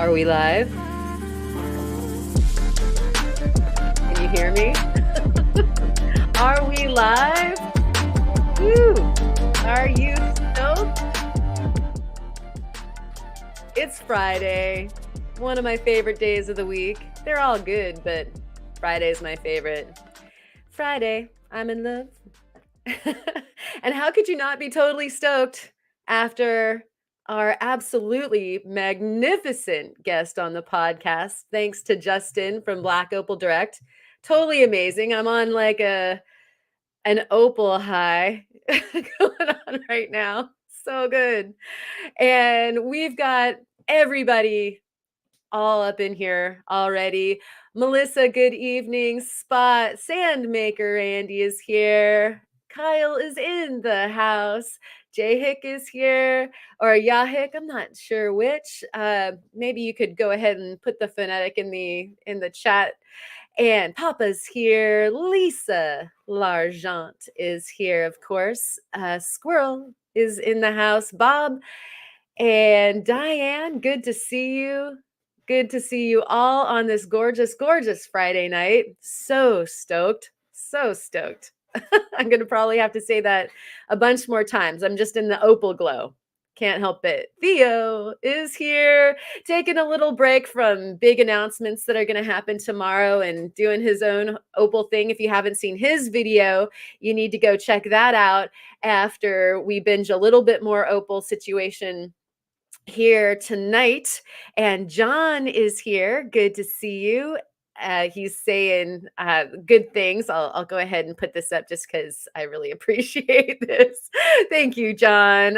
Are we live? Can you hear me? Are we live? Woo! Are you stoked? It's Friday, one of my favorite days of the week. They're all good, but Friday's my favorite. Friday, I'm in love. And how could you not be totally stoked after our absolutely magnificent guest on the podcast? Thanks to Justin from Black Opal Direct. Totally amazing. I'm on like an opal high going on right now. So good. And we've got everybody all up in here already. Melissa, good evening. Spot Sandmaker Andy is here. Kyle is in the house. Jay Hick is here, or Yahik. I'm not sure which. Maybe you could go ahead and put the phonetic in the chat. And Papa's here. Lisa Largent is here, of course. Squirrel is in the house. Bob and Diane, good to see you. Good to see you all on this gorgeous, gorgeous Friday night. So stoked. So stoked. I'm going to probably have to say that a bunch more times. I'm just in the opal glow. Can't help it. Theo is here, taking a little break from big announcements that are going to happen tomorrow and doing his own opal thing. If you haven't seen his video, you need to go check that out after we binge a little bit more opal situation here tonight. And John is here. Good to see you. He's saying good things. I'll go ahead and put this up just because I really appreciate this. Thank you, John.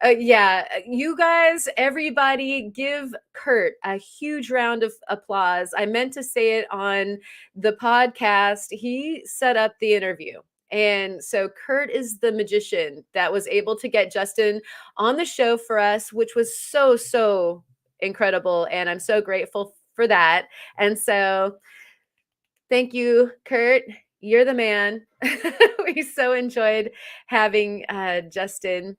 Yeah, you guys, everybody, give Kurt a huge round of applause. I meant to say it on the podcast. He set up the interview. And so Kurt is the magician that was able to get Justin on the show for us, which was so, so incredible. And I'm so grateful for that. And so thank you, Kurt. You're the man. We so enjoyed having Justin.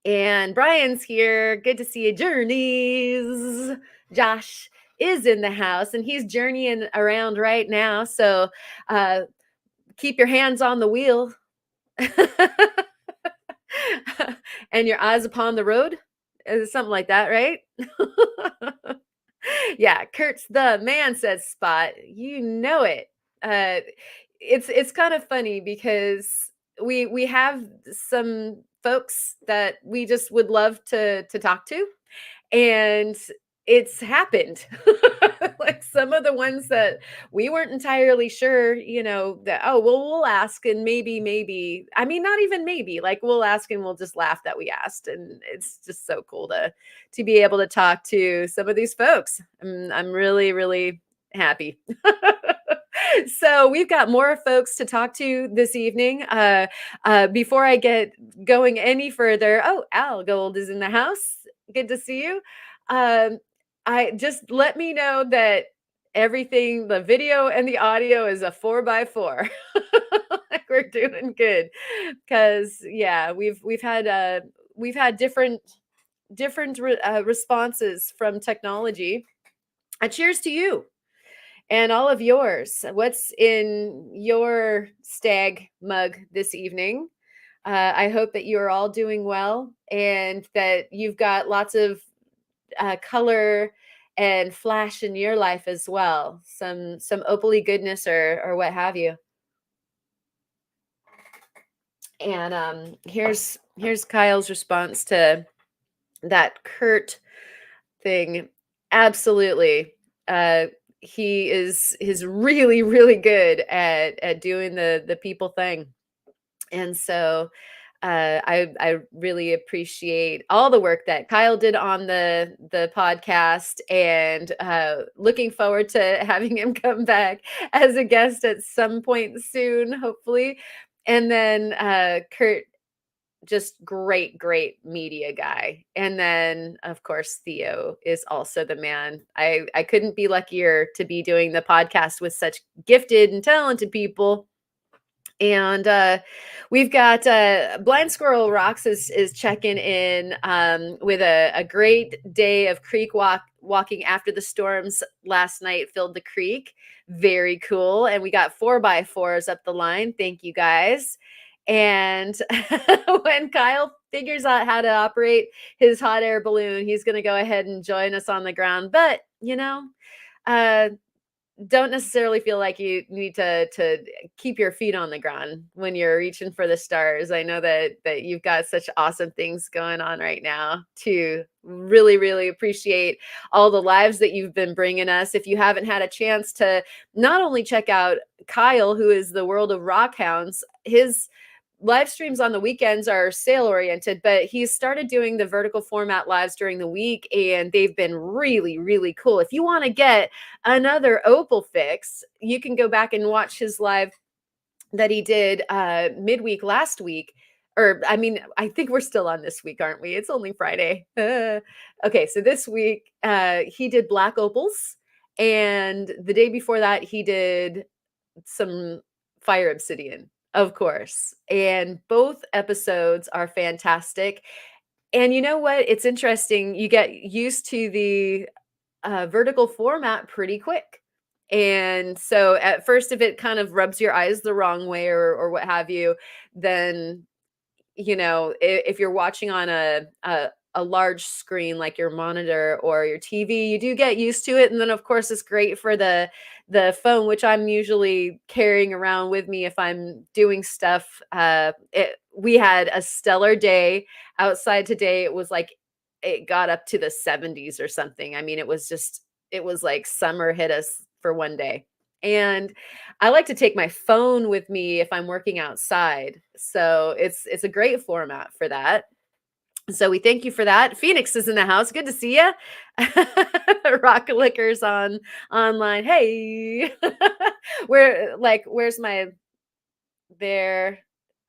And Brian's here. Good to see you. Journeys. Josh is in the house and he's journeying around right now. So keep your hands on the wheel and your eyes upon the road. Something like that, right? Yeah, Kurt's the man, says Spot. You know it. It's kind of funny because we have some folks that we just would love to talk to, and it's happened. Like some of the ones that we weren't entirely sure, that, oh, well, we'll ask and maybe, I mean, not even maybe, like we'll ask and we'll just laugh that we asked. And it's just so cool to be able to talk to some of these folks. I'm really, really happy. So we've got more folks to talk to this evening. Before I get going any further, oh, Al Gold is in the house. Good to see you. I just let me know that everything, the video and the audio is a 4x4. Like we're doing good. Because yeah, we've had different responses from technology. Cheers to you and all of yours. What's in your stag mug this evening? I hope that you are all doing well and that you've got lots of color and flash in your life as well. Some opally goodness or what have you. And here's Kyle's response to that Kurt thing. Absolutely. He is really, really good at doing the people thing. And so I really appreciate all the work that Kyle did on the podcast, and looking forward to having him come back as a guest at some point soon, hopefully. And then Kurt, just great media guy. And then, of course, Theo is also the man. I couldn't be luckier to be doing the podcast with such gifted and talented people. And we've got Blind Squirrel Rocks is checking in with a great day of creek walking after the storms last night filled the creek. Very cool. And we got 4x4s up the line. Thank you guys. And when Kyle figures out how to operate his hot air balloon, he's going to go ahead and join us on the ground. But, don't necessarily feel like you need to keep your feet on the ground when you're reaching for the stars. I know that you've got such awesome things going on right now to really, really appreciate all the lives that you've been bringing us. If you haven't had a chance to not only check out Kyle, who is the World of Rockhounds, his live streams on the weekends are sale oriented, but he's started doing the vertical format lives during the week, and they've been really, really cool. If you want to get another Opal fix, you can go back and watch his live that he did midweek last week. Or, I mean, I think we're still on this week, aren't we? It's only Friday. Okay, so this week he did Black Opals, and the day before that he did some fire obsidian, of course. And both episodes are fantastic. And you know what? It's interesting. You get used to the vertical format pretty quick. And so at first, if it kind of rubs your eyes the wrong way or what have you, then if you're watching on a large screen like your monitor or your TV, you do get used to it. And then of course it's great for the phone, which I'm usually carrying around with me if I'm doing stuff. We had a stellar day outside today. It was like it got up to the 70s or something. I mean, it was like summer hit us for one day. And I like to take my phone with me if I'm working outside. So it's a great format for that. So we thank you for that. Phoenix is in the house. Good to see you. Rock Liquors online. Hey, where's my there?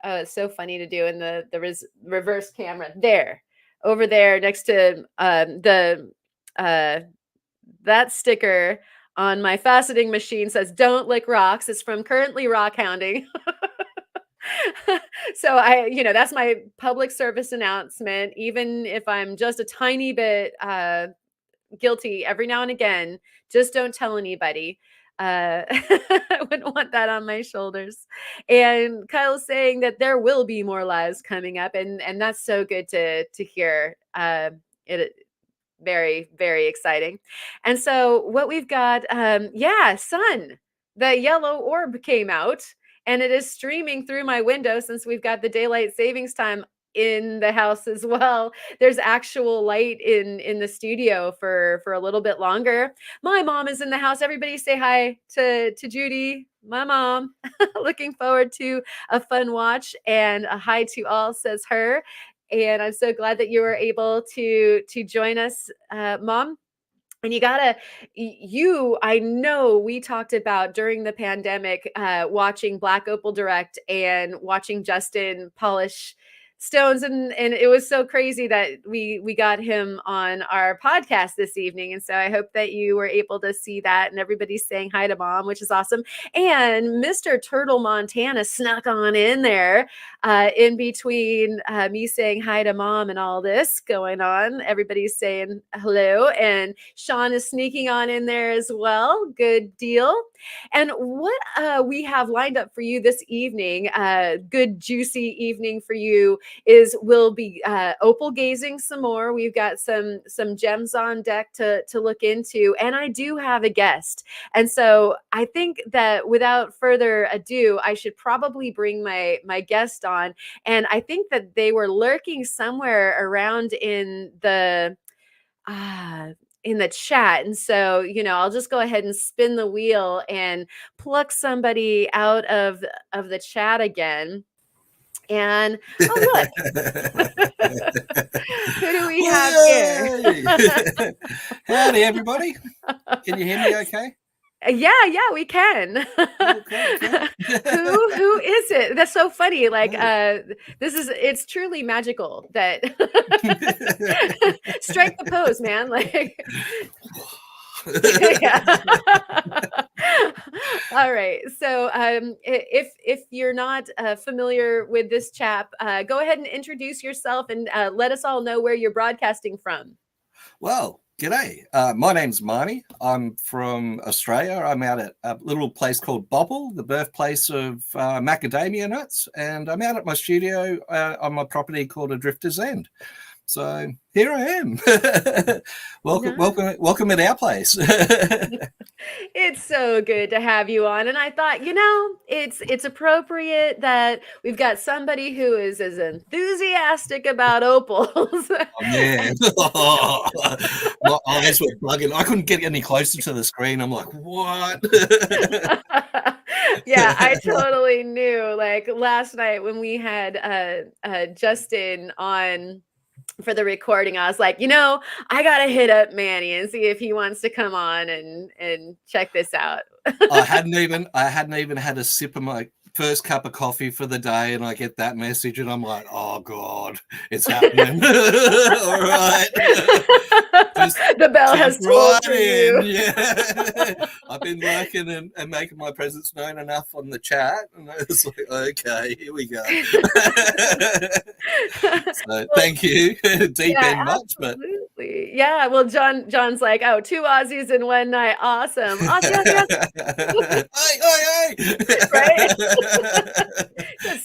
Oh, it's so funny to do in the reverse camera. There, over there, next to that sticker on my faceting machine says "Don't lick rocks." It's from Currently Rock Hounding. So that's my public service announcement. Even if I'm just a tiny bit guilty every now and again, just don't tell anybody. I wouldn't want that on my shoulders. And Kyle's saying that there will be more lives coming up, and that's so good to hear. It very, very exciting. And so what we've got, sun, the yellow orb came out, and it is streaming through my window since we've got the daylight savings time in the house as well. There's actual light in the studio for a little bit longer. My mom is in the house. Everybody say hi to Judy, my mom. Looking forward to a fun watch, and a hi to all, says her. And I'm so glad that you were able to join us, Mom. And I know we talked about during the pandemic, watching Black Opal Direct and watching Justin polish stones. And it was so crazy that we got him on our podcast this evening. And so I hope that you were able to see that, and everybody's saying hi to Mom, which is awesome. And Mr. Turtle Montana snuck on in there in between me saying hi to Mom and all this going on. Everybody's saying hello. And Sean is sneaking on in there as well. Good deal. And what we have lined up for you this evening, good juicy evening for you, is we'll be opal gazing some more. We've got some gems on deck to look into, and I do have a guest. And so I think that without further ado, I should probably bring my guest on. And I think that they were lurking somewhere around in the chat. And so, I'll just go ahead and spin the wheel and pluck somebody out of the chat again. And oh, look. Who do we have here? Howdy, everybody. Can you hear me okay? Yeah, we can. Okay. Who is it? That's so funny. Like, it's truly magical that strike the pose, man. Like, yeah. All right. So, if you're not familiar with this chap, go ahead and introduce yourself and let us all know where you're broadcasting from. Well, g'day. My name's Marnie. I'm from Australia. I'm out at a little place called Opal, the birthplace of macadamia nuts, and I'm out at my studio on my property called Adrifter's End. So here I am. Welcome, welcome, welcome at our place. It's so good to have you on. And I thought, it's appropriate that we've got somebody who is as enthusiastic about opals. Oh, man. My eyes were bugging. I couldn't get any closer to the screen. I'm like, what? Yeah, I totally knew. Like last night when we had Justin on for the recording, I was like, I gotta hit up Manny and see if he wants to come on and check this out. I hadn't even had a sip of my first cup of coffee for the day, and I get that message, and I'm like, oh God, it's happening. All right. The bell has tolled for you. Yeah. I've been working and making my presence known enough on the chat, and it's like, okay, here we go. So thank you. Deep end much, but yeah. Well, John's like, oh, 2 Aussies in one night, awesome. Oi, right?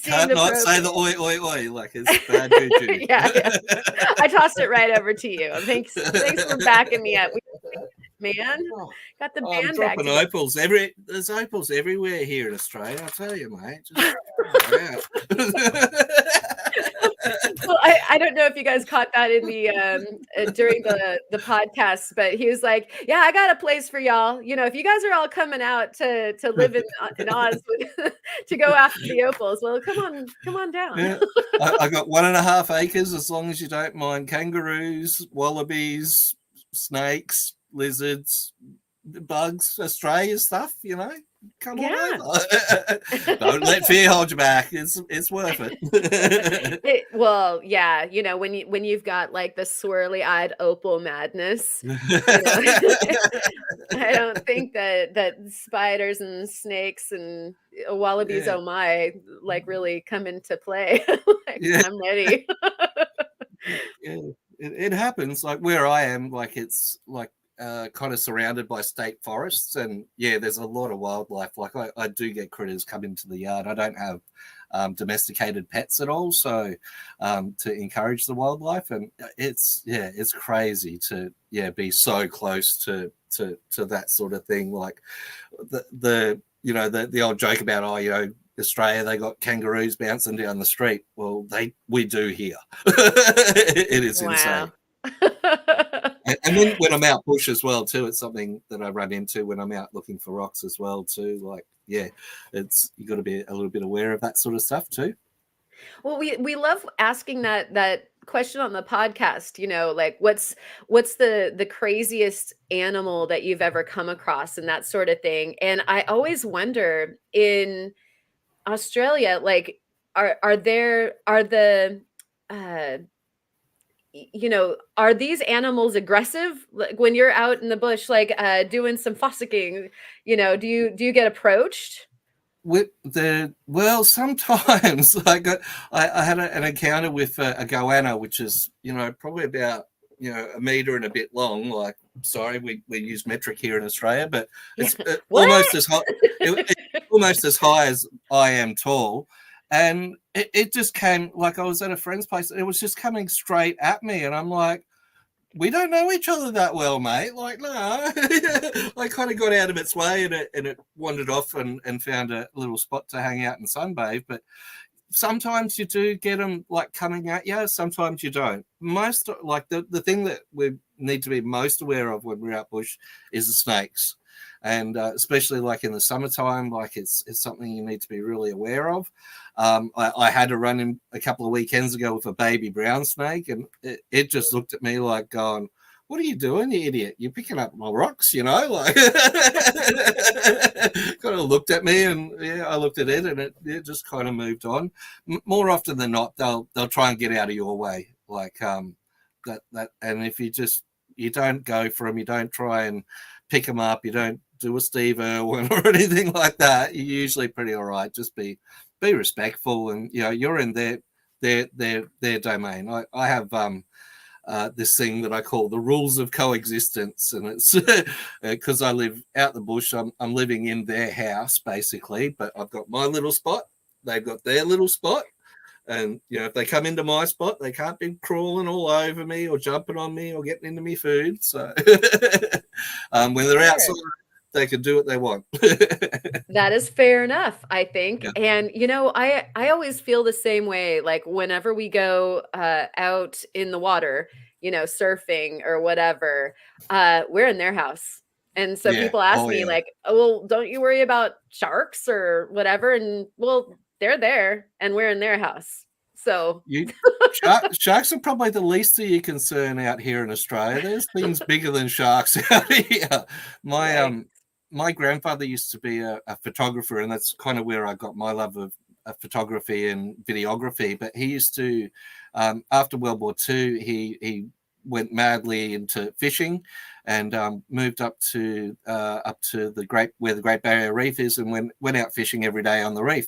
Can't not say the oi oi oi like it's bad juju. Yeah. I tossed it right over to you. Thanks for backing me up. Man, got the band I'm dropping opals. There's opals everywhere here in Australia. I tell you, mate. Just well, I don't know if you guys caught that in the during the podcast, but he was like, "Yeah, I got a place for y'all. If you guys are all coming out to live in Oz to go after the opals, well, come on down." Yeah. I got 1.5 acres, as long as you don't mind kangaroos, wallabies, snakes, lizards, bugs, Australia stuff. Come on over. Don't let fear hold you back. It's worth it. Well, yeah, when you've got like the swirly-eyed opal madness, I don't think that spiders and snakes and wallabies, oh my, like really come into play. I'm ready. Yeah, it happens. Like where I am, like it's like kind of surrounded by state forests, and there's a lot of wildlife. Like I do get critters come into the yard. I don't have domesticated pets at all, so to encourage the wildlife, and it's crazy to be so close to that sort of thing. Like the old joke about Australia, they got kangaroos bouncing down the street. Well, we do here. It is insane. And then when I'm out bush as well too, it's something that I run into when I'm out looking for rocks as well too. Like you got to be a little bit aware of that sort of stuff too. Well, we love asking that question on the podcast. Like what's the craziest animal that you've ever come across and that sort of thing. And I always wonder in Australia, like are these animals aggressive? Like when you're out in the bush, like doing some fossicking, do you get approached? Sometimes I had an encounter with a goanna, which is probably about a meter and a bit long. Like, sorry, we use metric here in Australia, but it's almost as high. Almost as high as I am tall. And it just came, like I was at a friend's place, it was just coming straight at me. And I'm like, we don't know each other that well, mate. Like, no. I kind of got out of its way and it wandered off and found a little spot to hang out and sunbathe. But sometimes you do get them like coming at you. Sometimes you don't. Most, like the thing that we need to be most aware of when we're out bush is the snakes. And especially like in the summertime, like it's something you need to be really aware of. I had a run in a couple of weekends ago with a baby brown snake, and it just looked at me like going, "What are you doing, you idiot? You're picking up my rocks, like." Kind of looked at me, and I looked at it, and it just kind of moved on. More often than not, they'll try and get out of your way, like that. And if you don't go for them, you don't try and pick them up, you don't do a Steve Irwin or anything like that, you're usually pretty all right. Just be respectful, and you're in their domain. I have this thing that I call the rules of coexistence, and it's because I live out the bush. I'm living in their house basically, but I've got my little spot. They've got their little spot, and if they come into my spot, they can't be crawling all over me or jumping on me or getting into me food. So when they're outside, they can do what they want. That is fair enough, I think. Yeah. And I always feel the same way. Like whenever we go out in the water, surfing or whatever, we're in their house. And so people ask me like, oh, well, don't you worry about sharks or whatever? And well, they're there and we're in their house. So sharks are probably the least of your concern out here in Australia. There's things bigger than sharks out here. My grandfather used to be a photographer, and that's kind of where I got my love of photography and videography. But he used to, after World War II, he went madly into fishing, and moved up to where the Great Barrier Reef is, and went out fishing every day on the reef.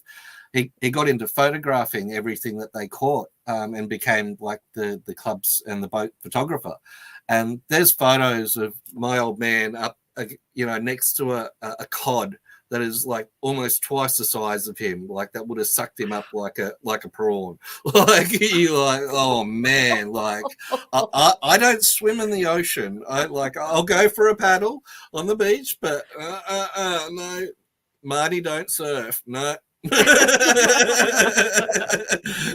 He got into photographing everything that they caught, and became like the clubs and the boat photographer. And there's photos of my old man up, next to a cod that is like almost twice the size of him, like that would have sucked him up like a prawn. Oh man, like I don't swim in the ocean. I'll go for a paddle on the beach, but no, Marty don't surf. No.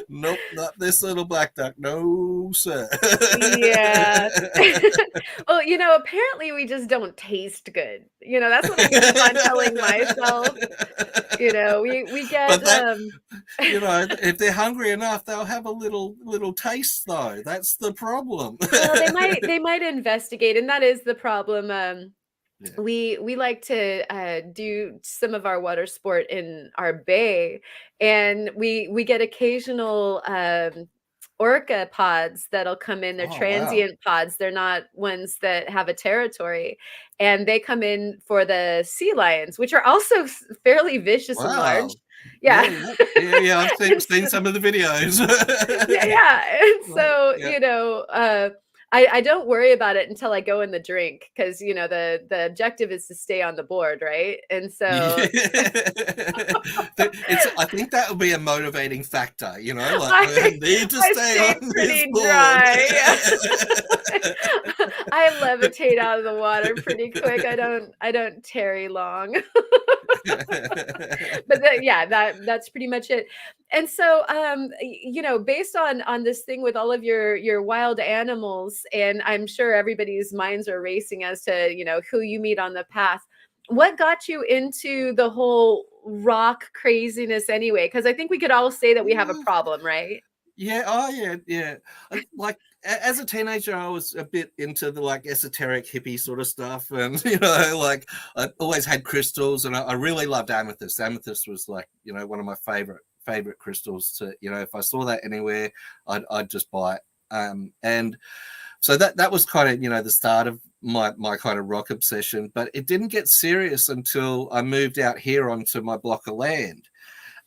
Nope, not this little black duck. No, sir. Yeah. Well, apparently we just don't taste good. That's what I keep on telling myself. We get if they're hungry enough, they'll have a little taste though. That's the problem. Well, they might investigate, and that is the problem. We like to do some of our water sport in our bay, and we get occasional orca pods that'll come in. They're transient pods. They're not ones that have a territory, and they come in for the sea lions, which are also fairly vicious and large. Yeah. I've seen some of the videos. And so I don't worry about it until I go in the drink, because the objective is to stay on the board, right? And so I think that would be a motivating factor, I need to stay on this board. Dry. I levitate out of the water pretty quick. I don't tarry long. But that's pretty much it. And so based on this thing with all of your wild animals, and I'm sure everybody's minds are racing as to who you meet on the path, what got you into the whole rock craziness anyway? Because I think we could all say that we have a problem, right? Yeah. Like as a teenager, I was a bit into the like esoteric hippie sort of stuff, and like I always had crystals, and I really loved amethyst. Amethyst was like one of my favorite crystals. To if I saw that anywhere, I'd just buy it. And so that was kind of the start of my kind of rock obsession. But it didn't get serious until I moved out here onto my block of land.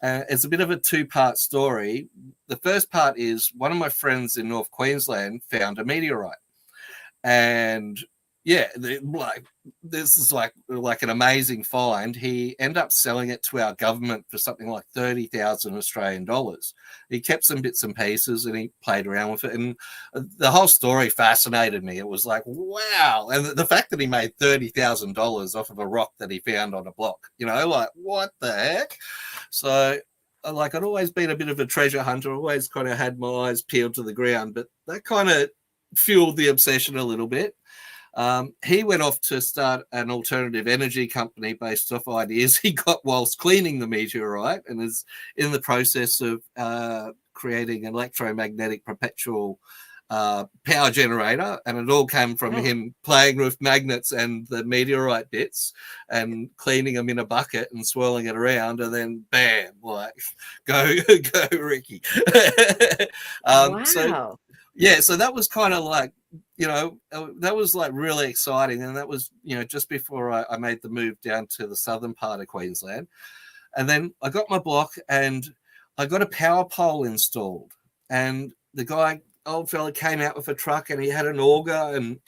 It's a bit of a two-part story. The first part is one of my friends in North Queensland found a meteorite, and this is like an amazing find. He ended up selling it to our government for something like 30,000 Australian dollars. He kept some bits and pieces and he played around with it, and the whole story fascinated me. It was like, wow. And the fact that he made $30,000 off of a rock that he found on a block, like what the heck? So like I'd always been a bit of a treasure hunter, always kind of had my eyes peeled to the ground, but that kind of fueled the obsession a little bit. He went off to start an alternative energy company based off ideas he got whilst cleaning the meteorite, and is in the process of creating an electromagnetic perpetual power generator. And it all came from him playing with magnets and the meteorite bits and cleaning them in a bucket and swirling it around, and then bam, like go Ricky. Wow. So that was kind of like that was like really exciting. And that was, just before I made the move down to the southern part of Queensland. And then I got my block and I got a power pole installed. And the guy, old fella, came out with a truck and he had an auger and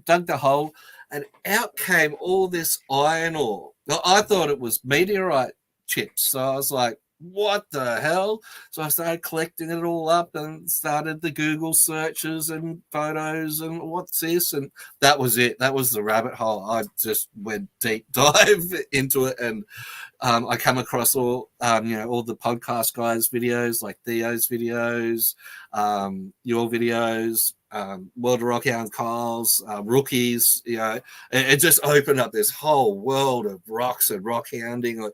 dug the hole. And out came all this iron ore. Now, I thought it was meteorite chips. So I was like, what the hell? So I started collecting it all up and started the Google searches and photos and what's this? And that was it. That was the rabbit hole. I just went deep dive into it. And I come across all the podcast guys' videos, like Theo's videos, your videos, World of Rockhound Kyle's, Rookies. It just opened up this whole world of rocks and rock hounding.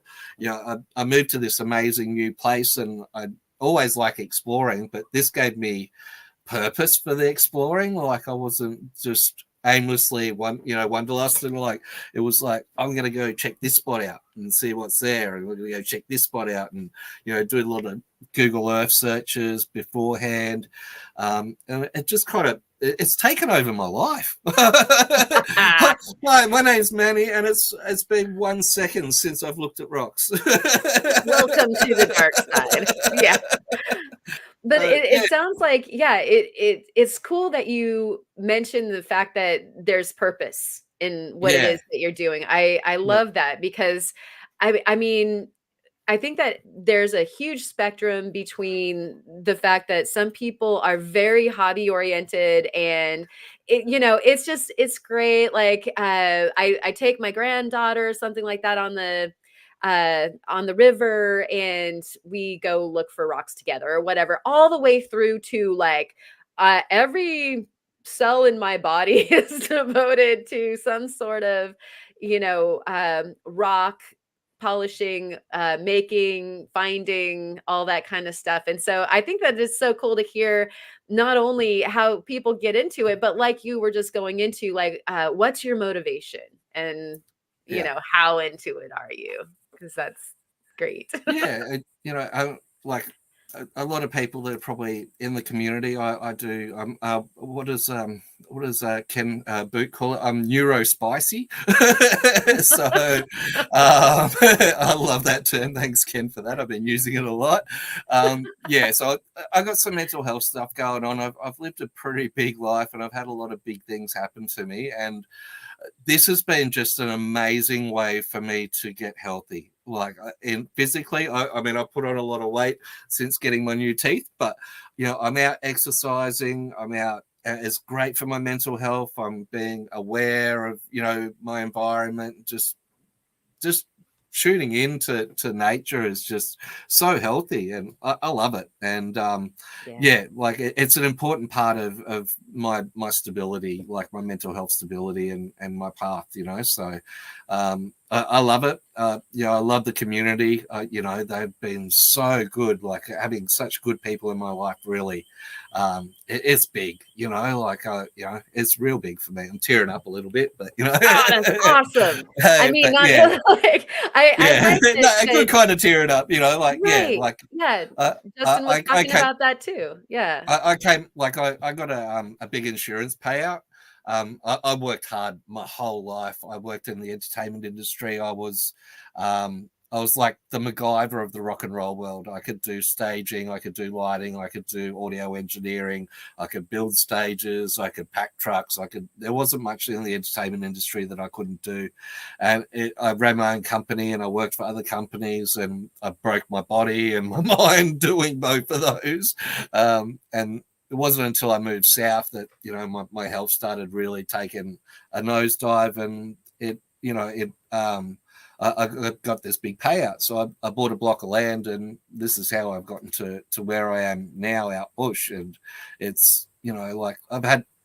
I moved to this amazing new place, and I always like exploring, but this gave me purpose for the exploring. Like I wasn't just aimlessly wanderlusting. Like it was like, I'm going to go check this spot out and see what's there, and we're going to go check this spot out, and do a lot of Google Earth searches beforehand, and it just kind of it's taken over my life. Hi, my name's Manny, and it's been 1 second since I've looked at rocks. Welcome to the dark side. Yeah. But it sounds like, it's cool that you mentioned the fact that there's purpose in what it is that you're doing. I love that, because I mean, I think that there's a huge spectrum between the fact that some people are very hobby oriented, and it's great. Like I take my granddaughter or something like that on the river, and we go look for rocks together or whatever, all the way through to like every cell in my body is devoted to some sort of rock polishing, making, finding, all that kind of stuff. And so I think that it's so cool to hear not only how people get into it, but like you were just going into, like, what's your motivation, and how into it are you? Because that's great. I'm like a lot of people that are probably in the community. I do. What does Ken Boot call it? I'm neurospicy. So I love that term. Thanks, Ken, for that. I've been using it a lot. So I got some mental health stuff going on. I've lived a pretty big life, and I've had a lot of big things happen to me, and this has been just an amazing way for me to get healthy. Like in physically, I mean, I put on a lot of weight since getting my new teeth, but I'm out exercising. I'm out. It's great for my mental health. I'm being aware of my environment. Just shooting into nature is just so healthy, and I love it. And like it's an important part of my stability, like my mental health stability and my path, so I love it. I love the community. They've been so good, like having such good people in my life. Really, it's big. It's real big for me. I'm tearing up a little bit, but oh, that's awesome. I mean, not like I like a good kind of tearing up. Justin was talking about that too. Yeah, I came like I got a big insurance payout. I worked hard my whole life. I worked in the entertainment industry. I was like the MacGyver of the rock and roll world. I could do staging, I could do lighting, I could do audio engineering, I could build stages, I could pack trucks. There wasn't much in the entertainment industry that I couldn't do. And I ran my own company, and I worked for other companies, and I broke my body and my mind doing both of those. And it wasn't until I moved south that my health started really taking a nosedive, and I got this big payout. So I bought a block of land, and this is how I've gotten to where I am now out bush. And it's like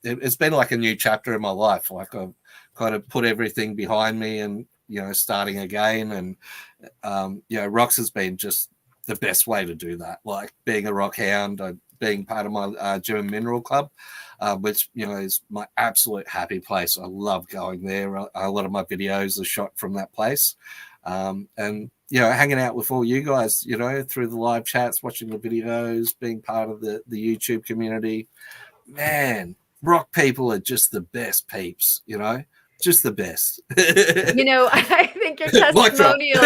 it's been like a new chapter in my life. Like I've kind of put everything behind me, and starting again. And rocks has been just the best way to do that. Like being a rock hound, being part of my Gem and Mineral Club, which is my absolute happy place. I love going there. A lot of my videos are shot from that place, and hanging out with all you guys, through the live chats, watching the videos, being part of the YouTube community. Man, rock people are just the best peeps, just the best. I think your Mic drop. testimonial,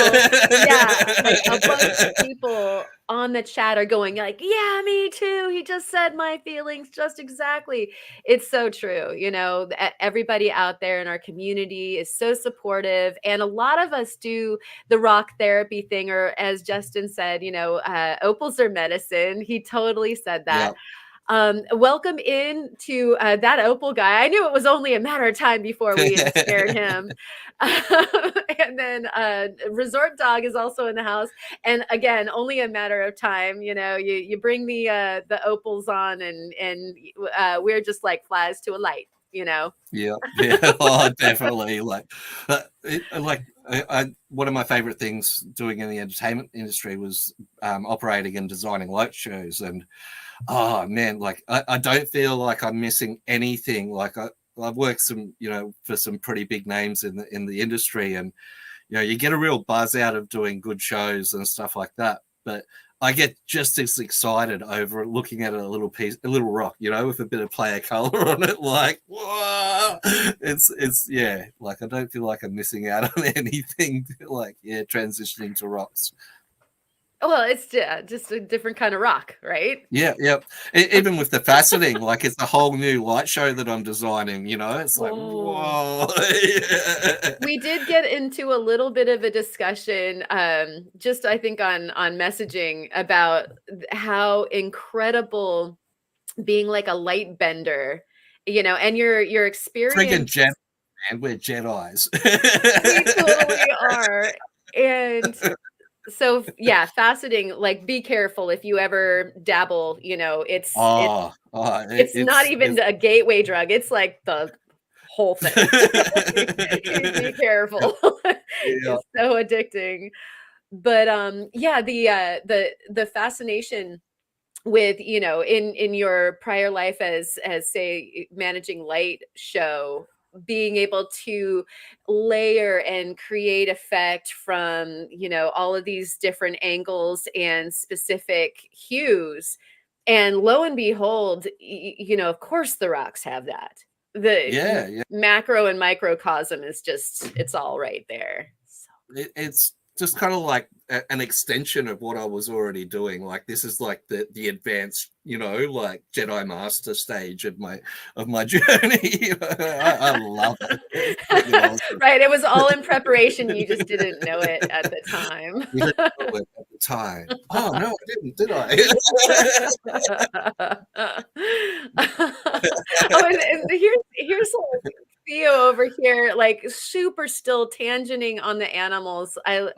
yeah, like a bunch of people on the chat are going like, yeah, me too. He just said my feelings just exactly. It's so true. Everybody out there in our community is so supportive. And a lot of us do the rock therapy thing, or as Justin said, opals are medicine. He totally said that. Yep. Welcome in to that Opal guy. I knew it was only a matter of time before we ensnared him. And then Resort Dog is also in the house. And again, only a matter of time. You bring the Opals on, and we're just like flies to a light. Yeah. Oh, definitely. One of my favorite things doing in the entertainment industry was operating and designing light shows. And oh man, I don't feel like I'm missing anything. Like I've worked for some pretty big names in the industry, and you get a real buzz out of doing good shows and stuff like that. But I get just as excited over looking at a little rock, with a bit of player color on it. Like, whoa, it's yeah. Like I don't feel like I'm missing out on anything. Transitioning to rocks. Well, it's just a different kind of rock, right? Yeah. Even with the faceting, it's a whole new light show that I'm designing. It's like, whoa. We did get into a little bit of a discussion, just I think on messaging about how incredible being like a light bender, and your experience. Friggin' Jedi, man, we're Jedis. We totally are, and. So yeah, faceting, be careful if you ever dabble, it's not even a gateway drug. It's like the whole thing. Be careful. It's so addicting. But the fascination with, in your prior life as say managing light show, being able to layer and create effect from, all of these different angles and specific hues. And lo and behold, of course the rocks have that. The macro and microcosm is just, it's all right there. So. It's just kind of like an extension of what I was already doing. Like this is like the advanced, Jedi Master stage of my journey. I love it. It's awesome. Right. It was all in preparation. You just didn't know it at the time. You didn't know it at the time. Oh no, I didn't, did I? And here's Theo over here, super still tangenting on the animals. I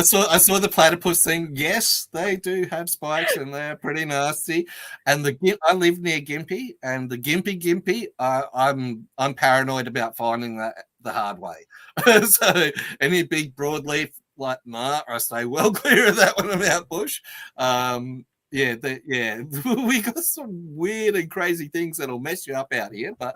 saw the platypus thing. Yes, they do have spikes, and they're pretty nasty. And I live near Gympie, and the Gympie. I'm paranoid about finding that the hard way. So any big broadleaf, I stay well clear of that when I'm out bush. We got some weird and crazy things that'll mess you up out here. But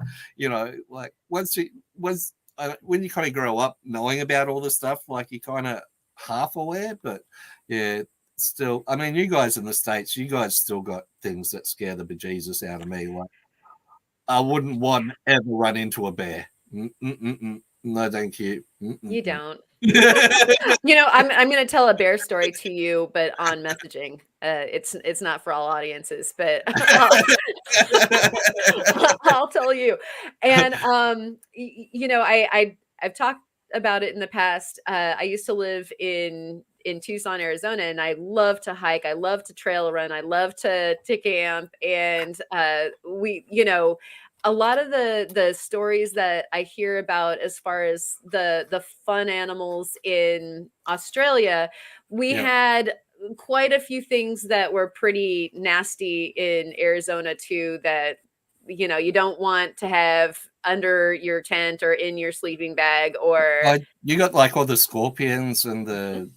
when you kind of grow up knowing about all this stuff, you're kind of half aware. But yeah, still, I mean, you guys in the States, you guys still got things that scare the bejesus out of me. I wouldn't want to ever run into a bear. No, thank you. You don't. I'm going to tell a bear story to you, but on messaging. It's not for all audiences, but I'll tell you. And I've talked about it in the past. I used to live in Tucson, Arizona, and I love to hike. I love to trail run. I love to camp, and a lot of the stories that I hear about as far as the fun animals in Australia, we had quite a few things that were pretty nasty in Arizona too, that you don't want to have under your tent or in your sleeping bag. Or you got all the scorpions and the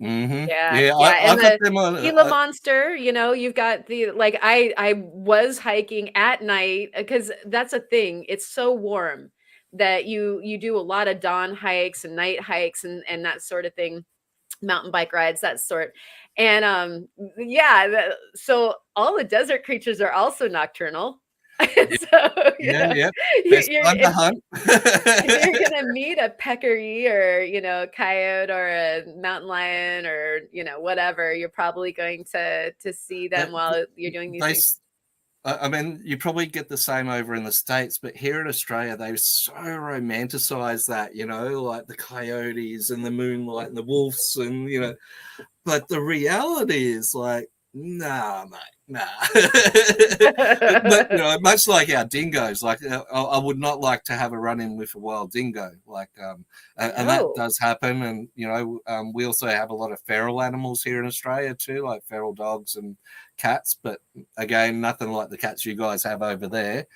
and got them on Gila monster. You've got the I was hiking at night, because that's a thing. It's so warm that you do a lot of dawn hikes and night hikes and that sort of thing, mountain bike rides, that sort. And so all the desert creatures are also nocturnal. So, Yeah, yeah. you're, Best you're time to if, hunt. if you're gonna meet a peccary or coyote or a mountain lion or whatever, you're probably going to see them But while you're doing these they, things. I mean, you probably get the same over in the States, but here in Australia, they so romanticize that, like the coyotes and the moonlight and the wolves and, but the reality is like, nah, mate, nah. But, much like our dingoes, like I would not like to have a run-in with a wild dingo, like, and that No. does happen. And, we also have a lot of feral animals here in Australia too, like feral dogs and cats, but again, nothing like the cats you guys have over there.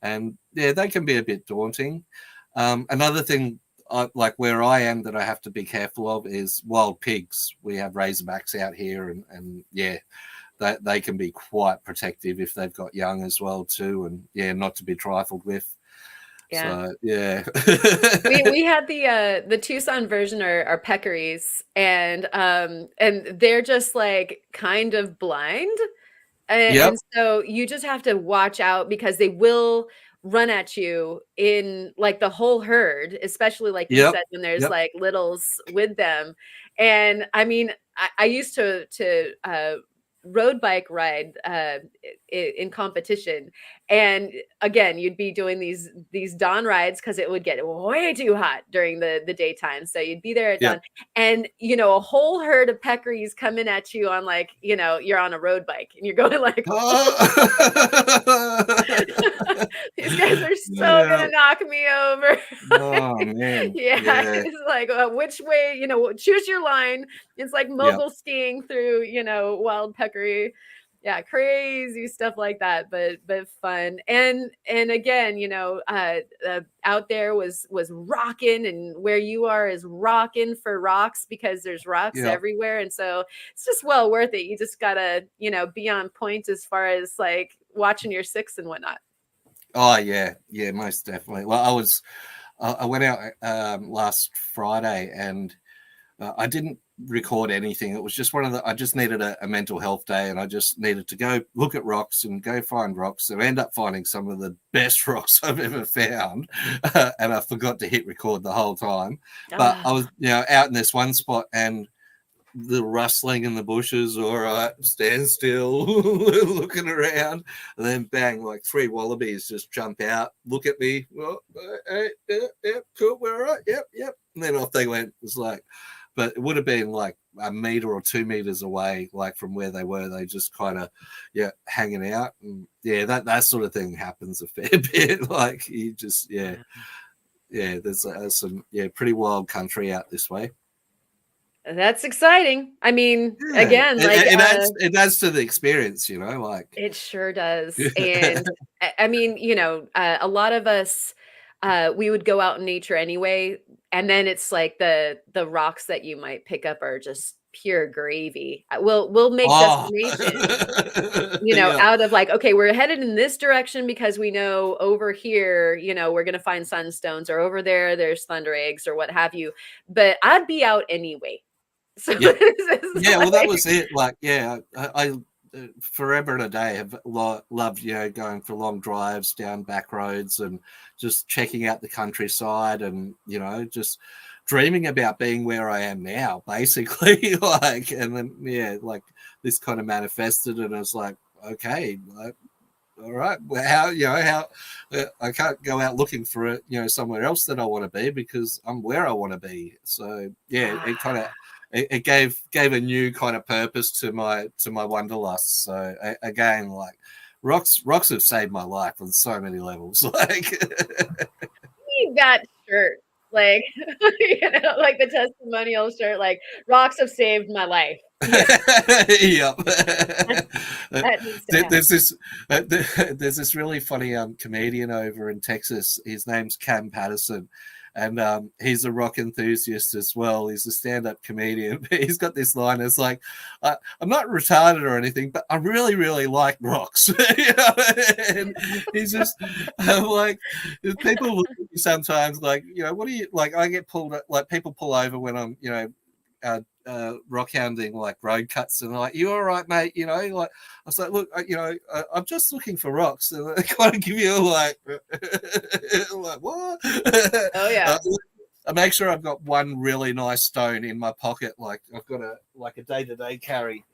And yeah, they can be a bit daunting. Another thing, like where I am, that I have to be careful of is wild pigs. We have razorbacks out here, and yeah, they can be quite protective if they've got young as well too, and yeah, not to be trifled with. Yeah. So yeah. We had the Tucson version are peccaries, and they're just like kind of blind. Yep, And so you just have to watch out because they will run at you in like the whole herd, especially like you yep, said, when there's yep, like littles with them. And I mean, I used to road bike ride in competition, and again, you'd be doing these dawn rides because it would get way too hot during the daytime. So you'd be there at dawn, yep. and a whole herd of peccaries coming at you on like you're on a road bike and you're going like these guys are so Yeah. gonna knock me over. Oh man. Yeah, Yeah. it's like which way, choose your line. It's like Yep. mogul skiing through wild peccary. Yeah, crazy stuff like that, but fun. And again, out there was rocking, and where you are is rocking for rocks because there's rocks Yep. everywhere, and so it's just well worth it. You just gotta be on point as far as like watching your six and whatnot. Oh yeah, yeah, most definitely. Well, I went out last Friday, and I didn't record anything. It was just I just needed a mental health day, and I just needed to go look at rocks and go find rocks. So I end up finding some of the best rocks I've ever found, and I forgot to hit record the whole time. But I was, out in this one spot, and the rustling in the bushes, all right, stand still, looking around, and then bang, like 3 wallabies just jump out, look at me, well, hey, yeah, cool, we're all right, yep, and then off they went. It was like, but it would have been like a meter or 2 meters away, like from where they were. They just kind of, hanging out, and yeah, that sort of thing happens a fair bit. Like you just, yeah, there's some pretty wild country out this way. That's exciting. I mean, Yeah, again, like it adds to the experience, like. it sure does. And I mean, a lot of us we would go out in nature anyway, and then it's like the rocks that you might pick up are just pure gravy. We'll make Oh, destinations, yeah, out of like, okay, we're headed in this direction because we know over here, we're gonna find sunstones, or over there's thunder eggs or what have you. But I'd be out anyway. So yeah, this is yeah. Well, that like, was it. Like, yeah, I forever and a day have loved, going for long drives down back roads and just checking out the countryside, and just dreaming about being where I am now, basically. Like, and then like this kind of manifested, and I was like, okay, like, all right, well, how I can't go out looking for it, somewhere else that I want to be, because I'm where I want to be. So yeah, it kind of it gave a new kind of purpose to my wanderlust. So again, like rocks have saved my life on so many levels. Like need that shirt. Like, like the testimonial shirt, like rocks have saved my life. Yeah, yep. that needs to happen. There's there's this really funny comedian over in Texas. His name's Cam Patterson, and he's a rock enthusiast as well. He's a stand-up comedian. He's got this line. It's like, I'm not retarded or anything, but I really, really like rocks. And he's just like, people look at me sometimes like, what do you like? I get pulled, like people pull over when I'm, rock hounding like road cuts, and they're like, "You all right, mate?" You know, like I was like, "Look, I'm just looking for rocks," and they kind of give you like, like what? Oh yeah. I make sure I've got one really nice stone in my pocket, like I've got a day-to-day carry,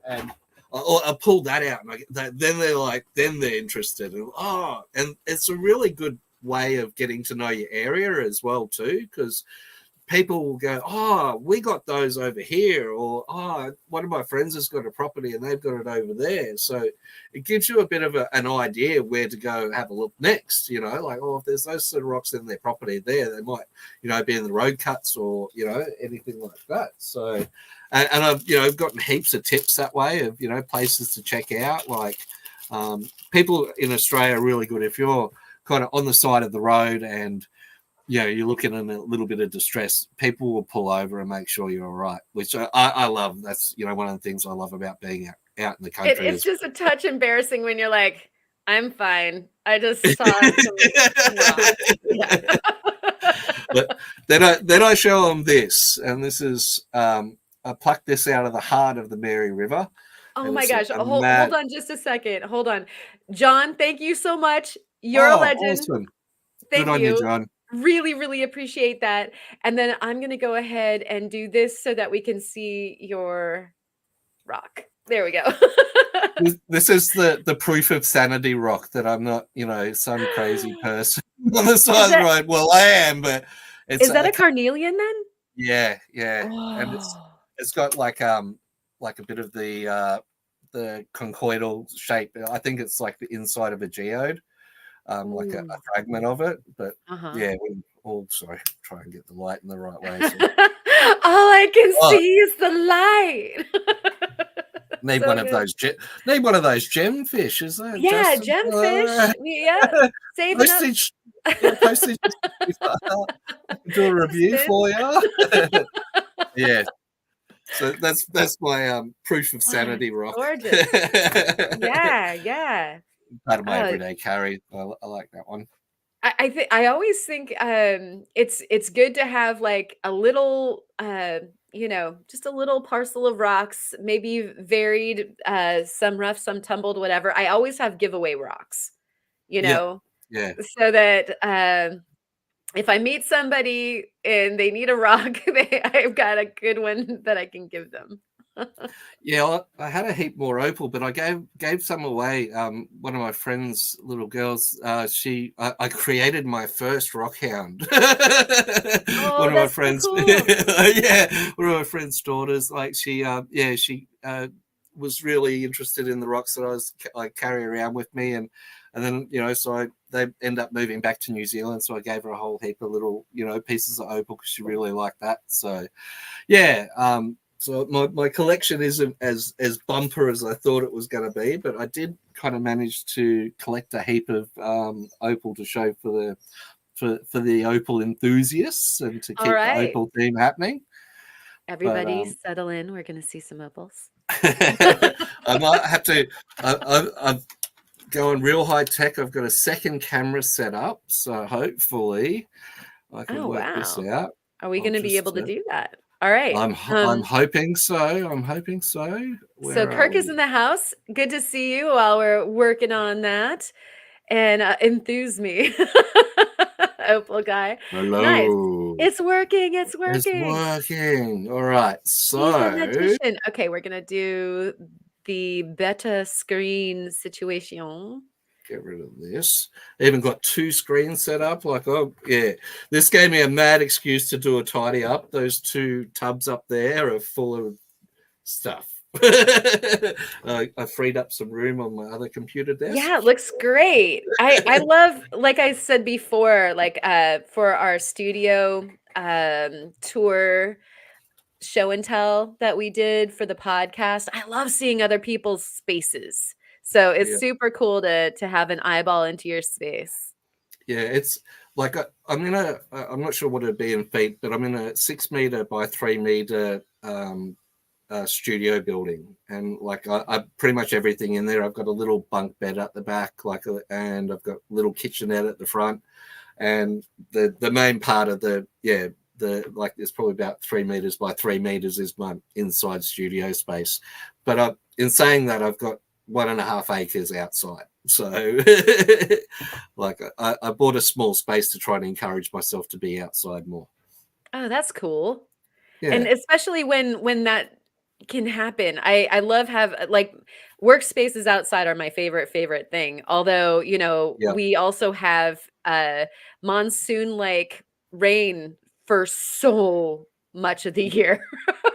and I pull that out, and then they're interested, and it's a really good way of getting to know your area as well too, because people will go, "Oh, we got those over here," or "Oh, one of my friends has got a property and they've got it over there." So it gives you a bit of an idea where to go have a look next. You know, like, oh, if there's those sort of rocks in their property there, they might, be in the road cuts or anything like that. So, and I've gotten heaps of tips that way of places to check out. Like people in Australia are really good if you're kind of on the side of the road and you're looking in a little bit of distress, people will pull over and make sure you're all right, which I love. That's, one of the things I love about being out in the country. It's just a touch embarrassing when you're like, I'm fine. I just saw some rocks. Yeah. But then I show them this, and this is, I plucked this out of the heart of the Mary River. Oh my gosh. Hold on just a second. Hold on. John, thank you so much. You're a legend. Awesome. Thank Good on you, John. Really, really appreciate that. And then I'm going to go ahead and do this so that we can see your rock. There we go. This is the proof of sanity rock that I'm not, some crazy person on the side of the road. Well, I am, but is that a carnelian then? Yeah. Oh. And it's got like a bit of the conchoidal shape. I think it's like the inside of a geode. Like a fragment of it, but sorry, try and get the light in the right way. So. All I can see is the light. Need one of those gemfish, is that? Yeah, gemfish. Yeah, saving up. Postage. Do a review for you. Yeah. So that's my proof of sanity rock. Gorgeous. Yeah. Part of my everyday carry. I like that one. I always think it's good to have like a little just a little parcel of rocks, maybe varied, some rough, some tumbled, whatever. I always have giveaway rocks, Yeah. so that if I meet somebody and they need a rock, I've got a good one that I can give them. Yeah, I had a heap more opal, but I gave some away. One of my friend's little girls, I created my first rockhound. One of my friends, so cool. one of my friend's daughters, like she was really interested in the rocks that I carry around with me, and then so they end up moving back to New Zealand, so I gave her a whole heap of little pieces of opal because she really liked that. So yeah. So my collection isn't as bumper as I thought it was going to be, but I did kind of manage to collect a heap of opal to show for the opal enthusiasts and to keep the opal theme happening. Everybody settle in. We're going to see some opals. I might have to. I'm going real high tech. I've got a second camera set up, so hopefully I can work this out. Are we going to be able to do that? All right. I'm hoping so. So Kirk is in the house. Good to see you while we're working on that. And enthuse me. Opal guy. Hello. Nice. It's working. It's working. All right. So okay, we're gonna do the beta screen situation. Get rid of this. I even got 2 screens set up. Like, oh yeah, this gave me a mad excuse to do a tidy up. Those 2 tubs up there are full of stuff. I freed up some room on my other computer desk. Yeah, it looks great. I love, like I said before, like for our studio tour show and tell that we did for the podcast, I love seeing other people's spaces. So it's super cool to have an eyeball into your space. Yeah, it's like I'm not sure what it'd be in feet, but I'm in a 6 meter by 3 meter studio building, and like I pretty much everything in there. I've got a little bunk bed at the back, and I've got a little kitchenette at the front, and the main part of the there's probably about 3 meters by 3 meters is my inside studio space. But in saying that, I've got 1.5 acres outside. So like I bought a small space to try and encourage myself to be outside more. Oh, that's cool. Yeah. And especially when that can happen. I love like workspaces outside are my favorite thing. Although, Yeah. we also have monsoon like rain for so much of the year.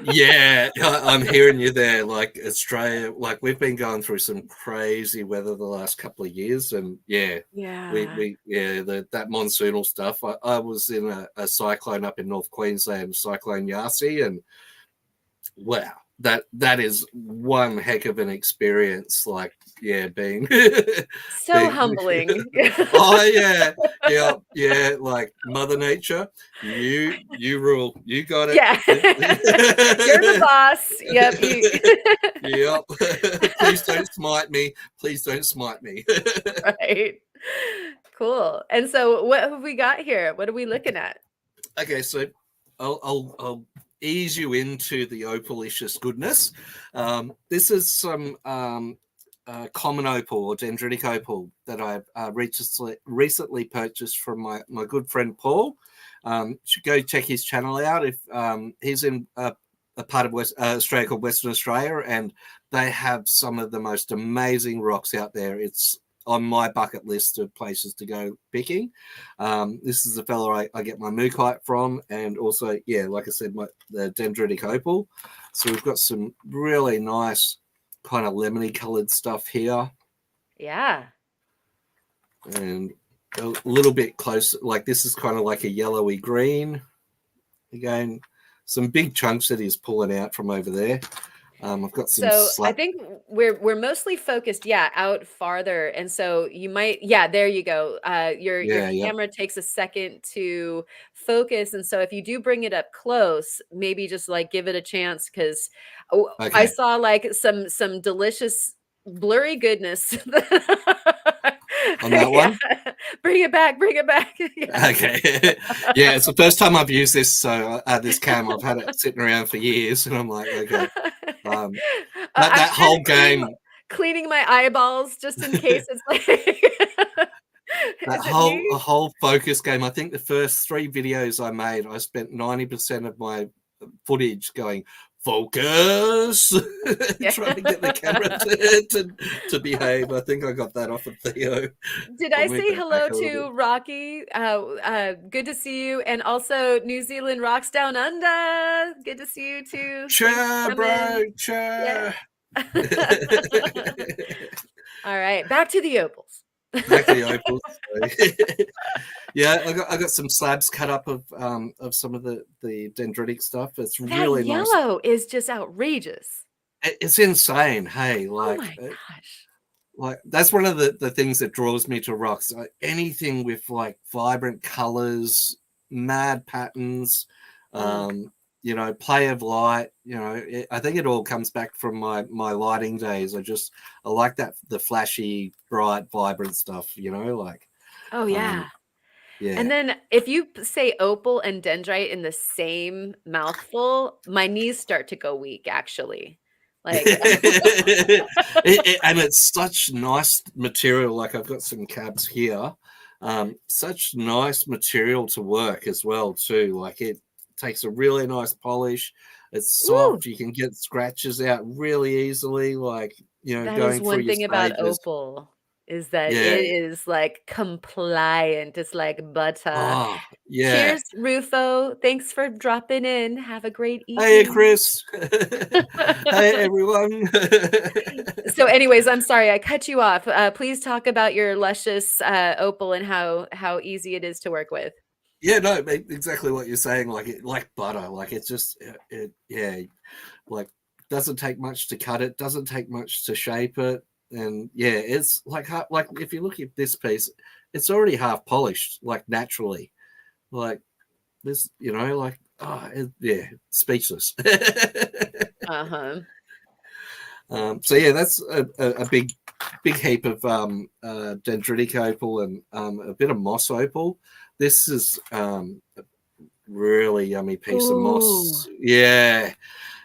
Yeah, I'm hearing you there. Like Australia, like we've been going through some crazy weather the last couple of years, and yeah, that monsoonal stuff. I was in a cyclone up in North Queensland, Cyclone Yasi, and wow, that is one heck of an experience. Like, yeah, being So humbling. oh yeah, like Mother Nature, you rule, you got it. Yeah. You're the boss. Yep. Yep. Please don't smite me. Please don't smite me. Right. Cool. And so what have we got here? What are we looking at? Okay, so I'll ease you into the opalicious goodness. This is some common opal or dendritic opal that I recently purchased from my good friend Paul. Should go check his channel out. If he's in a part of Australia called Western Australia, and they have some of the most amazing rocks out there. It's on my bucket list of places to go picking. This is the fella I get my mookaite from, and also, yeah, like I said, the dendritic opal. So we've got some really nice kind of lemony colored stuff here. Yeah. And a little bit closer, like this is kind of like a yellowy green. Again, some big chunks that he's pulling out from over there. I've got some. So I think we're mostly focused, out farther, and so you might, there you go. Your camera takes a second to focus, and so if you do bring it up close, maybe just like give it a chance, because I saw like some delicious blurry goodness on that one. Bring it back. Okay. Yeah, it's the first time I've used this, so this cam, I've had it sitting around for years, and I'm like, okay. That whole game, cleaning my eyeballs just in case it's like that whole focus game. I think the first 3 videos I made, I spent 90% of my footage going focus, trying to get the camera to behave. I think I got that off of Theo. Did I say hello to Rocky? Good to see you, and also New Zealand Rocks Down Under. Good to see you too. Sure, bro. Sure. Yeah. All right, back to the opals. Back to the opals. Yeah, I got some slabs cut up of some of the dendritic stuff. It's really nice. That yellow is just outrageous. It's insane. Hey, like, oh my gosh. Like that's one of the things that draws me to rocks. Like, anything with like vibrant colors, mad patterns, play of light. I think it all comes back from my lighting days. I like the flashy, bright, vibrant stuff. Like. Oh yeah. Yeah. And then if you say opal and dendrite in the same mouthful, my knees start to go weak, actually. Like, and it's such nice material. Like I've got some cabs here. Such nice material to work as well, too. Like it takes a really nice polish. It's soft. You can get scratches out really easily. Like, that going is one thing about opal. Is that it is like compliant. It's like butter. Oh, yeah. Cheers, Rufo. Thanks for dropping in. Have a great evening. Hey, Chris. Hey, everyone. So anyways, I'm sorry I cut you off. Please talk about your luscious opal and how easy it is to work with. Yeah, no, exactly what you're saying. Like butter. Like it's just, like doesn't take much to cut it. Doesn't take much to shape it. And yeah, it's like if you look at this piece, it's already half polished, like naturally, like this, speechless. So yeah, that's a big heap of dendritic opal and a bit of moss opal. This is really yummy piece of Ooh. moss. Yeah,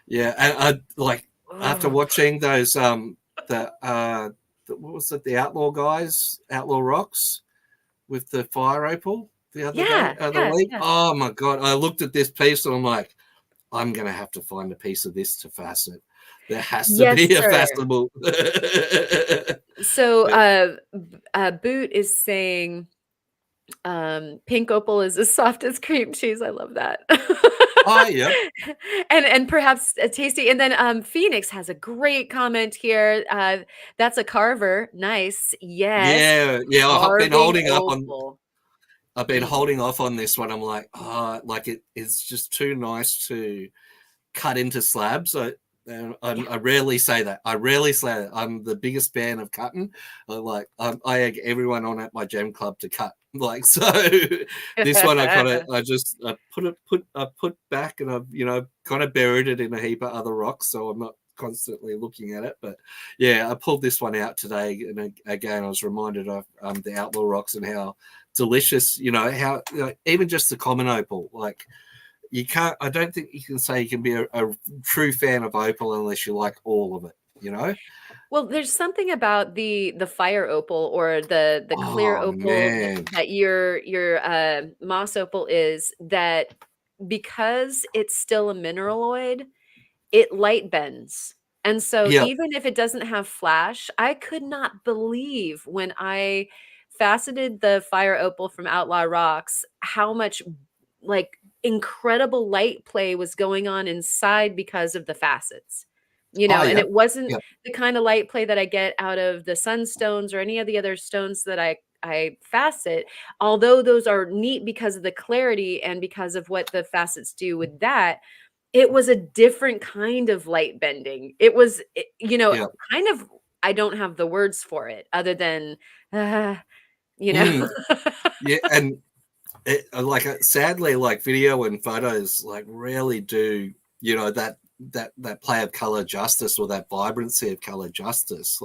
yeah. And I like after Oh. watching those what was it, the Outlaw guys, Outlaw Rocks with the fire opal the other day, Yeah, other yeah, week. yeah. Oh my god! I looked at this piece and I'm like, I'm gonna have to find a piece of this to facet. There has to Yes, be a sir. facetable. So, Yeah. Boot is saying, pink opal is as soft as cream cheese. I love that. Oh, yep. And perhaps tasty. And then Phoenix has a great comment here. That's a carver. Nice. Yes. Yeah, yeah. Carving opal. I've been Mm. holding off on this one. I'm like, oh, like it's just too nice to cut into slabs. Yeah. I rarely say that. I rarely say that. I'm the biggest fan of cutting. I egg everyone on at my gem club to cut. Like so, this one I put back and I've kind of buried it in a heap of other rocks, so I'm not constantly looking at it. But yeah, I pulled this one out today, and again I was reminded of the Outlaw Rocks and how delicious. How even just the common opal, like you can't. I don't think you can say you can be a true fan of opal unless you like all of it. Well, there's something about the fire opal or the clear Oh opal man. that your moss opal is, that because it's still a mineraloid, it light bends. And so Yeah. even if it doesn't have flash, I could not believe when I faceted the fire opal from Outlaw Rocks how much like incredible light play was going on inside because of the facets. Oh And yeah. it wasn't Yeah. the kind of light play that I get out of the sunstones or any of the other stones that I facet, although those are neat because of the clarity and because of what the facets do with that. It was a different kind of light bending. It was, Yeah. kind of, I don't have the words for it other than, uh, you know? Mm, yeah. And sadly, like video and photos like rarely do that play of color justice or that vibrancy of color justice.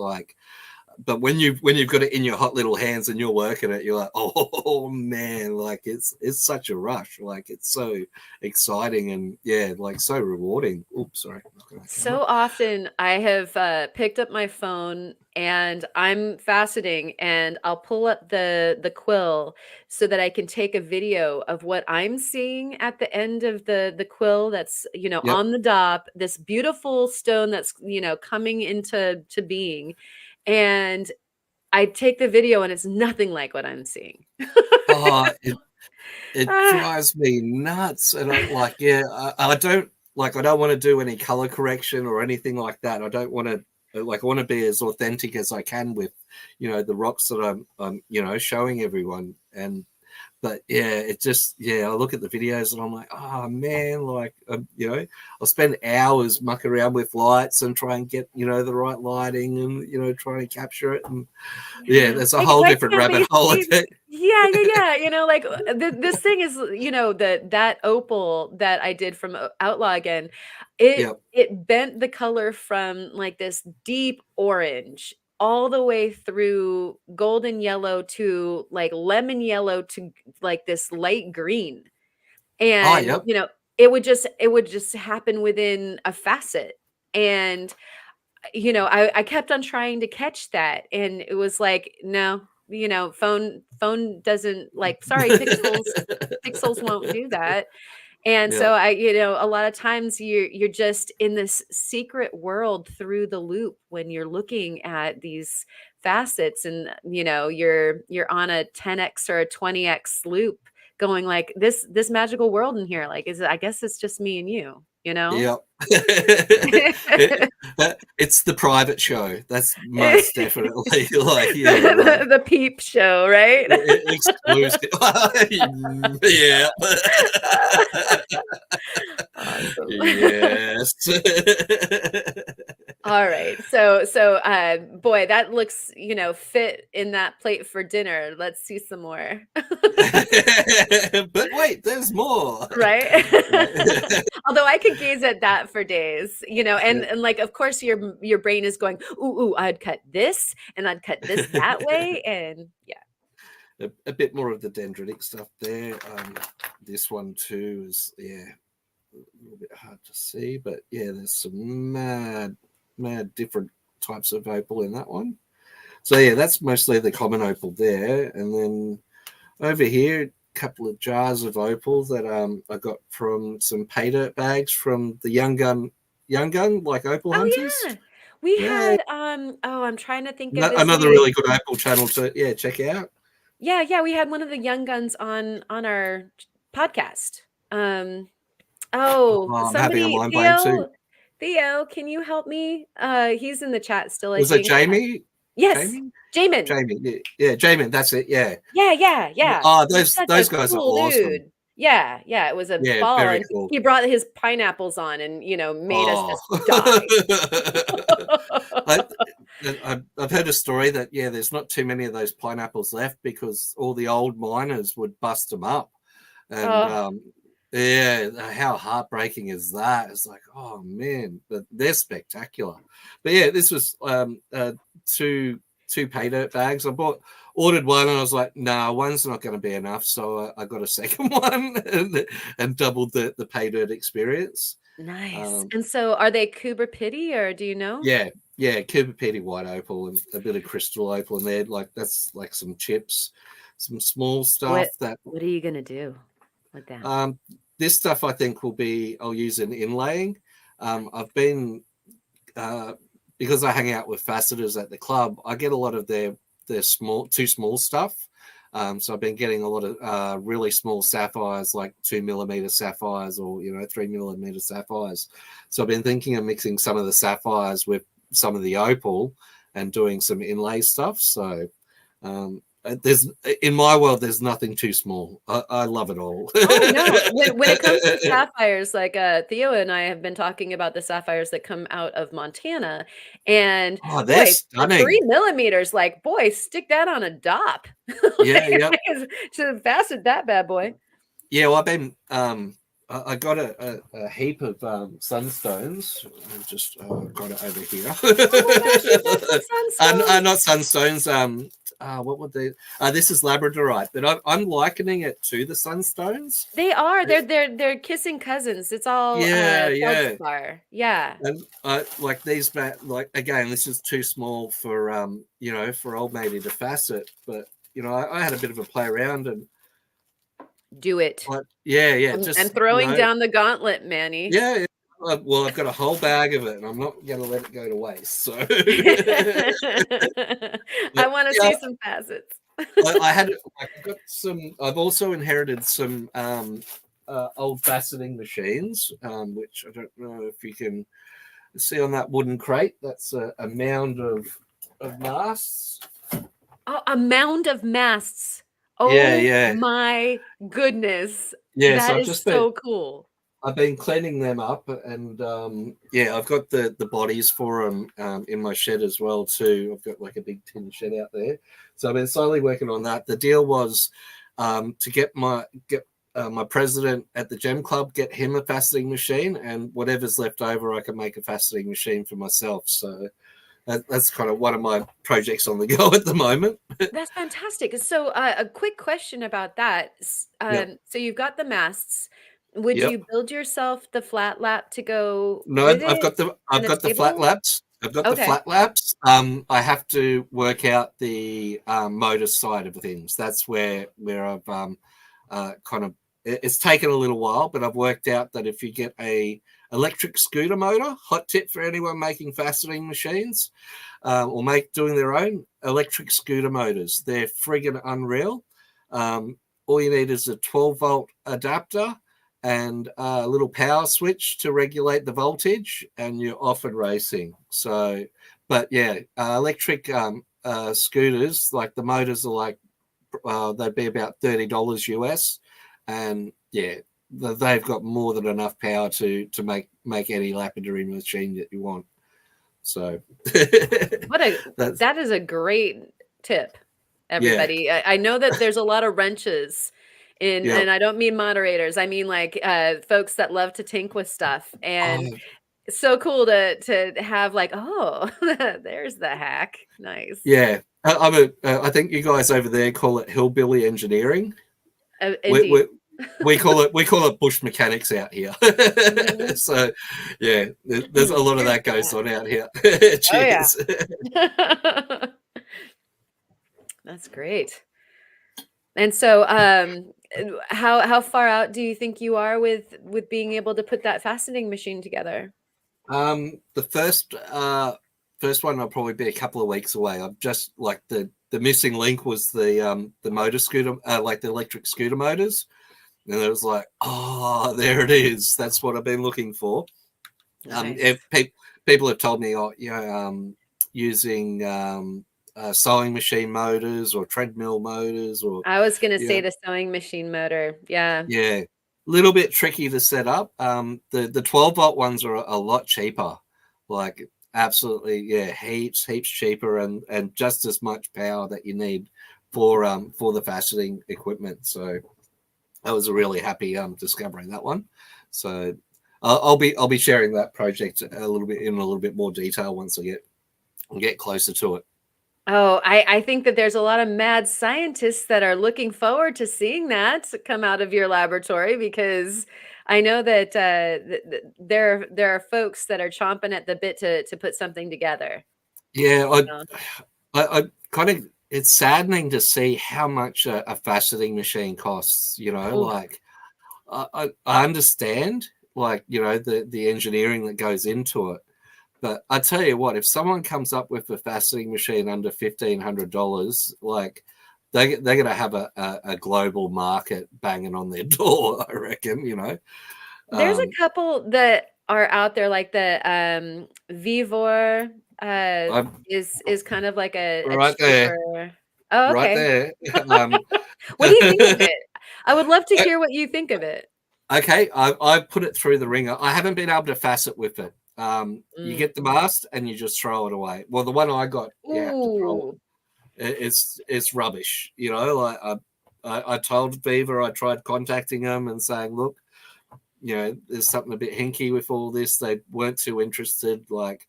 But when you've got it in your hot little hands and you're working it, you're like, oh man, like it's such a rush. Like it's so exciting and yeah, like so rewarding. Oops, sorry. So often I have picked up my phone and I'm faceting and I'll pull up the quill so that I can take a video of what I'm seeing at the end of the quill that's, Yep. on the dop, this beautiful stone that's, coming into being. And I take the video and it's nothing like what I'm seeing. Oh, it Ah. drives me nuts. And I don't want to do any color correction or anything like that. I don't want to I want to be as authentic as I can with, the rocks that I'm showing everyone. But yeah, I look at the videos and I'm like, oh man, I'll spend hours muck around with lights and try and get, the right lighting and, try and capture it. And yeah, Yeah. that's a Like, whole why different can't rabbit we hole. see Yeah, yeah, yeah, like, this thing is, that opal that I did from Outlaw again, Yeah. it bent the color from, like, this deep orange all the way through golden yellow to, like, lemon yellow to, like, this light green, Oh, and, yep. it would just happen within a facet, and I kept on trying to catch that, and it was like, no, phone doesn't like, sorry, pixels won't do that. And Yeah. so a lot of times you're just in this secret world through the loop when you're looking at these facets, and you're on a 10x or a 20x loop going like this magical world in here, like, I guess it's just me and you. Yep. It's the private show. That's most definitely The peep show, right? exclusive. Yeah. Awesome. Yes. All right. So boy, that looks, fit in that plate for dinner. Let's see some more. But wait, there's more. Right? Although I could gaze at that for days, Yeah. and like, of course your brain is going, ooh, I'd cut this and I'd cut this that way, and yeah. a bit more of the dendritic stuff there. This one too is a little bit hard to see, but yeah, there's some mad different types of opal in that one. So yeah, that's mostly the common opal there, and then over here, a couple of jars of opal that I got from some pay dirt bags from the Young Gun like opal hunters. Yeah. We Yeah, had I'm trying to think of his another name. really good opal channel to check out. Yeah, we had one of the young guns on our podcast. I'm having a Somebody, mind blank too. Theo, can you help me? He's in the chat still, I Was it think. Jamie? Yes, Jamie? Jamin. Jamie, yeah, Jamie, that's it, yeah. Yeah. Oh, He's such a those guys are cool awesome. dude. Yeah, it was a Yeah, ball, very and cool. he brought his pineapples on, and made us Oh, just die. I, I've heard a story that there's not too many of those pineapples left because all the old miners would bust them up, and Oh, how heartbreaking is that? It's like, oh man, but they're spectacular. But yeah, this was two pay dirt bags. Ordered one, and I was like, nah, one's not going to be enough, so I got a second one and doubled the pay dirt experience. nice. And so, are they Cooper Pity, or do you know? Yeah, Cooper Petty white opal and a bit of crystal opal in there. Like that's like some chips, some small stuff What are you gonna do with them? this stuff I think I'll use in inlaying. I've been because I hang out with facetors at the club, I get a lot of their too small stuff. So I've been getting a lot of really small sapphires, like 2mm sapphires or 3mm sapphires. So I've been thinking of mixing some of the sapphires with some of the opal and doing some inlay stuff. So there's in my world, there's nothing too small. I love it all. Oh no, when it comes to sapphires, like Theo and I have been talking about the sapphires that come out of Montana, and Oh, they're boy, the stunning. 3mm, like boy, stick that on a dop. Yeah. Should have fastened that bad boy. Yeah, well, I've been I got a heap of sunstones. I've just got it over here. Oh my gosh, you got some sunstones. Not sunstones. What would they? This is labradorite, but I'm likening it to the sunstones. They are. They're kissing cousins. It's all Yeah. feldspar. Yeah. And like these, like again, this is too small for for old matey to facet. But I had a bit of a play around and Do it. yeah, And throwing down the gauntlet, Manny. Yeah. Well, I've got a whole bag of it, and I'm not going to let it go to waste. So I want to see some facets. I've got some. I've also inherited some old faceting machines, which I don't know if you can see on that wooden crate. That's a mound of masts. Oh, a mound of masts. Oh Yeah. my goodness. Yeah, That so I've is just so cool. I've been cleaning them up, and I've got the bodies for them in my shed as well too. I've got like a big tin shed out there, so I've been slowly working on that. The deal was to get my president at the Gem Club, get him a faceting machine, and whatever's left over, I can make a faceting machine for myself. So that's kind of one of my projects on the go at the moment. That's fantastic. So a quick question about that. So you've got the masts. Would Yep. you build yourself the flat lap to go No, with I've got it the flat laps. I've got the Okay. flat laps. I have to work out the motor side of things. That's where I've kind of it's taken a little while, but I've worked out that if you get a electric scooter motor, hot tip for anyone making faceting machines or doing their own electric scooter motors, they're friggin' unreal. All you need is a 12-volt adapter and a little power switch to regulate the voltage, and you're off and racing. So, but yeah, electric scooters, like the motors are like they'd be about $30 US, and yeah, they've got more than enough power to make any lapidary machine that you want. So that is a great tip, everybody. Yeah. I know that there's a lot of wrenches and I don't mean moderators. I mean like folks that love to tinker with stuff. And so cool to have like, oh, there's the hack. Nice. Yeah, I think you guys over there call it hillbilly engineering. We, Indeed. we, we call it bush mechanics out here. Mhm. So, yeah, there's a lot of Cheers that to goes that. on out here. Oh yeah. Cheers. That's great. And so, how far out do you think you are with being able to put that faceting machine together? The first one will probably be a couple of weeks away. I'm just like the missing link was the motor scooter, like the electric scooter motors, and it was like, oh, there it is. That's what I've been looking for. Nice. People have told me, oh, using sewing machine motors or treadmill motors, or I was gonna yeah, say the sewing machine motor. Yeah. yeah, little bit tricky to set up. The 12-volt ones are a lot cheaper, like absolutely, yeah, heaps cheaper, and just as much power that you need for the faceting equipment. So I was really happy discovering that one. So I'll be sharing that project a little bit more detail once I get closer to it. Oh, I think that there's a lot of mad scientists that are looking forward to seeing that come out of your laboratory because I know that there are folks that are chomping at the bit to put something together. Yeah, So, I kind of, it's saddening to see how much a faceting machine costs. oof. Like I understand, like the engineering that goes into it. But I tell you what, if someone comes up with a faceting machine under $1,500, like they're going to have a global market banging on their door. I reckon. There's a Um, couple that are out there like the Vivor I'm is kind of like a right there, cheaper. Oh, right okay. there. Um, What do you think of it? I would love to hear what you think of it. okay, I've put it through the ringer. I haven't been able to facet with it. You Mm. get the mast and you just throw it away. Well, the one I got, you have to throw Ooh. it. It's rubbish. Like I told Beaver, I tried contacting them and saying, look, there's something a bit hinky with all this. They weren't too interested. Like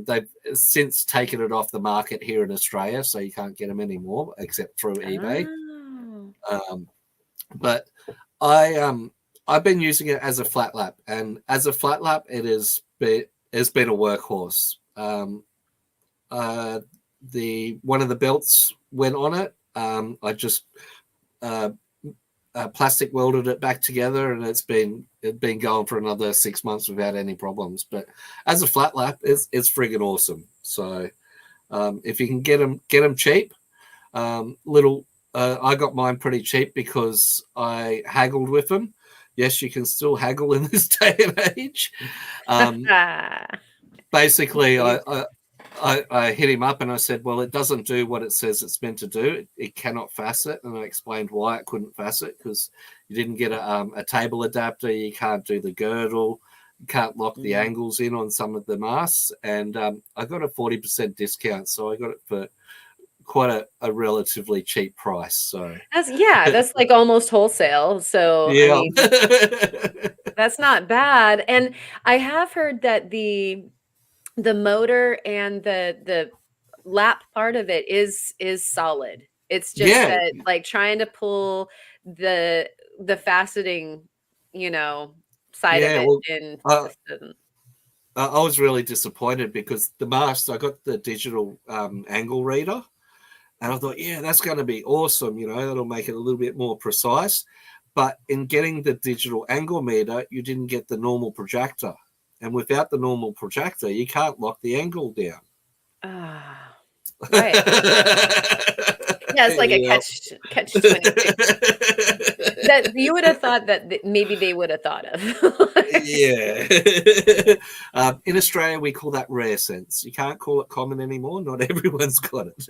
they've since taken it off the market here in Australia, so you can't get them anymore except through eBay. Oh. Um, but I've been using it as a flat lap, and as a flat lap, has been a workhorse. The one of the belts went on it. I just uh, plastic welded it back together, and it's been going for another 6 months without any problems. But as a flat lap, it's friggin' awesome. So if you can get them cheap, little. I got mine pretty cheap because I haggled with them. Yes, you can still haggle in this day and age. Um, Basically, Indeed. I hit him up and I said, well, it doesn't do what it says it's meant to do. It cannot facet. And I explained why it couldn't facet, because you didn't get a table adapter. You can't do the girdle. You can't lock the Mm. angles in on some of the masts. And I got a 40% discount. So I got it for quite a relatively cheap price. So, That's like almost wholesale. So, I yeah. mean, that's not bad. And I have heard that the motor and the lap part of it is solid. It's just Yeah. that like trying to pull the the faceting, side of Yeah. it Well, in uh, just doesn't. I was really disappointed because the mast, I got the digital angle reader, and I thought, yeah, that's going to be awesome. That'll make it a little bit more precise. But in getting the digital angle meter, you didn't get the normal protractor. And without the normal protractor, you can't lock the angle down. Ah, right. Yeah, it's like a Yeah. catch 22. That you would have thought that maybe they would have thought of. Yeah. In Australia, we call that rare sense. You can't call it common anymore. Not everyone's got it.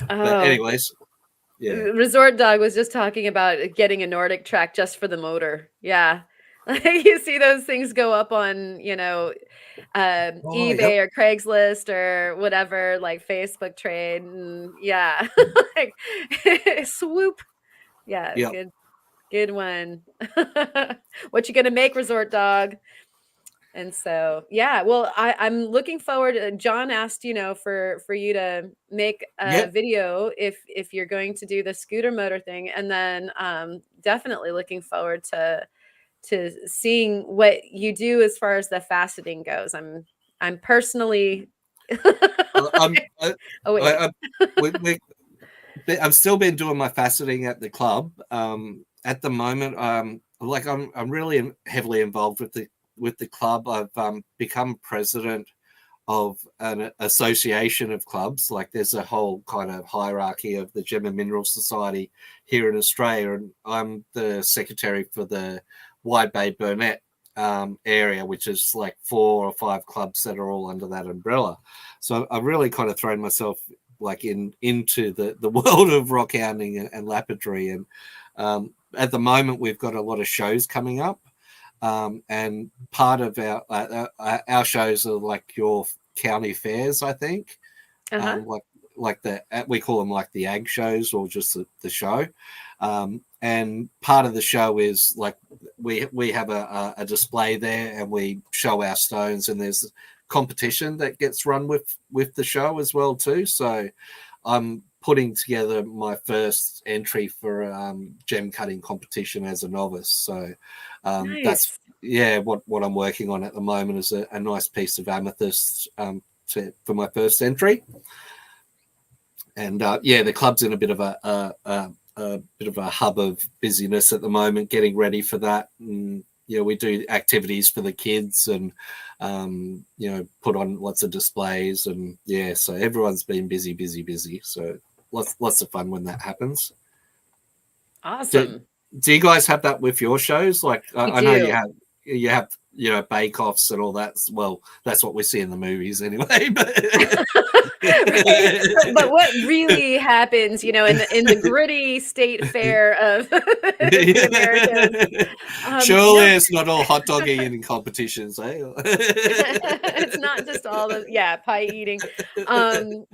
But Oh, anyways, yeah. Resort Dog was just talking about getting a Nordic track just for the motor. Yeah. Like you see those things go up on, Oh, yep. eBay or Craigslist or whatever, like Facebook trade. And yeah. Like swoop. Yeah, Yep. good one. What you gonna make, Resort Dog? And so, yeah, well, I'm looking forward. John asked, for you to make a Yep. video if you're going to do the scooter motor thing, and then definitely looking forward to seeing what you do as far as the faceting goes. I'm personally. I'm Oh wait. I, we I've still been doing my faceting at the club. At the moment, like I'm really heavily involved with the club. I've become president of an association of clubs. Like there's a whole kind of hierarchy of the Gem and Mineral Society here in Australia, and I'm the secretary for the Wide Bay Burnett area, which is like 4 or 5 clubs that are all under that umbrella. So I've really kind of thrown myself like into the world of rock hounding and lapidary, and at the moment we've got a lot of shows coming up. And part of our shows are like your county fairs, I think. Uh-huh. Like we call them like the ag shows or just the show. And part of the show is like we have a display there and we show our stones, and there's competition that gets run with the show as well too. So I'm putting together my first entry for gem cutting competition as a novice. So that's Nice. what I'm working on at the moment is a nice piece of amethyst for my first entry. And the club's in a bit of a hub of busyness at the moment, getting ready for that. And we do activities for the kids, and put on lots of displays, and so everyone's been busy. So lots of fun when that happens. Do, Awesome. do you guys have that with your shows? Like We I know do. you have bake offs and all that. Well, that's what we see in the movies anyway. But Right. But what really happens, in the gritty state fair of the Americas? Surely No, it's not all hot dog eating competitions, eh? it's not just all the pie eating. Um,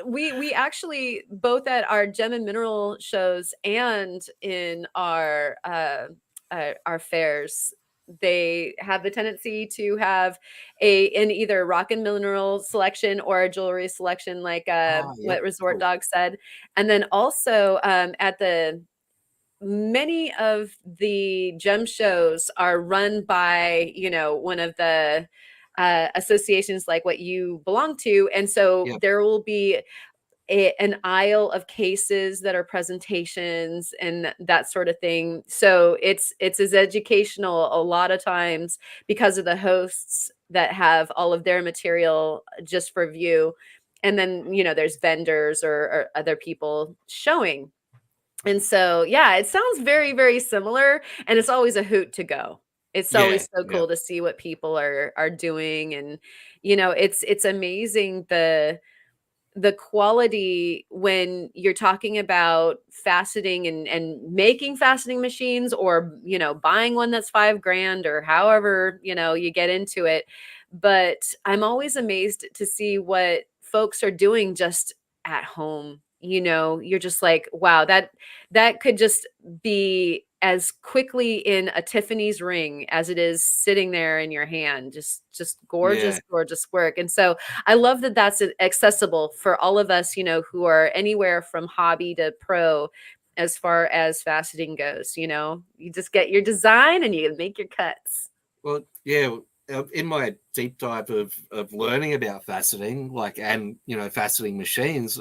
we actually both at our gem and mineral shows and in our fairs, they have the tendency to have in either rock and mineral selection or a jewelry selection, like Yep, what Resort cool. Dog said. And then also at the many of the gem shows are run by one of the associations like what you belong to, and so Yep, there will be an aisle of cases that are presentations and that sort of thing. So it's as educational a lot of times because of the hosts that have all of their material just for view, and then there's vendors or other people showing. And so, yeah, it sounds very, very similar, and it's always a hoot to go. It's yeah, always so yeah, cool to see what people are doing, and it's amazing the quality when you're talking about faceting and making faceting machines, or buying one that's 5 grand or however you get into it. But I'm always amazed to see what folks are doing just at home. You're just like, wow, that could just be as quickly in a Tiffany's ring as it is sitting there in your hand. Just yeah. gorgeous, gorgeous work. And so I love that that's accessible for all of us, who are anywhere from hobby to pro as far as faceting goes. You just get your design and you make your cuts. Well, yeah. In my deep dive of learning about faceting, like and faceting machines,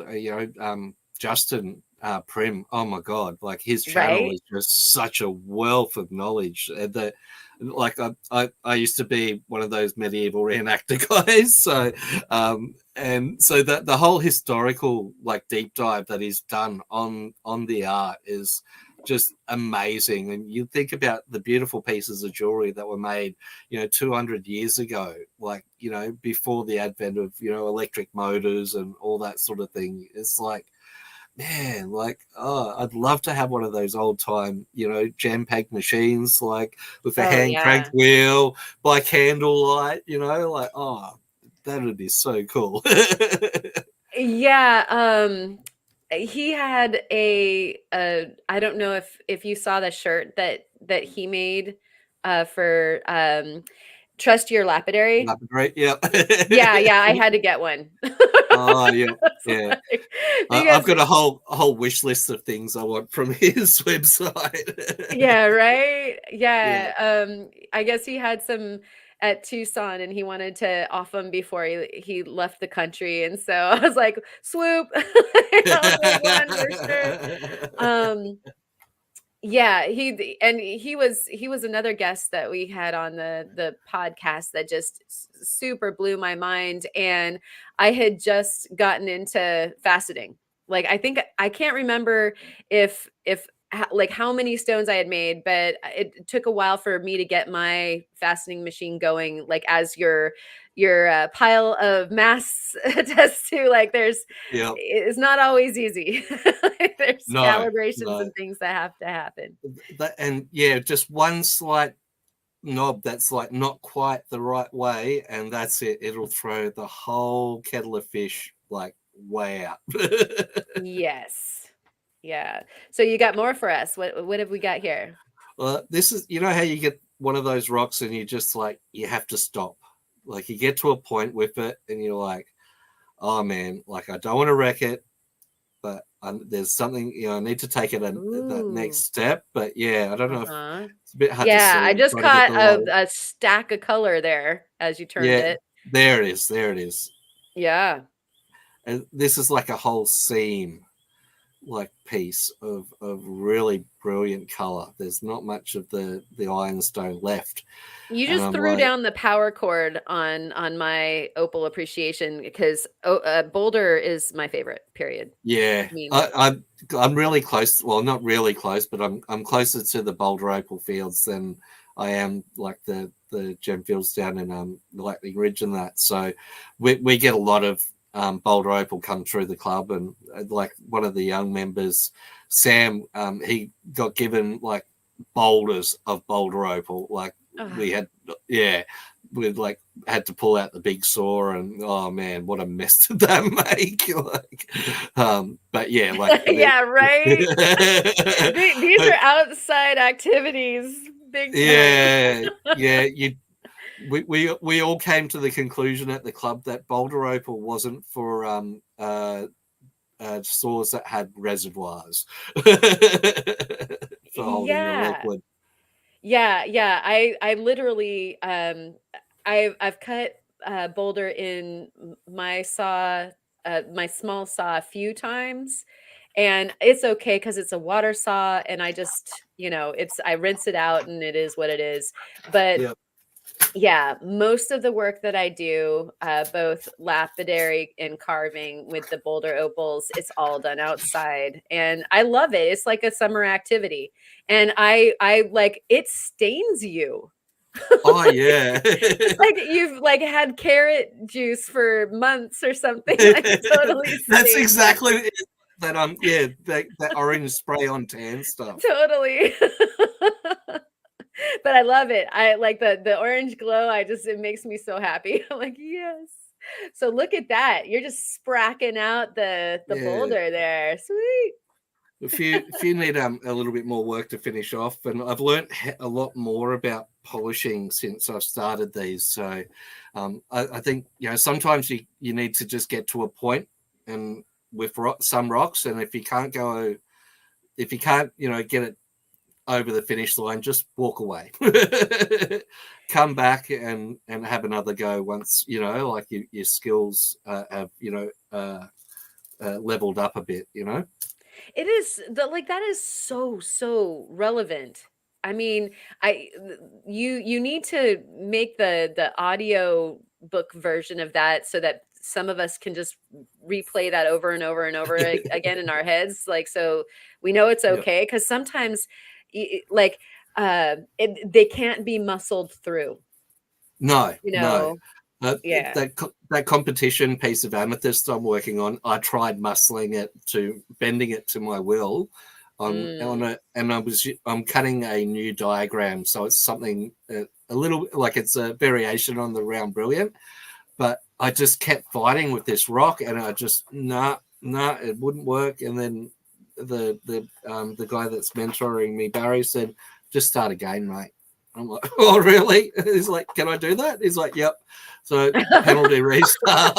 Justin Prim, oh my god, like his channel Right. is just such a wealth of knowledge. That like I used to be one of those medieval reenactor guys, so and so that the whole historical like deep dive that he's done on the art is just amazing. And you think about the beautiful pieces of jewelry that were made 200 years ago, like before the advent of electric motors and all that sort of thing. It's like, man, like, oh, I'd love to have one of those old time jam pack machines, like with a Oh hand crank yeah. wheel by candlelight, like, oh, that would be so cool. Yeah, he had I don't know if you saw the shirt that he made for Trust your lapidary. Lapidary, yeah. Yeah, I had to get one. Oh, yeah, yeah. Like, I've because got a whole wish list of things I want from his website. yeah, right? Yeah. Yeah, I guess he had some at Tucson, and he wanted to off them before he left the country, and so I was like, "Swoop." I'll take one for sure. Um, yeah, he was another guest that we had on the podcast that just super blew my mind, and I had just gotten into faceting. Like I can't remember like how many stones I had made, but it took a while for me to get my fastening machine going. Like as your pile of mass attests to, like Yep. it's not always easy. There's No, calibrations no. and things that have to happen. And yeah, just one slight knob that's like not quite the right way, and that's it. It'll throw the whole kettle of fish like way out. Yes. Yeah. So you got more for us. What have we got here? This is, you know how you get one of those rocks and you just like, you have to stop. Like you get to a point with it and you're like, oh man, like I don't want to wreck it, but there's something, I need to take it that Ooh. next step. But yeah, I don't know if Uh-huh. it's a bit hard to Yeah, I see. just Trying to get caught the light. a stack of color there as you turned Yeah, it. there it is. There it is. Yeah. And this is like a whole seam like piece of really brilliant color. There's not much of the ironstone left. You And just I'm threw like, down the power chord on my opal appreciation because Boulder is my favorite, period. yeah, I mean, I'm really close. Well, not really close, but I'm closer to the Boulder Opal fields than I am like the gem fields down in Lightning Ridge and that. So we get a lot of Boulder Opal come through the club, and like one of the young members, Sam, he got given like boulders of Boulder Opal. Like we had, yeah, we like had to pull out the big saw, and oh man, what a mess did that make! Like, but yeah, like yeah, right. These are outside activities, big time. yeah, we all came to the conclusion at the club that Boulder Opal wasn't for saws that had reservoirs for holding the Yeah. liquid. Yeah. I literally I've cut boulder in my small saw a few times, and it's okay because it's a water saw, and I just, I rinse it out and it is what it is. But Yeah, yeah, most of the work that I do, both lapidary and carving with the boulder opals, it's all done outside, and I love it. It's like a summer activity, and I like it stains you. oh yeah. It's like you've like had carrot juice for months or something. Like totally That's stains you. exactly it. That yeah, that orange spray on tan stuff. Totally. But I love it. I like the orange glow. It makes me so happy. I'm like, yes. So look at that. You're just spracking out the Yeah. boulder there. Sweet. If you need a little bit more work to finish off, and I've learned a lot more about polishing since I've started these. So I think sometimes you need to just get to a point, and with some rocks, and if you can't get it over the finish line, just walk away. Come back and have another go once like your skills have leveled up a bit. It is that is so relevant. I mean, you need to make the audio book version of that so that some of us can just replay that over and over and over again in our heads, like, so we know it's Yeah. okay, because sometimes like they can't be muscled through, No, you no. know. Yeah. That competition piece of amethyst I'm working on, I tried bending it to my will Mm. I'm cutting a new diagram, so it's something a little like it's a variation on the round brilliant, but I just kept fighting with this rock, and I just it wouldn't work. And then the guy that's mentoring me, Barry, said, just start again, mate. I'm like, oh, really? He's like, can I do that? He's like, yep. So penalty restart.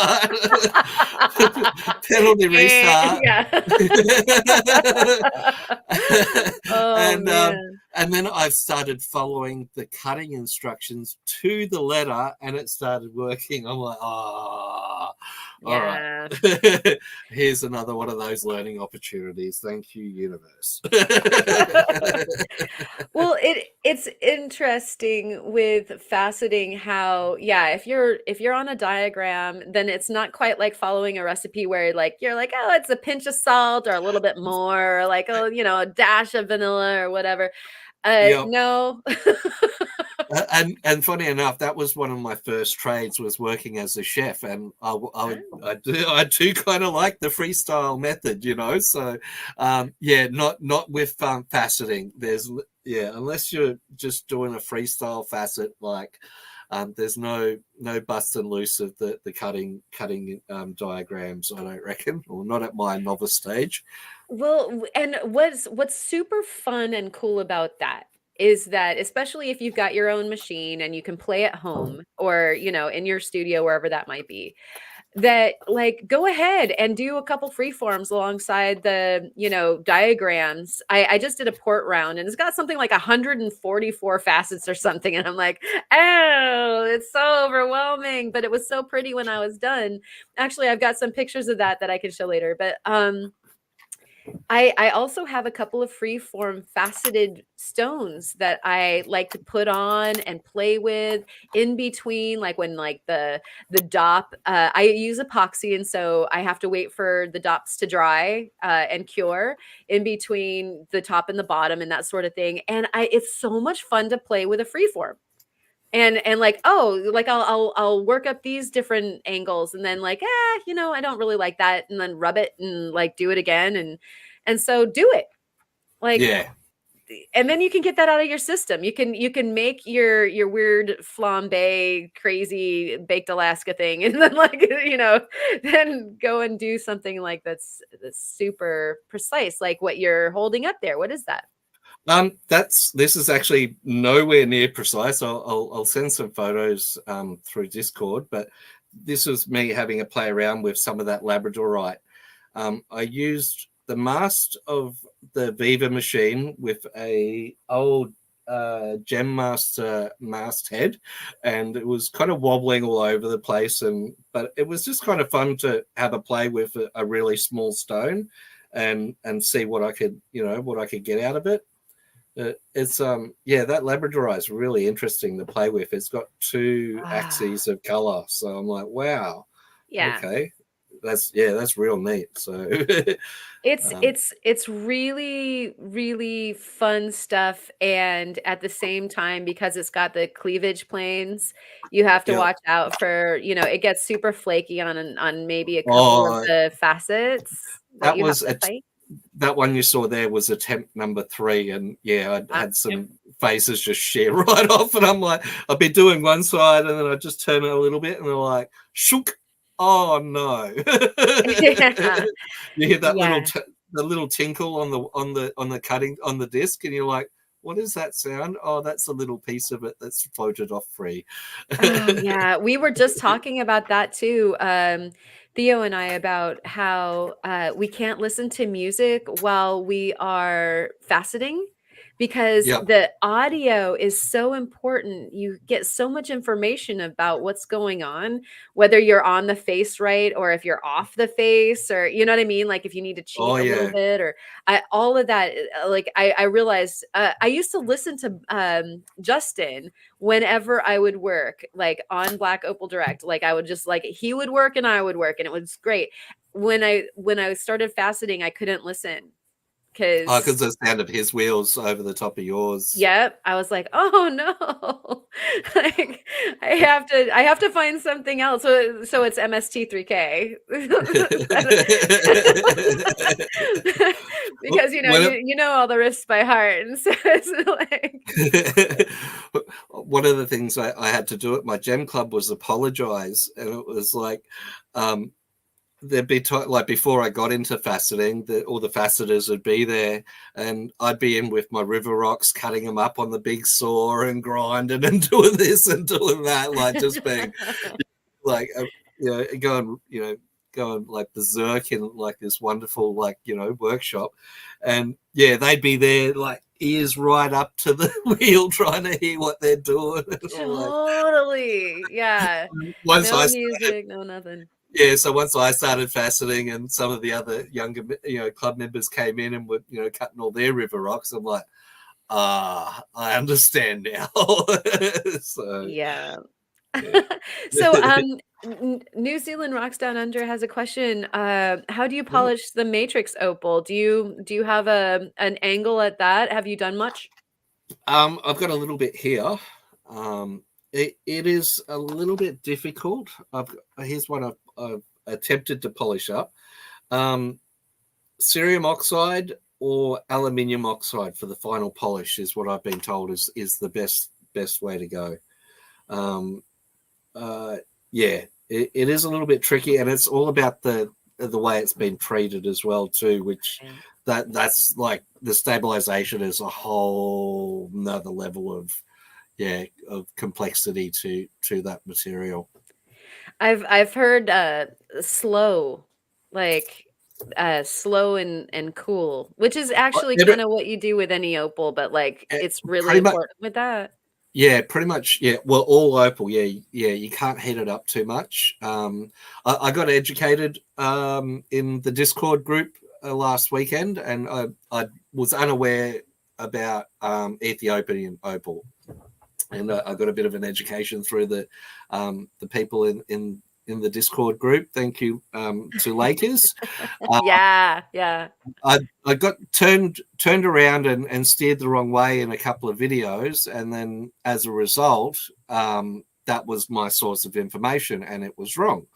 Penalty restart. Yeah. Oh and man. and then I started following the cutting instructions to the letter, and it started working. I'm like, oh, all Yeah. right. Here's another one of those learning opportunities. Thank you, universe. Well, it's interesting with faceting how, yeah, if you're on a diagram, then it's not quite like following a recipe where like you're like, oh, it's a pinch of salt or a little bit more, or like, oh, a dash of vanilla or whatever. Yep. No. And funny enough, that was one of my first trades, was working as a chef, and I do kind of like the freestyle method, So yeah, not with faceting. Unless you're just doing a freestyle facet, like there's no bust and loose of the cutting diagrams, I don't reckon, or not at my novice stage. Well, and what's super fun and cool about that is that, especially if you've got your own machine and you can play at home or, in your studio, wherever that might be, that like go ahead and do a couple free forms alongside the, diagrams. I just did a port round and it's got something like 144 facets or something. And I'm like, oh, it's so overwhelming, but it was so pretty when I was done. Actually, I've got some pictures of that I can show later, but, I also have a couple of free form faceted stones that I like to put on and play with in between, like when like the dop. I use epoxy, and so I have to wait for the dops to dry and cure in between the top and the bottom and that sort of thing. And it's so much fun to play with a free form. And like, oh, like I'll work up these different angles, and then like, I don't really like that, and then rub it and like do it again, and so do it. Like, Yeah. and then you can get that out of your system. You can make your weird flambe crazy baked Alaska thing, and then like, then go and do something like that's super precise, like what you're holding up there. What is that? This is actually nowhere near precise. I'll send some photos through Discord, but this was me having a play around with some of that labradorite. I used the mast of the Viva machine with a old Gem Master mast head, and it was kind of wobbling all over the place, but it was just kind of fun to have a play with a really small stone and see what I could get out of it. It's that labradorite is really interesting to play with. It's got two axes of color, so I'm like, wow, Yeah. okay, that's real neat. So It's really, really fun stuff, and at the same time, because it's got the cleavage planes, you have to yeah. watch out for, it gets super flaky on maybe a couple of Oh, the facets that that you have was to fight. that one you saw there was attempt number 3, and I had some faces just shear right off, and I'm like, I've been doing one side, and then I just turn it a little bit, and they're like, shook. Oh no! Yeah. You hear that Yeah. the little tinkle on the cutting on the disc, and you're like, what is that sound? Oh, that's a little piece of it that's floated off free. Oh, yeah. We were just talking about that too, Theo and I, about how we can't listen to music while we are faceting because Yep. the audio is so important. You get so much information about what's going on, whether you're on the face right or if you're off the face, or you know what I mean? Like if you need to cheat Oh a little yeah. bit, or all of that. Like I realized I used to listen to Justin whenever I would work, like on Black Opal Direct. Like I would just like, he would work and I would work, and it was great. When I started faceting, I couldn't listen Oh, because because the sound of his wheels over the top of yours. yep, I was like, oh no. Like I have to find something else. So it's MST3K. Because you know all the risks by heart. And so it's like One of the things I had to do at my gem club was apologize, and it was like there'd be like before I got into faceting, all the faceters would be there, and I'd be in with my river rocks, cutting them up on the big saw and grinding and doing this and doing that, like just being like going going like berserk in like this wonderful like workshop, and yeah, they'd be there like ears right up to the wheel trying to hear what they're doing. Totally. Yeah. Once No I music, no nothing. Yeah, so once I started faceting and some of the other younger, club members came in and were, cutting all their river rocks, I'm like, I understand now. So, Yeah. yeah. So, New Zealand Rocks Down Under has a question. How do you Yeah. polish the matrix opal? Do you have an angle at that? Have you done much? I've got a little bit here. It is a little bit difficult. Here's one I've attempted to polish up. Cerium oxide or aluminium oxide for the final polish is what I've been told is the best way to go. Yeah, it is a little bit tricky, and it's all about the way it's been treated as well too, which that's like the stabilization is a whole another level of complexity to that material. I've heard slow, like slow and cool, which is actually kind of what you do with any opal, but like it's really Pretty much, important with that. yeah, pretty much, yeah. Well, all opal, yeah, you can't heat it up too much. I got educated in the Discord group last weekend, and I was unaware about Ethiopian opal, and I got a bit of an education through the people in the Discord group. Thank you to Lakers. Yeah. I got turned around and steered the wrong way in a couple of videos, and then as a result, that was my source of information, and it was wrong.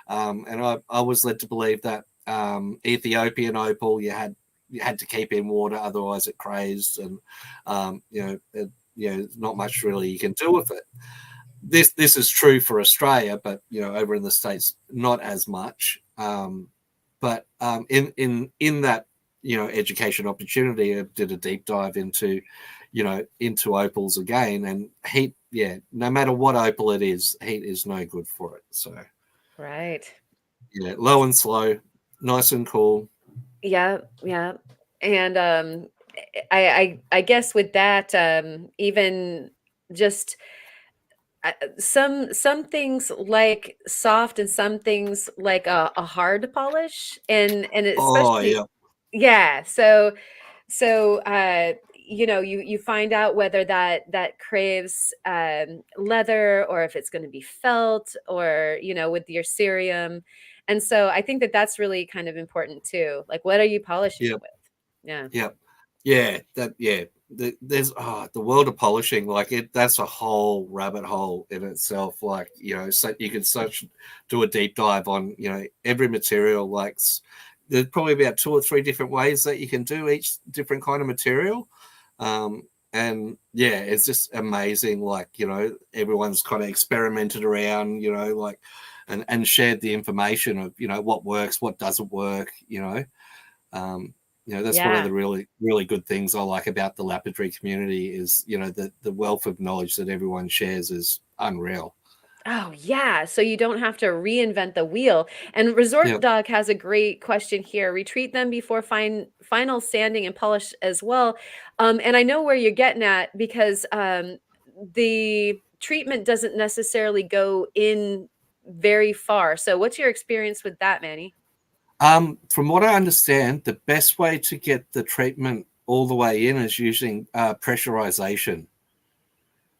And I was led to believe that Ethiopian opal you had to keep in water, otherwise it crazed, and not much really you can do with it. This is true for Australia, but over in the States, not as much. But in that education opportunity, I did a deep dive into opals again, and heat. Yeah, no matter what opal it is, heat is no good for it. So Right. yeah, low and slow, nice and cool. Yeah. And I guess with that, even just some things like soft and some things like a hard polish, and Oh especially yeah, yeah. So you find out whether that craves leather, or if it's going to be felt, or with your cerium. And so I think that that's really kind of important too. Like, what are you polishing yeah, it with? Yeah. yeah, yeah. There's the world of polishing, like that's a whole rabbit hole in itself. Like so you could do a deep dive on every material. Like there's probably about 2 or 3 different ways that you can do each different kind of material. And yeah, it's just amazing. Like everyone's kind of experimented around, like and shared the information of what works, what doesn't work. That's one of Yeah. the really really good things I like about the lapidary community is the wealth of knowledge that everyone shares is unreal. Oh, yeah. So you don't have to reinvent the wheel. And Resort Yeah. Dog has a great question here. Retreat them before final sanding and polish as well. And I know where you're getting at, because the treatment doesn't necessarily go in very far. So what's your experience with that, Manny? From what I understand, the best way to get the treatment all the way in is using pressurization.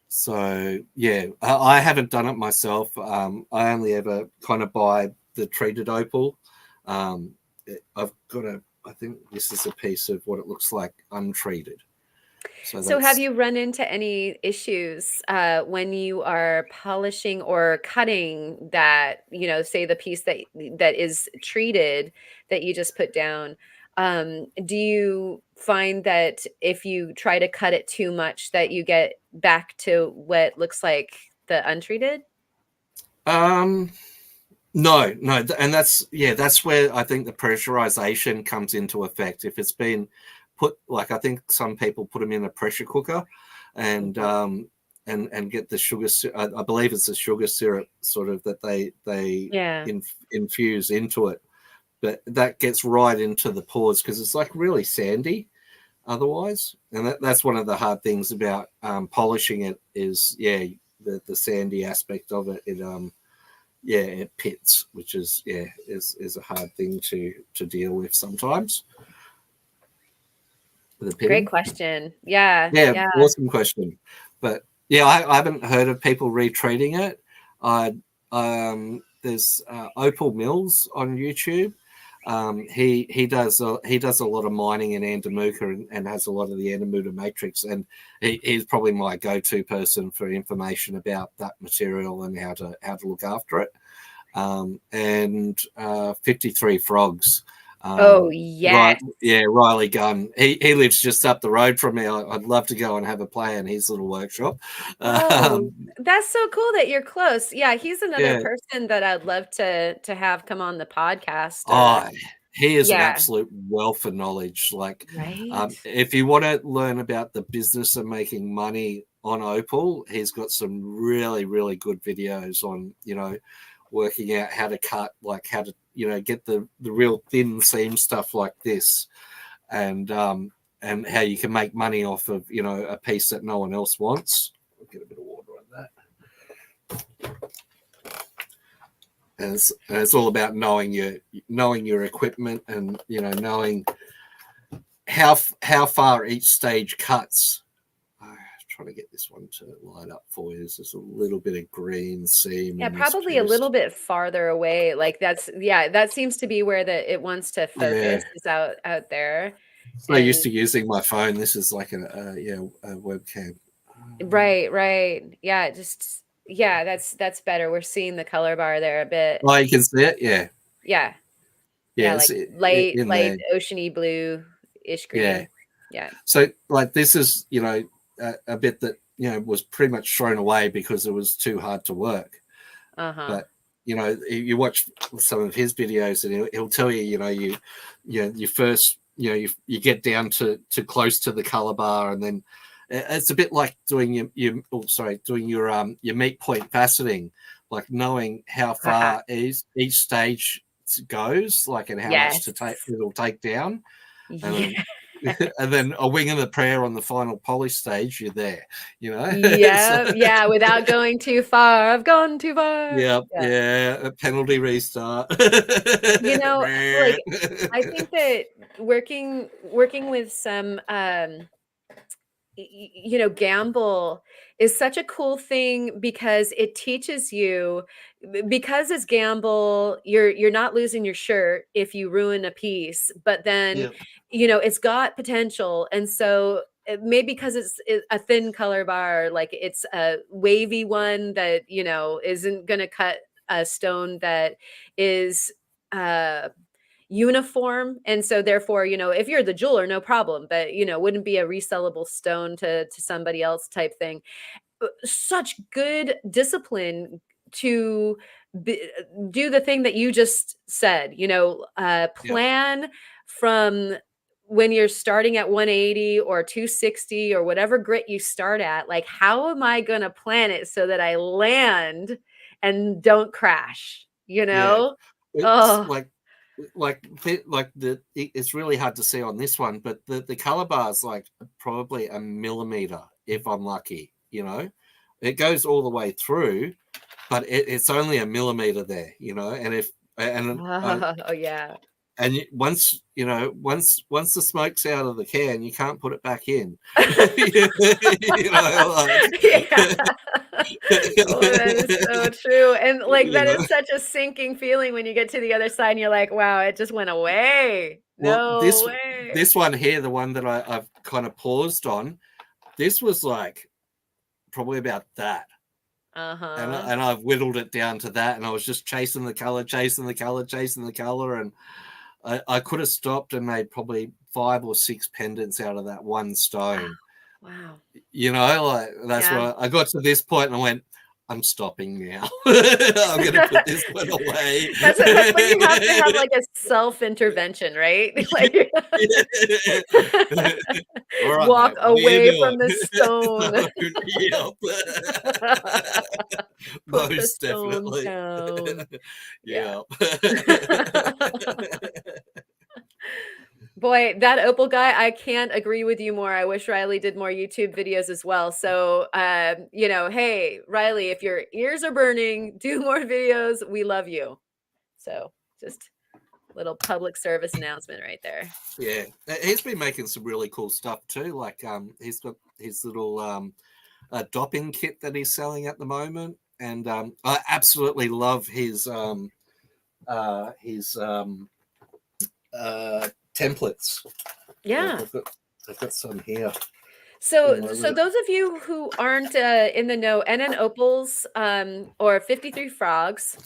So yeah, I haven't done it myself. I only ever kind of buy the treated opal. I've got I think this is a piece of what it looks like untreated. So have you run into any issues when you are polishing or cutting that, say the piece that is treated that you just put down? Do you find that if you try to cut it too much, that you get back to what looks like the untreated? Um, No, and that's where I think the pressurization comes into effect. If it's been put, like, I think some people put them in a pressure cooker, and and get the sugar. I believe it's the sugar syrup sort of that they Yeah. infuse into it, but that gets right into the pores because it's like really sandy otherwise, and that's one of the hard things about polishing it is the sandy aspect of it. It pits, which is is a hard thing to deal with sometimes. The Great pitting. question. Yeah. Yeah, Yeah. awesome question. But yeah, I haven't heard of people retreating it. There's Opal Mills on YouTube. He does a lot of mining in Andamuka and has a lot of the Andamuka matrix, and he's probably my go-to person for information about that material and how to look after it. And 53 Frogs. Oh, yes. Riley Gunn. He lives just up the road from me. I'd love to go and have a play in his little workshop. Oh, that's so cool that you're close. Yeah, he's another Yeah. person that I'd love to have come on the podcast. Oh, he is an Yeah. absolute wealth of knowledge. Like, Right. if you want to learn about the business of making money on Opal, he's got some really, really good videos on, working out how to cut, like how to, get the real thin seam stuff like this, and how you can make money off of, a piece that no one else wants. I'll get a bit of water on that. And it's all about knowing your equipment and knowing how far each stage cuts. Trying to get this one to light up for you. There's a little bit of green seam. Yeah, probably a little bit farther away. Like that seems to be where it wants to focus is out there. So used to using my phone. This is like a webcam. Right. Yeah, that's better. We're seeing the color bar there a bit. Oh, you can see it. Yeah. Yeah, like light oceany blue-ish green. Yeah. So like this is a bit that was pretty much thrown away because it was too hard to work. But you watch some of his videos and he'll tell you you first you get down to close to the color bar, and then it's a bit like doing your meat point faceting, like knowing how far each stage goes, like, and how much it'll take down. And then a wing and a prayer on the final polish stage, you're there, Yeah, without going too far. I've gone too far. Yeah, a penalty restart. Like, I think that working with some gamble is such a cool thing because it teaches you, because it's gamble, you're not losing your shirt if you ruin a piece, but then it's got potential. And so maybe because it's a thin color bar, like it's a wavy one that isn't going to cut a stone that is uniform, and so therefore if you're the jeweler, no problem, but wouldn't be a resellable stone to somebody else type thing. Such good discipline to do the thing that you just said, plan from when you're starting at 180 or 260 or whatever grit you start at. Like, how am I going to plan it so that I land and don't crash? It's really hard to see on this one, but the color bar is like probably a millimeter if I'm lucky. It goes all the way through, but it's only a millimeter there. And once the smoke's out of the can, you can't put it back in. Oh, that is so true. And that is such a sinking feeling when you get to the other side and you're like, wow, it just went away. This one here, the one that I've kind of paused on, this was like probably about that. And I've whittled it down to that, and I was just chasing the color, and I could have stopped and made probably 5 or 6 pendants out of that one stone. Wow. That's why I got to this point and I went, I'm stopping now. I'm going to put this one away. That's when you have to have like a self-intervention, right? Like All right, walk mate, what are you away doing? from the stone. Yep. Put the Most stone definitely. down. Yeah. Yep. Boy, that Opal guy, I can't agree with you more. I wish Riley did more YouTube videos as well. So, hey, Riley, if your ears are burning, do more videos. We love you. So, just little public service announcement right there. Yeah, he's been making some really cool stuff too. Like, he's got his little dopping kit that he's selling at the moment, and I absolutely love his templates. Yeah. I've got some here. So those of you who aren't in the know, NN Opals or 53 Frogs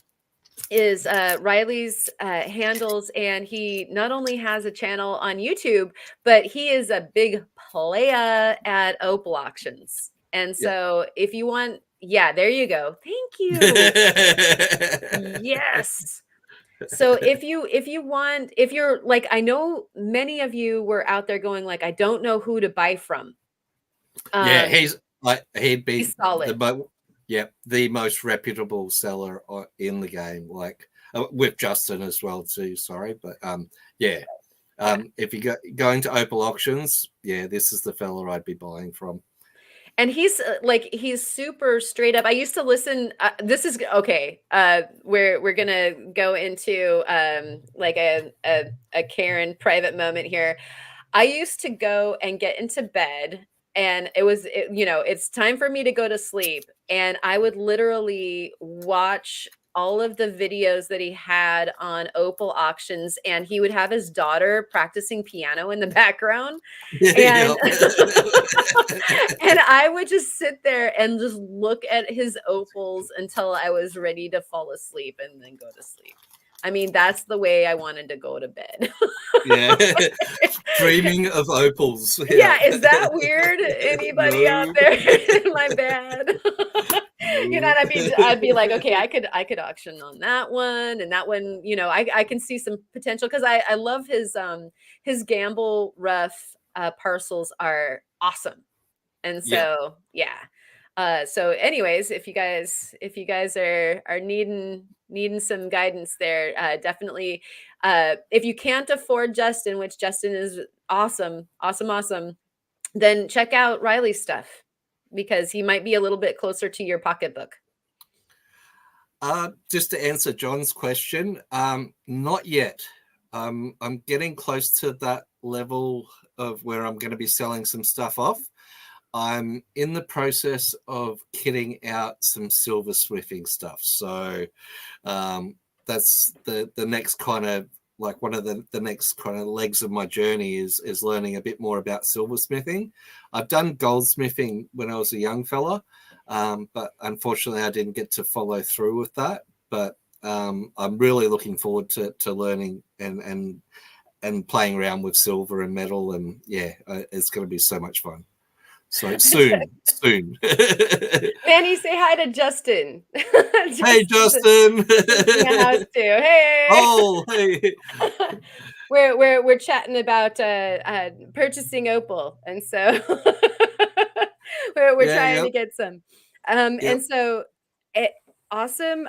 is Riley's handles, and he not only has a channel on YouTube, but he is a big player at Opal auctions. And so if you want, there you go. Thank you. Yes. So if you're like, I know many of you were out there going like, I don't know who to buy from. He'd be he's solid. The most reputable seller in the game, like with Justin as well too. Sorry, but if you going to Opal auctions, this is the fella I'd be buying from. And he's super straight up. I used to listen. This is okay. We're gonna go into like a Karen private moment here. I used to go and get into bed, and it's time for me to go to sleep, and I would literally watch all of the videos that he had on Opal auctions, and he would have his daughter practicing piano in the background. And, and I would just sit there and just look at his opals until I was ready to fall asleep and then go to sleep. I mean, that's the way I wanted to go to bed. Dreaming of opals. Yeah, is that weird? Anybody out there? Am I bad? And I'd be like, okay, I could auction on that one, and that one, I can see some potential, because I love his gamble rough parcels are awesome. And so so anyways, if you guys are needing some guidance there, definitely if you can't afford Justin, which Justin is awesome, then check out Riley's stuff, because he might be a little bit closer to your pocketbook. Just to answer John's question, not yet. I'm getting close to that level of where I'm going to be selling some stuff off. I'm in the process of kitting out some silversmithing stuff. So that's the next kind of, like, one of the next kind of legs of my journey is learning a bit more about silversmithing. I've done goldsmithing when I was a young fella, but unfortunately I didn't get to follow through with that. But I'm really looking forward to learning and playing around with silver and metal, and it's going to be so much fun. So soon. Manny, say hi to Justin. Hey, Justin. House too. Hey. Oh, hey. We're chatting about purchasing Opal, and so we're trying to get some. And so awesome.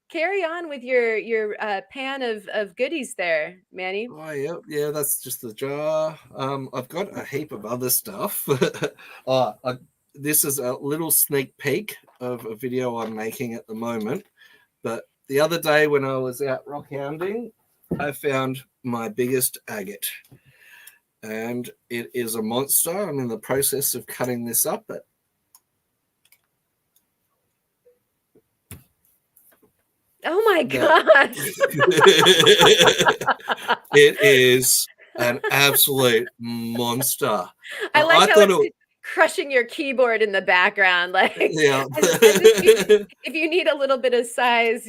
Carry on with your pan of goodies there, Manny. Oh, yeah, that's just the jar. I've got a heap of other stuff. This is a little sneak peek of a video I'm making at the moment. But the other day when I was out rockhounding, I found my biggest agate. And it is a monster. I'm in the process of cutting this up. Oh my gosh. It is an absolute monster. I like how it's crushing your keyboard in the background. Like, if you need a little bit of size,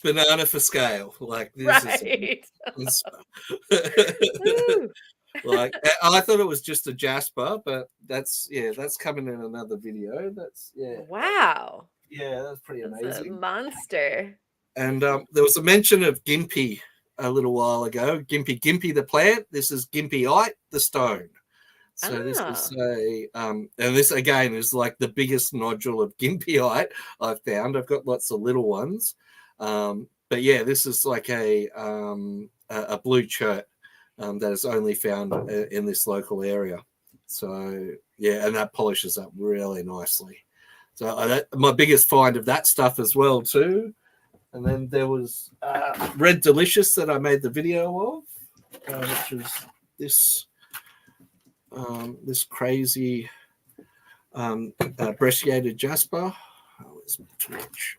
banana for scale. Like, this right. is Like I thought it was just a jasper, but that's coming in another video. That's Wow. that's pretty That's a amazing. monster. And there was a mention of Gympie a little while ago. Gympie the plant. This is Gympieite the stone. So this is and this again is like the biggest nodule of Gympieite I've found. I've got lots of little ones, but yeah, this is like a blue chert that is only found in this local area. So yeah, and that polishes up really nicely. So my biggest find of that stuff as well too. And then there was Red Delicious that I made the video of, which was this this crazy brecciated jasper. Oh, where's my torch?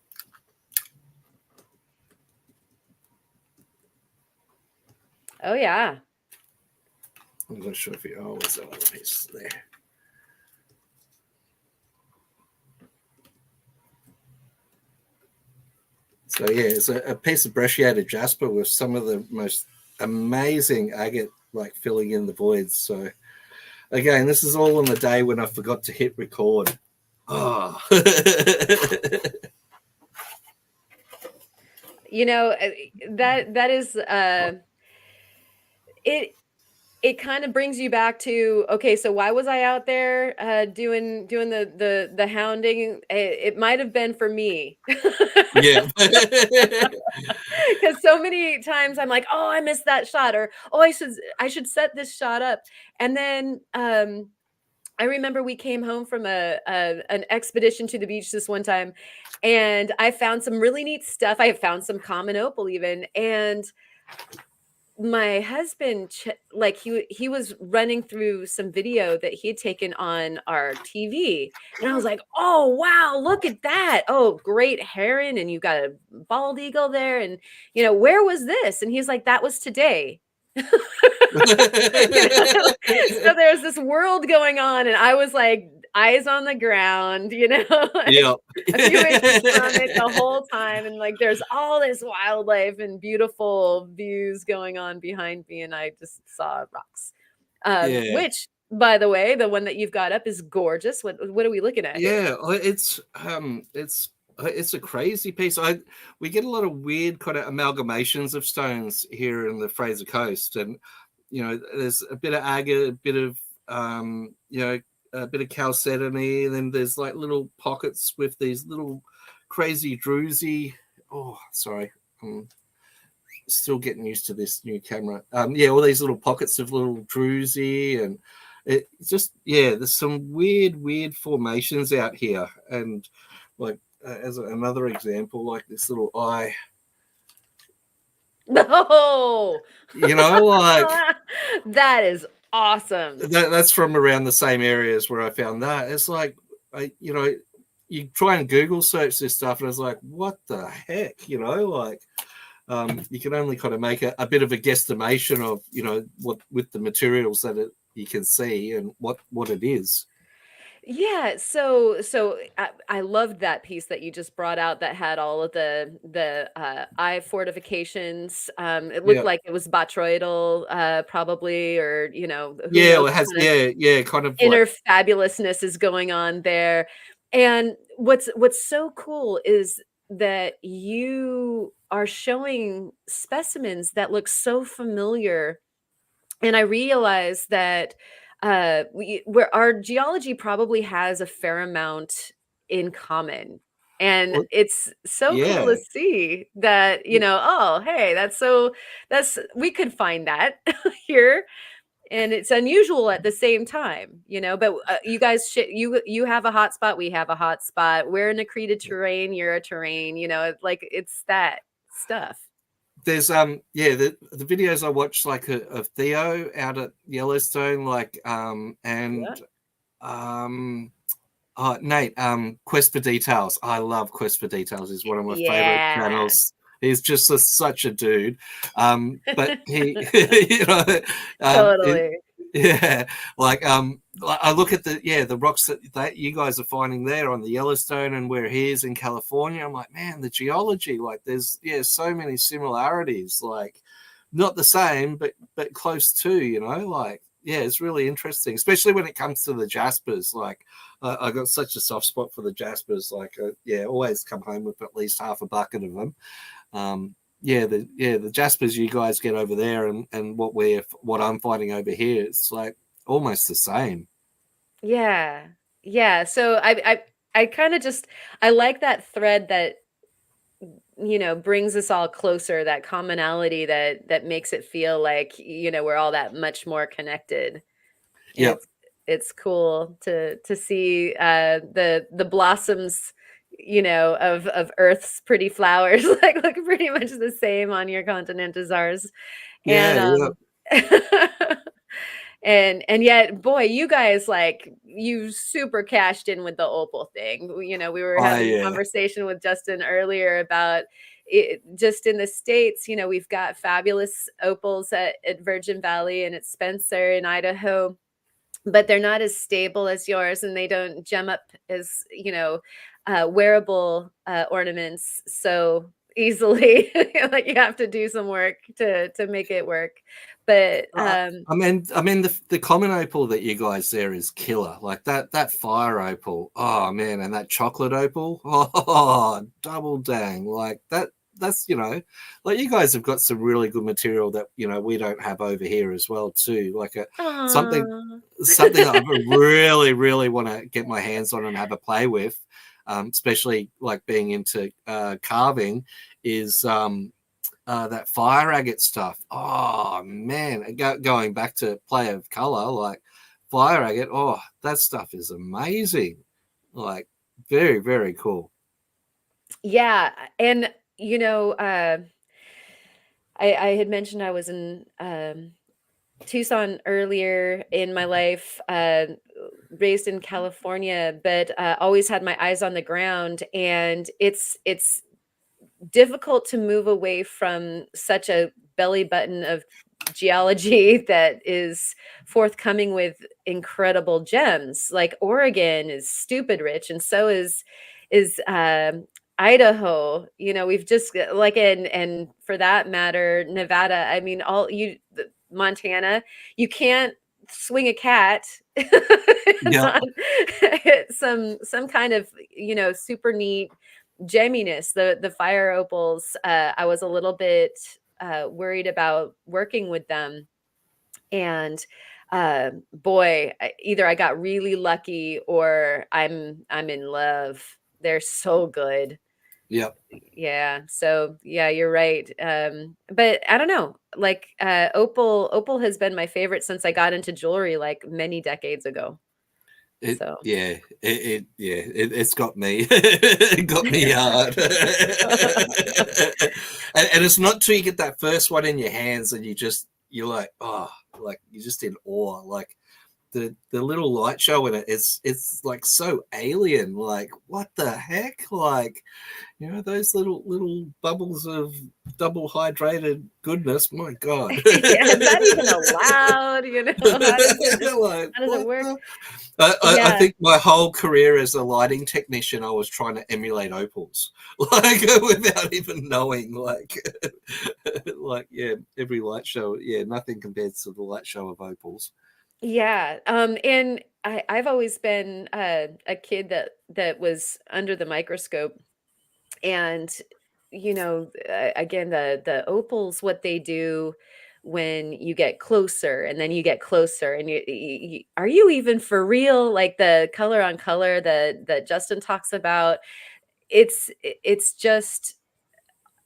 Oh yeah. I'm not sure if you. Oh, what's that other piece there? So yeah, it's a piece of brecciated jasper with some of the most amazing agate like filling in the voids. So again, this is all on the day when I forgot to hit record. Oh. You know, that is it kind of brings you back to, okay, so why was I out there doing the hounding? It might have been for me. Yeah. Because so many times I'm like, oh, I missed that shot, or oh, I should set this shot up. And then I remember we came home from an expedition to the beach this one time, and I found some really neat stuff. I found some common opal even, and my husband like he was running through some video that he had taken on our TV, and I was like, oh wow, look at that, oh great heron, and you got a bald eagle there, and where was this? And he's like, that was today. So there's this world going on, and I was like, eyes on the ground, Yeah. a few inches from it the whole time, and like there's all this wildlife and beautiful views going on behind me, and I just saw rocks. Which, by the way, the one that you've got up is gorgeous. What are we looking at here? It's a crazy piece. We get a lot of weird kind of amalgamations of stones here in the Fraser Coast, and there's a bit of agate, a bit of a bit of chalcedony, and then there's like little pockets with these little crazy druzy. Oh, sorry, I'm still getting used to this new camera. All these little pockets of little druzy, and it's just there's some weird formations out here, and like as another example, like this little eye. No, like that is awesome. That's from around the same areas where I found that. It's like, you try and Google search this stuff, and it's like, what the heck, you can only kind of make a bit of a guesstimation of, what with the materials that you can see and what it is. Yeah, so I loved that piece that you just brought out that had all of the eye fortifications. It looked like it was botryoidal, probably, or who knows, it has kind of inner fabulousness is going on there. And what's so cool is that you are showing specimens that look so familiar, and I realize that where our geology probably has a fair amount in common, and it's so cool to see that oh hey, that's we could find that here, and it's unusual at the same time, but you guys you have a hot spot, we have a hot spot, we're in accreted terrain, you're a terrain, it's that stuff. There's the videos I watched, like of Theo out at Yellowstone, like Nate, Quest for Details. I love Quest for Details. He's one of my favorite channels. He's just such a dude. But he totally. Like I look at the rocks that you guys are finding there on the Yellowstone and where he is in California. I'm like, man, the geology, like there's so many similarities, like not the same, but close to, like, yeah, it's really interesting, especially when it comes to the jaspers. Like, I got such a soft spot for the jaspers. Like, yeah, always come home with at least half a bucket of them. The jaspers you guys get over there and what I'm finding over here, it's like almost the same. Yeah. Yeah. So I kind of just I like that thread that brings us all closer, that commonality that makes it feel like, we're all that much more connected. Yep. It's cool to see the blossoms, of Earth's pretty flowers like look pretty much the same on your continent as ours. And Yeah. Yep. and yet, boy, you guys, like, you super cashed in with the opal thing. We were Oh having a yeah. conversation with Justin earlier about it. Just in the States, we've got fabulous opals at Virgin Valley and at Spencer in Idaho, but they're not as stable as yours, and they don't gem up as, wearable ornaments so easily. Like, you have to do some work to make it work. But I mean, the common opal that you guys there is killer. Like that fire opal. Oh man, and that chocolate opal. Oh, double dang! Like that. That's like you guys have got some really good material that we don't have over here as well too. Like something something that I really really want to get my hands on and have a play with, especially like being into carving, is that fire agate stuff. Oh man, going back to play of color, like fire agate. Oh, that stuff is amazing. Like very very cool. Yeah, and I had mentioned I was in Tucson earlier in my life, raised in California, but always had my eyes on the ground, and it's difficult to move away from such a belly button of geology that is forthcoming with incredible gems. Like, Oregon is stupid rich, and so is Idaho. We've just like, and for that matter, Nevada. I mean, Montana. You can't swing a cat and Yeah. not hit some kind of, super neat gemminess. The fire opals, I was a little bit worried about working with them, and boy, either I got really lucky or I'm in love. They're so good. Yep. Yeah. So yeah, you're right. But I don't know. Like, opal has been my favorite since I got into jewelry, like, many decades ago. So It's got me. It got me hard. And it's not till you get that first one in your hands and you're like, oh, like you're just in awe. Like the little light show in it's like so alien. Like what the heck? Like those little bubbles of double hydrated goodness. My God. yeah, is that even allowed? How does it work? I Yeah. think my whole career as a lighting technician, I was trying to emulate opals, like without even knowing. Like yeah, every light show, yeah, nothing compares to the light show of opals. Yeah. And I've always been a kid that was under the microscope, and again, the opals, what they do when you get closer, and then you get closer, and are you even for real? Like, the color on color that Justin talks about, it's just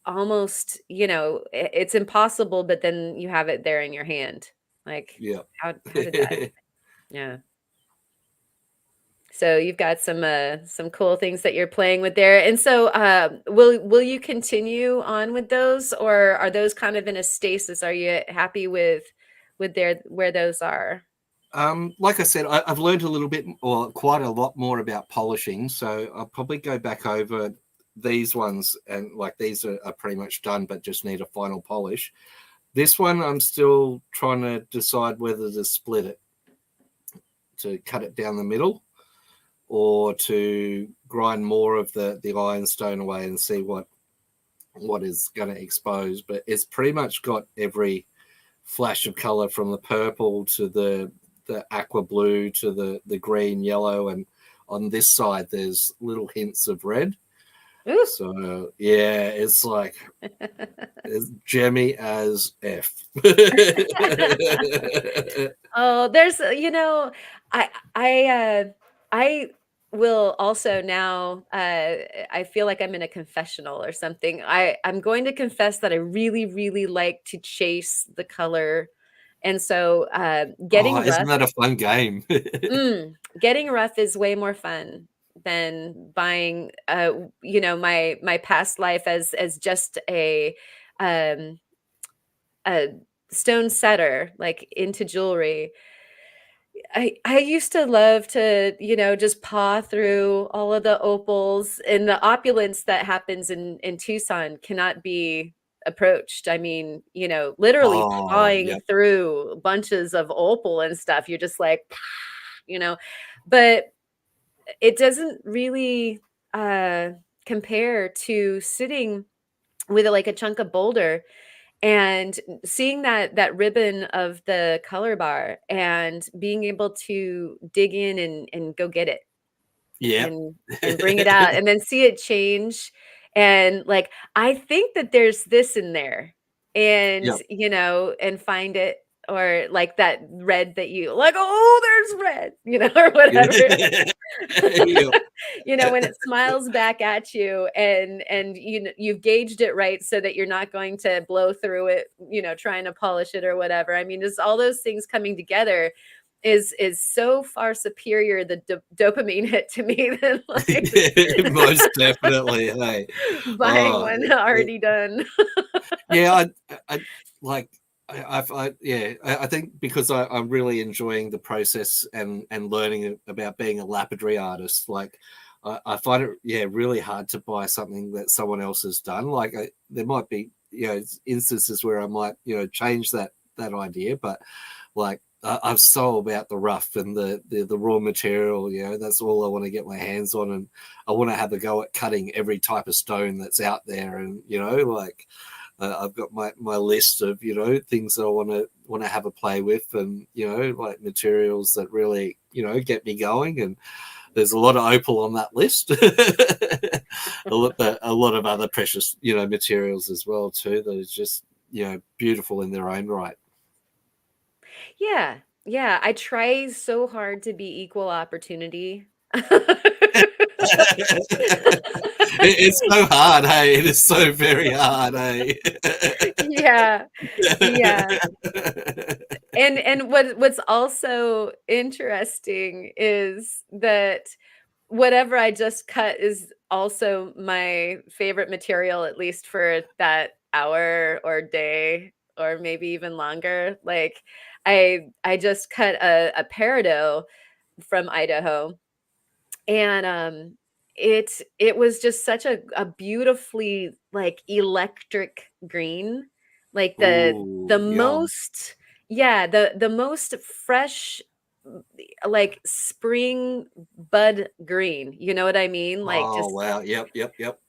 almost, it's impossible, but then you have it there in your hand. Like, Yeah. how did that? Yeah. So you've got some cool things that you're playing with there. And so will you continue on with those, or are those kind of in a stasis? Are you happy with their where those are? Like I said, I've learned a little bit or quite a lot more about polishing, so I'll probably go back over these ones, and like these are pretty much done, but just need a final polish. This one, I'm still trying to decide whether to split it, to cut it down the middle, or to grind more of the ironstone away and see what is going to expose, but it's pretty much got every flash of color from the purple to the aqua blue to the green, yellow, and on this side there's little hints of red. Ooh. So yeah, it's like it's gemmy as F. Oh, there's, I will also now, I feel like I'm in a confessional or something. I'm going to confess that I really, really like to chase the color. And so, Oh, getting isn't rough, that a fun game? getting rough is way more fun than buying, my past life as just um, a stone setter, like into jewelry. I used to love to, just paw through all of the opals, and the opulence that happens in Tucson cannot be approached. I mean, literally Oh, pawing yep. through bunches of opal and stuff. You're just like, you know, but it doesn't really uh compare to sitting with like a chunk of boulder and seeing that ribbon of the color bar and being able to dig in and go get it Yep. and bring it out and then see it change, and like I think that there's this in there, and Yep. and find it, or like that red that you like, oh, there's red, or whatever. Yep. When it smiles back at you, and you've gauged it right so that you're not going to blow through it, trying to polish it or whatever. I mean, just all those things coming together is so far superior the dopamine hit to me than like Most definitely. Hey. buying Oh, one already done. yeah. I like. I think because I'm really enjoying the process and learning about being a lapidary artist. Like, I find it really hard to buy something that someone else has done. Like, there might be instances where I might change that idea, but like I'm so about the rough and the raw material. That's all I want to get my hands on, and I want to have a go at cutting every type of stone that's out there, and like. I've got my list of things that I want to have a play with, and like materials that really get me going. And there's a lot of opal on that list. a lot of other precious materials as well too that is just beautiful in their own right. Yeah. Yeah, I try so hard to be equal opportunity. It's so hard, hey. It is so very hard, hey. Yeah. Yeah. And what's also interesting is that whatever I just cut is also my favorite material, at least for that hour or day or maybe even longer. Like I just cut a peridot from Idaho, and it was just such a beautifully like electric green, like the Ooh, yum. most, yeah, the most fresh, like spring bud green, you know what I mean? Like Oh, just wow. Yep, yep, yep.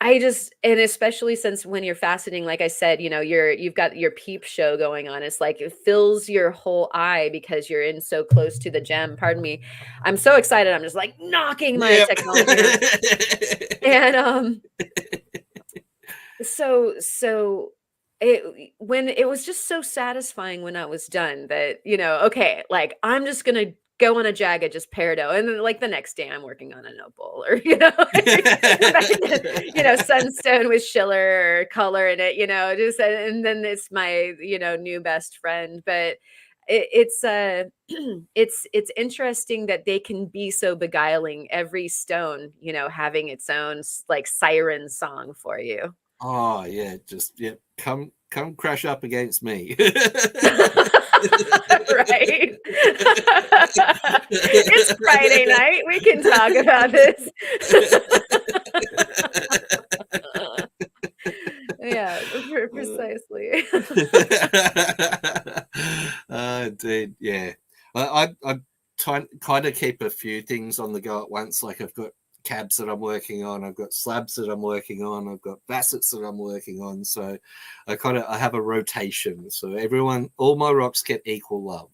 I just, and especially since when you're faceting, like I said, you've got your peep show going on. It's like it fills your whole eye because you're in so close to the gem. Pardon me. I'm so excited. I'm just like knocking my Yep. technology around. And so when it was just so satisfying when I was done that, okay, like I'm just gonna go on a jagged just peridot, and then like the next day I'm working on an opal, or sunstone with Schiller or color in it, just, and then it's my new best friend. But it's it's interesting that they can be so beguiling, every stone having its own like siren song for you. Oh yeah, just come crash up against me. Right. It's Friday night. We can talk about this. Yeah, precisely. Indeed, yeah. I kind of keep a few things on the go at once. Like I've got cabs that I'm working on. I've got slabs that I'm working on. I've got facets that I'm working on. So I have a rotation. So all my rocks get equal love.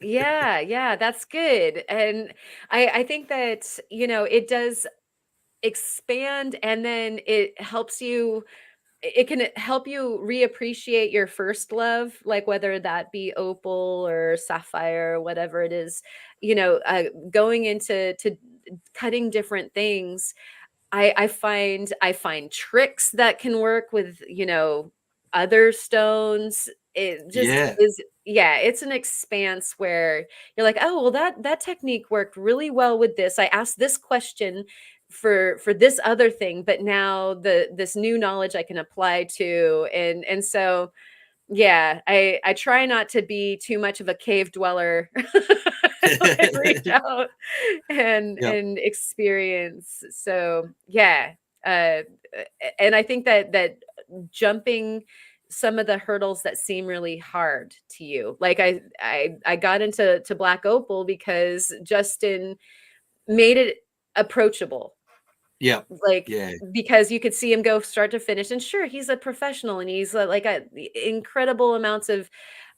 Yeah, that's good. And I think that, it does expand, and then it can help you reappreciate your first love, like whether that be opal or sapphire, whatever it is, going into to cutting different things. I find tricks that can work with, other stones. It just Yeah. is, yeah, it's an expanse where you're like, "Oh, well, that technique worked really well with this. I asked this question for this other thing, but now this new knowledge I can apply to." And so, yeah, I try not to be too much of a cave dweller. Like, reach out Yep. and experience. So, yeah, uh, and I think that jumping some of the hurdles that seem really hard to you. Like, I got into Black Opal because Justin made it approachable, Yep. like, Yeah. because you could see him go start to finish, and sure, he's a professional and he's like a incredible amounts of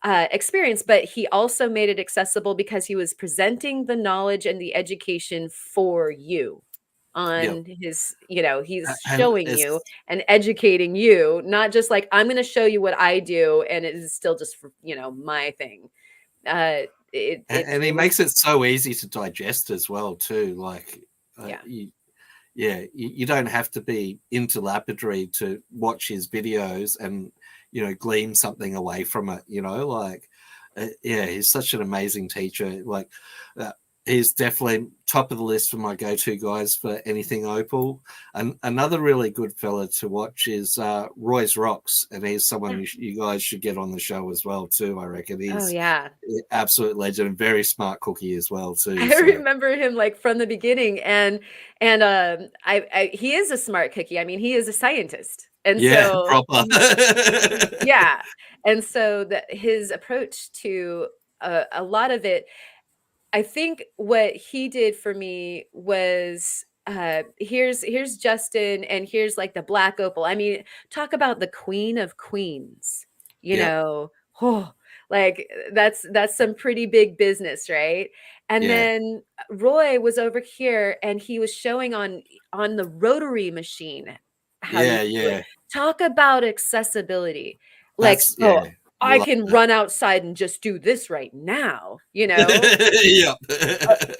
experience, but he also made it accessible because he was presenting the knowledge and the education for you Yep. on his, he's And showing you it's and educating you, not just like, I'm going to show you what I do and it is still just for, my thing. and he It was, makes it so easy to digest as well too. Like yeah. you don't have to be into lapidary to watch his videos and glean something away from it. Like he's such an amazing teacher. Like he's definitely top of the list for my go-to guys for anything opal. And another really good fella to watch is Roy's Rocks, and he's someone you guys should get on the show as well too. I reckon Oh, he's yeah. absolute legend and very smart cookie as well too. I So remember him like from the beginning, and I he is a smart cookie. I mean, he is a scientist, and yeah, so proper. yeah, and so that his approach to a lot of it, I think what he did for me was, here's Justin, and here's like the Black Opal. I mean, talk about the queen of queens, you Yep. know. Oh, like that's some pretty big business, right? And Yeah. then Roy was over here and he was showing on the rotary machine how you Yeah. could do it. Yeah. Talk about accessibility. Like, That's oh, yeah. I Love can that. run outside and just do this right now, you know? Yep.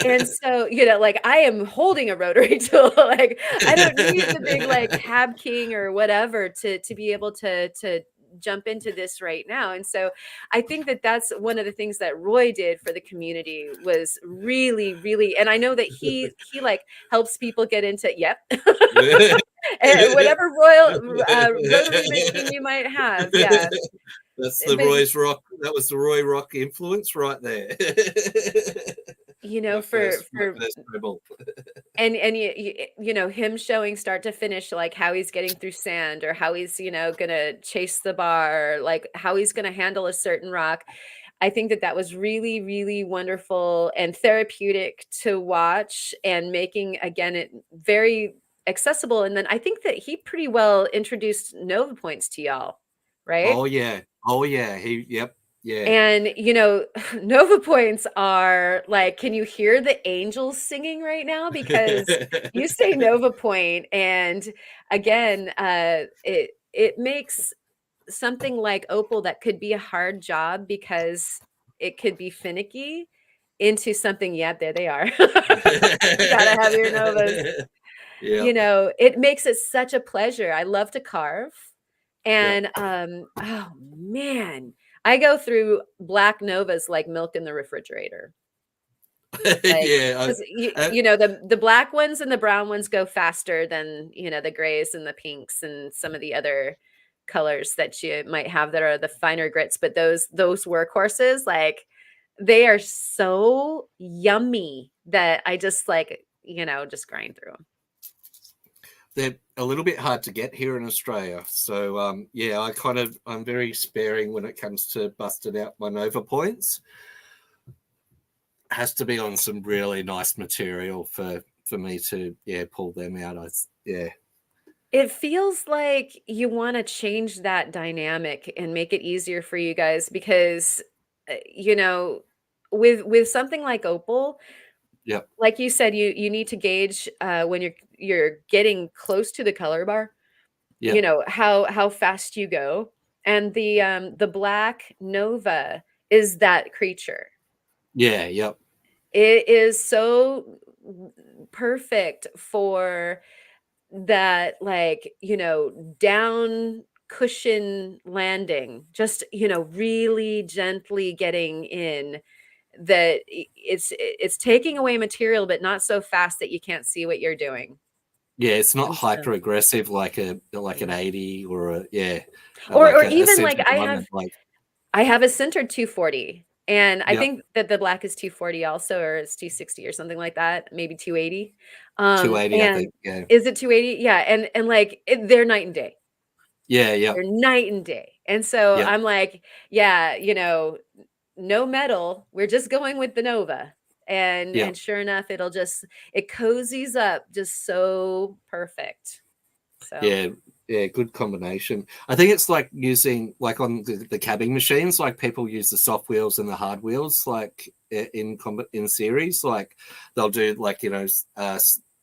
And so, like, I am holding a rotary tool. Like, I don't need the big like Cab King or whatever to be able to jump into this right now. And so I think that that's one of the things that Roy did for the community was really, really, and I know that he like helps people get into, yep. Whatever rotary machine you might have. Yeah. That's the But Roy's Rock. That was the Roy Rock influence right there. my for first, my first rebel. and him showing start to finish, like how he's getting through sand, or how he's gonna chase the bar, like how he's gonna handle a certain rock. I think that that was really, really wonderful and therapeutic to watch, and making again it very accessible. And then I think that he pretty well introduced Nova points to y'all, right? Oh yeah. Oh yeah. Yep. Yeah. And, Nova points are like, can you hear the angels singing right now? Because you say Nova Point, and again, it makes something like opal that could be a hard job because it could be finicky into something. Yeah, there they are. Gotta have your Novas. Yep. It makes it such a pleasure. I love to carve. Yep. And oh man, I go through black novas like milk in the refrigerator. Like, Yeah. 'cause the black ones and the brown ones go faster than, the grays and the pinks and some of the other colors that you might have that are the finer grits. But those workhorses, like, they are so yummy that I just like, just grind through them. They're a little bit hard to get here in Australia. So yeah, I'm very sparing when it comes to busting out my Nova points. has to be on some really nice material for me to pull them out. It feels like you wanna change that dynamic and make it easier for you guys because, you know, with something like Opal, Yep. like you said, you need to gauge, when you're getting close to the color bar, you Yep. know, how fast you go, and the Black Nova is that creature. Yeah. Yep. It is so perfect for that, like, down cushion landing, just, really gently getting in that it's taking away material, but not so fast that you can't see what you're doing. Yeah, it's not And so hyper aggressive like an yeah. 80 or Or like or a even like centered diamond. Like I have a centered 240, and I yep, think that the black is 240 also, or it's 260 or something like that, maybe 280. 280, I And think. Yeah, is it 280? Yeah, and like they're night and day. yeah, yep, They're night and day. And so yep, I'm like, yeah, no metal. We're just going with the Nova. And yep. sure enough, it cozies up just so perfect. So Yeah, yeah, good combination. I think it's like using like on the cabbing machines, like people use the soft wheels and the hard wheels, like in series. Like they'll do like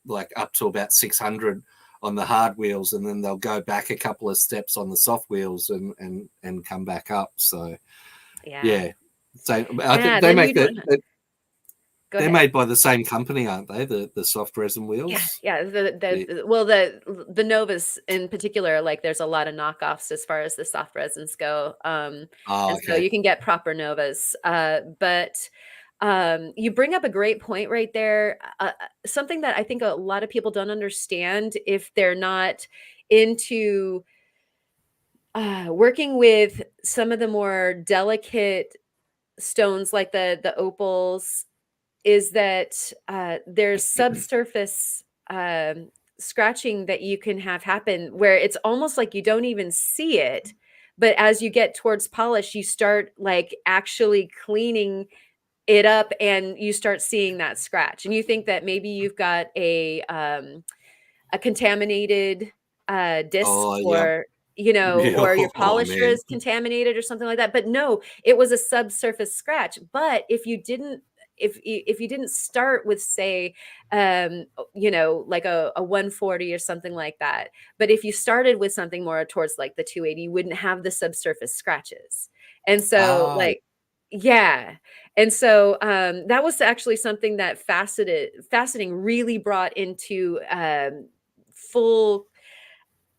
like up to about 600 on the hard wheels, and then they'll go back a couple of steps on the soft wheels and come back up. So yeah. yeah, so I think Yeah. they Then make you don't go they're ahead. made by the same company, aren't they? The soft resin Yeah, wheels. yeah, Yeah. well, the Novas in particular, like, there's a lot of knockoffs as far as the soft resins go, Oh, and so okay. you can get proper Novas, but, you bring up a great point right there, something that I think a lot of people don't understand if they're not into, working with some of the more delicate stones like the opals is that, there's subsurface, scratching that you can have happen where it's almost like you don't even see it, but as you get towards polish, you start, like, actually cleaning it up, and you start seeing that scratch, and you think that maybe you've got a contaminated, disc Oh, yeah. or, or your Oh, polisher man. is contaminated or something like that, but no, it was a subsurface scratch, but if you didn't start with, say, like a 140 or something like that, but if you started with something more towards, like, the 280, you wouldn't have the subsurface scratches, and so, Ah, like yeah, and so, that was actually something that faceting really brought into, full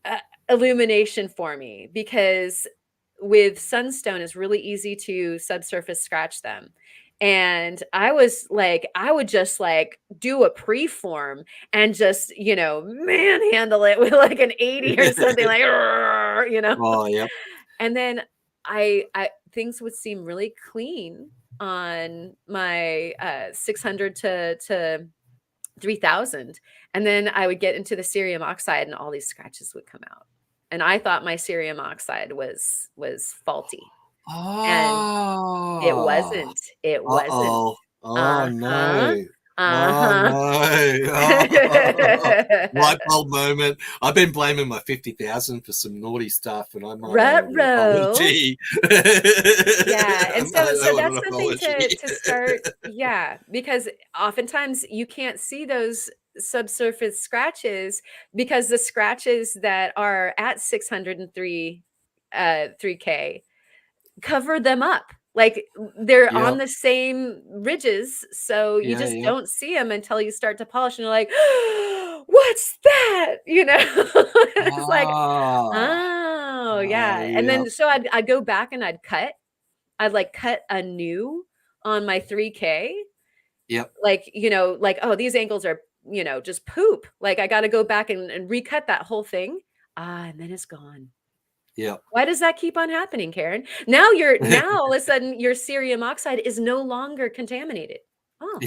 uh, illumination for me because with sunstone it's really easy to subsurface scratch them, and I would just like do a preform and just manhandle it with like an 80 or something like oh, yep, and then I things would seem really clean on my 600 to 3,000, and then I would get into the cerium oxide and all these scratches would come out. And I thought my cerium oxide was faulty, and it oh, wasn't. It wasn't. uh-oh, oh, Uh-huh. no, oh, Uh-huh. no, oh, light bulb moment. I've been blaming my 50,000 for some naughty stuff, and I might owe an Ruh-roh. apology. Yeah, I and so might so owe an that's something to apology. start yeah, because oftentimes you can't see those subsurface scratches because the scratches that are at 603 3K cover them up. Like they're on Yep, the same ridges, so you yeah, just yep. don't see them until you start to polish and you're like, "What's that?" It's like, Ah, "Oh, yeah." And yep, then so I'd go back and I'd like cut anew on my 3K, yep, like, like, "Oh, these angles are, just poop." Like, I gotta go back and recut that whole thing. And then it's gone. yep. Why does that keep on happening, Karen? Now all of a sudden your cerium oxide is no longer contaminated. Oh,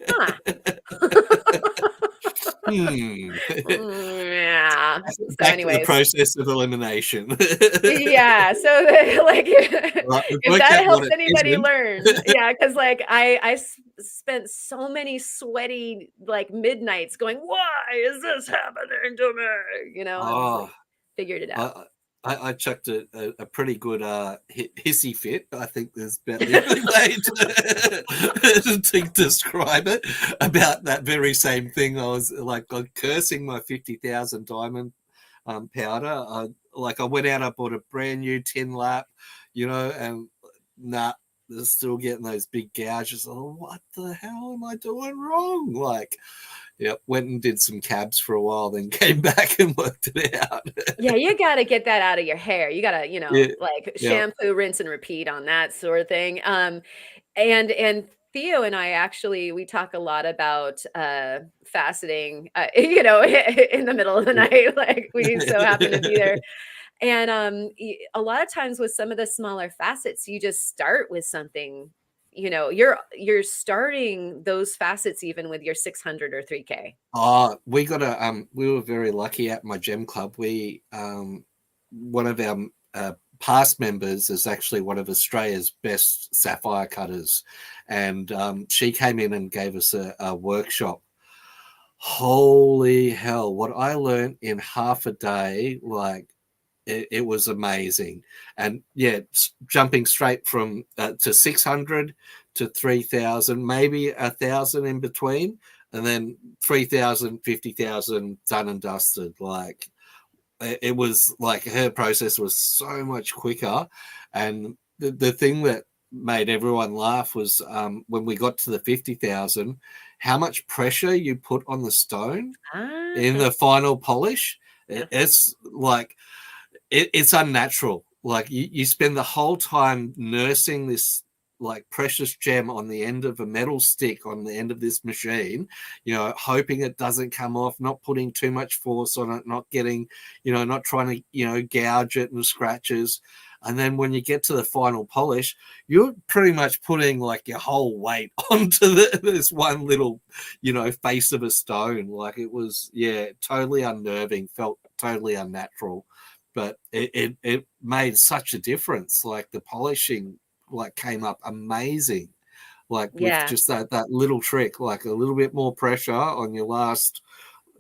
huh. Hmm. Yeah. So Back to the anyways, process of elimination. yeah. So like, Right, we if worked that out what helps it anybody isn't. learn, yeah, because like spent so many sweaty like midnights going, why is this happening to me? And it's Oh, like figured it out. I I chucked a pretty good hissy fit. I think there's about the only way to describe it. About that very same thing, I was like cursing my 50,000 diamond powder. I went out, I bought a brand new tin lap, and nah, they're still getting those big gouges. Oh, what the hell am I doing wrong? Yep, went and did some cabs for a while, then came back and worked it out. Yeah, you gotta get that out of your hair. You gotta, Yeah, like yeah. shampoo, rinse, and repeat on that sort of thing. And Theo and I actually we talk a lot about faceting, in the middle of the night, like we so happen to be there. And a lot of times with some of the smaller facets, you just start with something. You're starting those facets even with your 600 or 3K. We were very lucky at my gem club. One of our past members is actually one of Australia's best sapphire cutters, and she came in and gave us a workshop. Holy hell, what I learned in half a day, it was amazing. And yeah, jumping straight from to 600 to 3,000, maybe 1,000 in between, and then 3,000, 50,000 done and dusted. Like it was like her process was so much quicker. And the thing that made everyone laugh was when we got to the 50,000, how much pressure you put on the stone Ah, in the final polish. yeah. It's like it's unnatural. Like you spend the whole time nursing this like precious gem on the end of a metal stick on the end of this machine, hoping it doesn't come off, not putting too much force on it, not getting, not trying to, gouge it and scratches. And then when you get to the final polish, you're pretty much putting like your whole weight onto this one little, face of a stone. Like it was, yeah, totally unnerving, felt totally unnatural, but it made such a difference. Like the polishing like came up amazing, like with Yeah. just that little trick, like a little bit more pressure on your last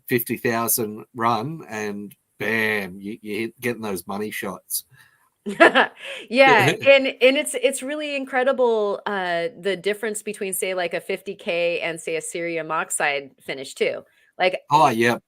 50,000 run, and bam, you getting those money shots. Yeah, and it's really incredible, the difference between, say, like a 50K and, say, a cerium oxide finish too. Like, Oh yeah.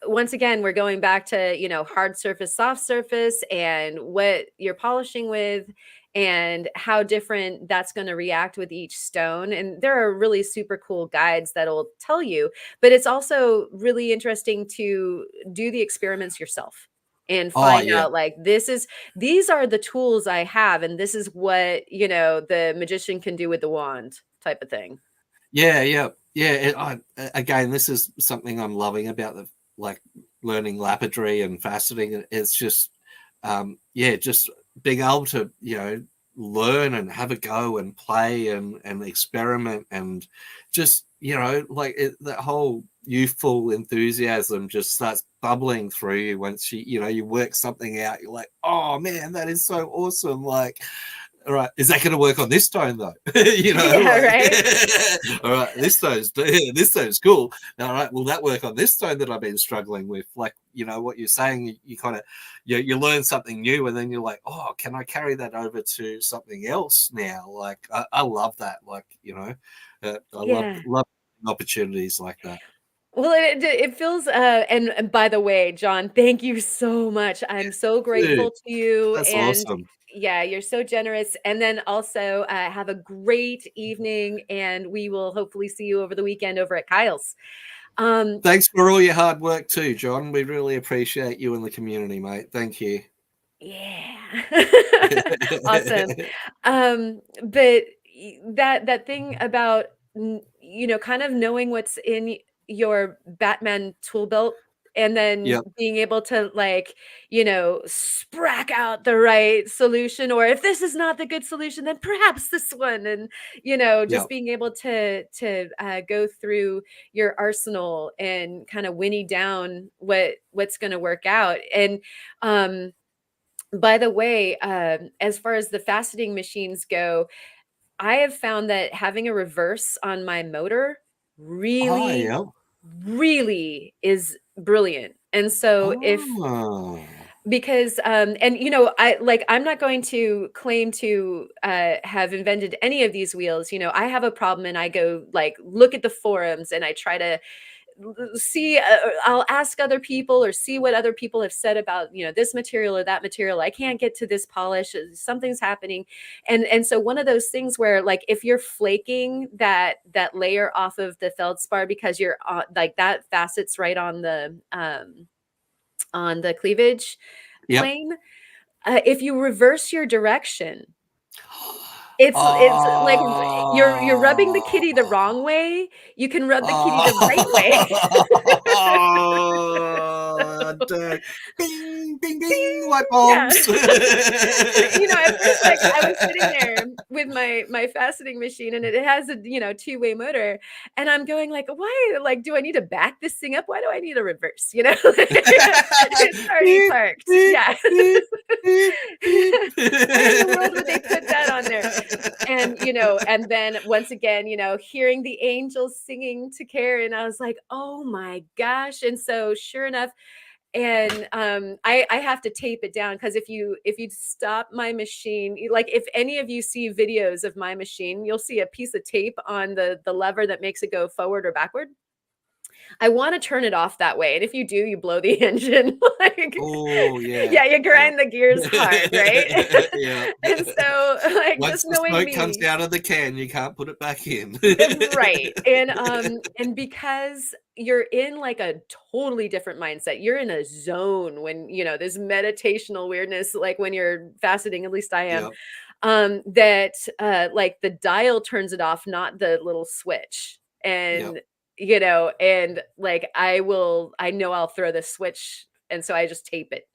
once again, we're going back to, hard surface, soft surface, and what you're polishing with, and how different that's going to react with each stone. And there are really super cool guides that'll tell you, but it's also really interesting to do the experiments yourself and Oh find yeah. out like these are the tools I have, and this is what, the magician can do with the wand type of thing. Yeah, yeah, yeah. Again, this is something I'm loving about the like learning lapidary and faceting. It's just, yeah, just being able to learn and have a go and play and experiment and just that whole youthful enthusiasm just starts bubbling through you once you work something out. You're like, oh man, that is so awesome! Like, all right, is that going to work on this stone though? Yeah, right. All right, this stone's cool. All right, will that work on this stone that I've been struggling with? Like, what you're saying, you kind of you learn something new, and then you're like, oh, can I carry that over to something else now? Like, I love that. Like, I love Yeah. love opportunities like that. Well, it feels, and by the way, John, thank you so much. I'm so Dude, grateful to you, that's and awesome. yeah, you're so generous. And then also, have a great evening, and we will hopefully see you over the weekend over at Kyle's. Um, Thanks for all your hard work too, John. We really appreciate you and the community, mate. Thank you. yeah, awesome. But that thing about kind of knowing what's in your Batman tool belt. and then Yep. being able to like, sprack out the right solution, or if this is not the good solution, then perhaps this one. And just Yep. being able to go through your arsenal and kind of winnie down what's going to work out. And by the way, as far as the faceting machines go, I have found that having a reverse on my motor Oh, really, yeah. really is brilliant. And so if Oh. because and I'm not going to claim to have invented any of these wheels. I have a problem and I go like look at the forums and I try to see I'll ask other people or see what other people have said about this material or that material. I can't get to this polish, something's happening. And so one of those things where like if you're flaking that layer off of the feldspar because you're like that facets right on the cleavage Yep. plane, if you reverse your direction, it's like you're rubbing the kitty the wrong way. You can rub the kitty the right way. Oh, bing, bing, bing, light Yeah. bulbs. At first, like I was sitting there with my faceting machine, and it has a two-way motor, and I'm going like, why? Like, do I need to back this thing up? Why do I need a reverse? It's already parked. Yeah. Why in the world would they put that on there? And then once again, hearing the angels singing to Karen, I was like, oh my gosh. And so sure enough, and I have to tape it down because if you stop my machine, like if any of you see videos of my machine, you'll see a piece of tape on the lever that makes it go forward or backward. I want to turn it off that way. And if you do, you blow the engine. Like, oh yeah. Yeah, you grind the gears hard, right? Yeah. And so like Once just the knowing smoke me. comes out of the can, you can't put it back in. Right. And because you're in like a totally different mindset, you're in a zone when this meditational weirdness, like when you're faceting, at least I am. Yep. That like the dial turns it off, not the little switch. And Yep. and like I know I'll throw the switch, and so I just tape it.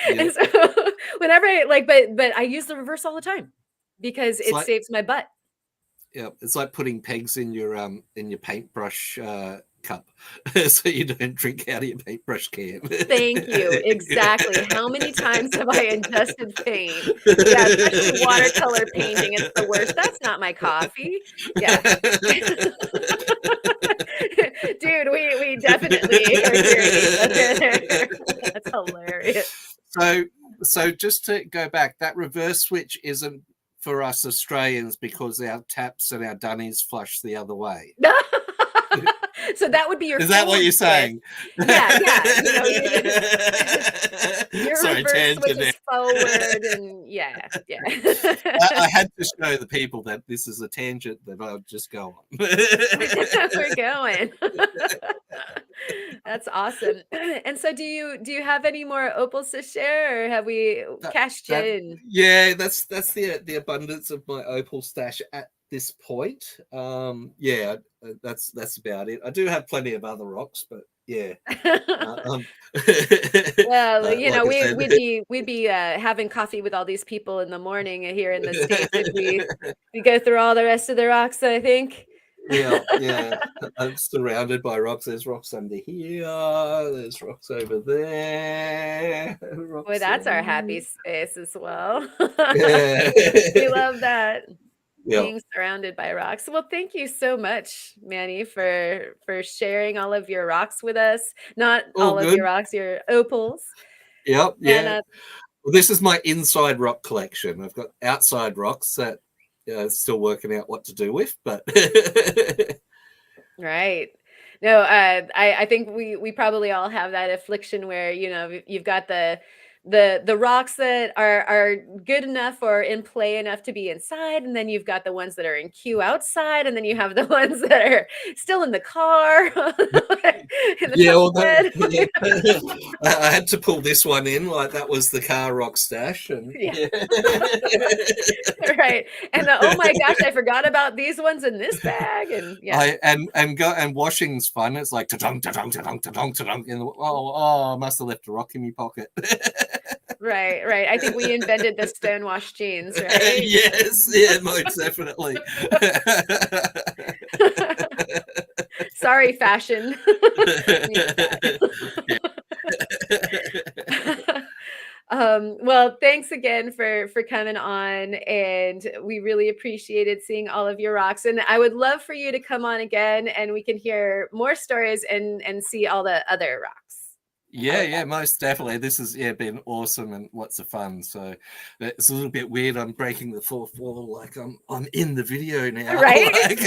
And Yep. so whenever I like, but I use the reverse all the time because it saves my butt. Yeah, it's like putting pegs in your paintbrush cup so you don't drink out of your paintbrush can. Thank you. Exactly. How many times have I ingested paint? Yeah, especially watercolor painting. It's the worst. That's not my coffee. Yeah. Dude, we definitely are hearing each other there. That's hilarious. So just to go back, that reverse switch isn't for us Australians because our taps and our dunnies flush the other way. So that would be your. Is that what you're saying? Yeah. Your Sorry, reverse switch tangent. is forward, and yeah. I had to show the people that this is a tangent that I'll just go on. We're going. That's awesome. And so, do you have any more opals to share, or have we cashed in? Yeah, that's the abundance of my opal stash at this point. Yeah, that's about it. I do have plenty of other rocks, but yeah. Well, like we'd be having coffee with all these people in the morning here in the States if we go through all the rest of the rocks, I think. Yeah. I'm surrounded by rocks. There's rocks under here. There's rocks over there. Boy, that's our happy space as well. Yeah. We love that. Yeah. Being surrounded by rocks. Well, thank you so much, Manny, for sharing all of your rocks with us. Not all of your rocks, your opals. Yep. Yeah. And, well, this is my inside rock collection. I've got outside rocks that still working out what to do with, but right. No, I think we probably all have that affliction where you've got the rocks that are good enough or in play enough to be inside, and then you've got the ones that are in queue outside, and then you have the ones that are still in the car. in the Yeah, truffle bread. yeah. I had to pull this one in, like that was the car rock stash, and Yeah. yeah. Right. And oh my gosh, I forgot about these ones in this bag. And yeah. And washing's fun. It's like ta-dunk, ta-dunk, ta-dunk, ta-dunk, ta-dunk. I must have left a rock in my pocket. Right, right. I think we invented the stonewash jeans, right? Yes, yeah, most definitely. Sorry, fashion. Well, thanks again for coming on, and we really appreciated seeing all of your rocks. And I would love for you to come on again, and we can hear more stories and see all the other rocks. Yeah, most definitely. This has been awesome and lots of fun. So it's a little bit weird. I'm breaking the fourth wall, like I'm in the video now. Right? Like,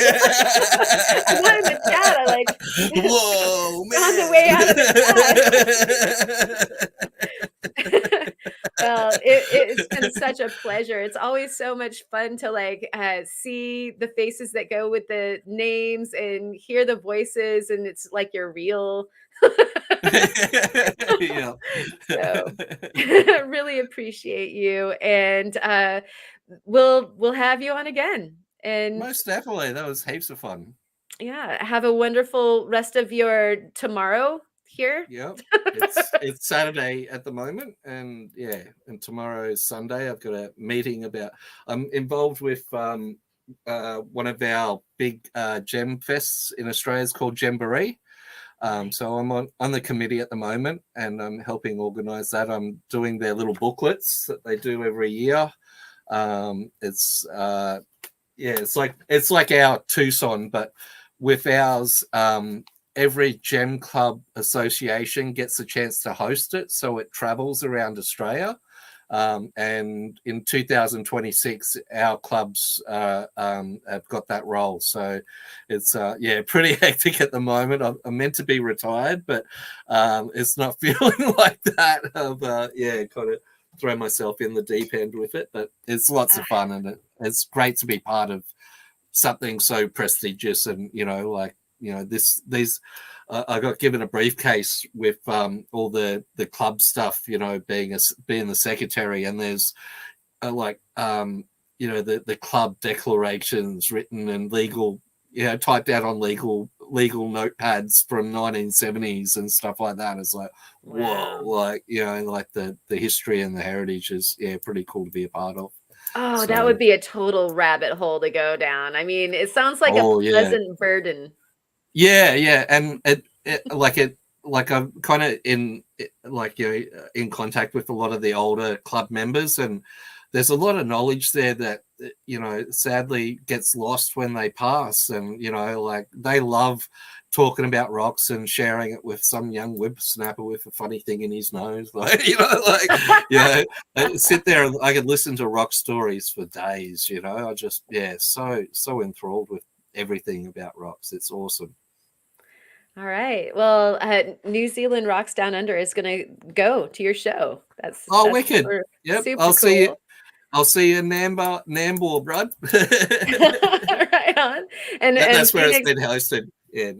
I'm not in the chat. I like whoa, man. on the way out of the chat. Well, it's been such a pleasure. It's always so much fun to see the faces that go with the names and hear the voices, and it's like you're real. Yeah. So really appreciate you, and we'll have you on again. And most definitely, that was heaps of fun. yeah, have a wonderful rest of your tomorrow here. Yeah, it's Saturday at the moment, and tomorrow is Sunday. I've got a meeting I'm involved with one of our big gem fests in Australia. It's called Jamboree. So I'm on the committee at the moment, and I'm helping organise that. I'm doing their little booklets that they do every year. It's like our Tucson, but with ours, every gem club association gets a chance to host it, so it travels around Australia. And in 2026, our clubs have got that role. So it's pretty hectic at the moment. I'm meant to be retired, but it's not feeling like that. Kind of throw myself in the deep end with it, but it's lots of fun, and it's great to be part of something so prestigious. And these I got given a briefcase with all the club stuff, being the secretary, and there's the club declarations written and legal, typed out on legal notepads from 1970s and stuff like that. It's like, wow. Whoa, the history and the heritage is pretty cool to be a part of. Oh, so that would be a total rabbit hole to go down. I mean, it sounds like a pleasant burden. Yeah, and I'm kind of in contact with a lot of the older club members, and there's a lot of knowledge there that sadly gets lost when they pass. And they love talking about rocks and sharing it with some young whippersnapper with a funny thing in his nose. I sit there and I could listen to rock stories for days. I just so enthralled with everything about rocks. It's awesome. All right. Well, New Zealand Rocks Down Under is going to go to your show. That's wicked. Yep. Super I'll cool. see you. I'll see you in Nambour, bro. Right on. And that's Phoenix, where it's been hosted. Yeah.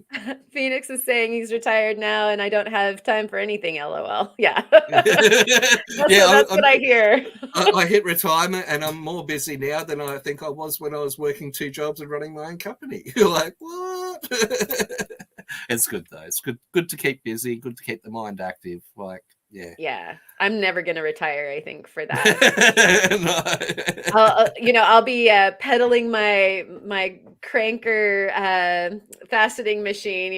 Phoenix is saying he's retired now, and I don't have time for anything. LOL. Yeah. That's what I hear. I hit retirement, and I'm more busy now than I think I was when I was working 2 jobs and running my own company. You're like, what? It's good though. It's good to keep busy. Good to keep the mind active. Yeah. I'm never going to retire, I think, for that. No. I'll be pedaling my cranker faceting machine,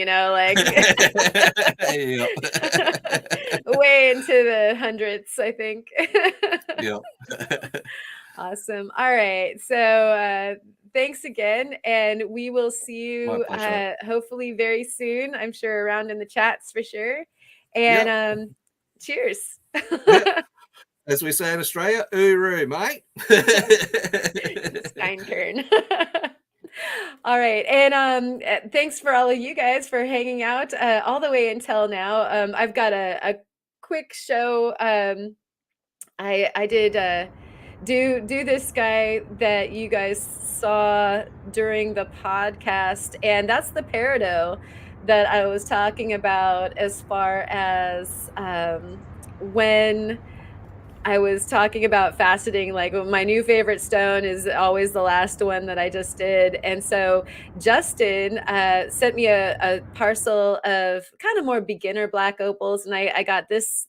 way into the hundreds, I think. Yeah. Awesome. All right. So thanks again, and we will see you hopefully very soon. I'm sure around in the chats for sure. And cheers. As we say in Australia, uru, mate. Steinkern. All right. And thanks for all of you guys for hanging out all the way until now. I've got a quick show. I did do this guy that you guys saw during the podcast, and that's the peridot that I was talking about as far as when I was talking about faceting, like my new favorite stone is always the last one that I just did. And so Justin sent me a parcel of kind of more beginner black opals, and I got this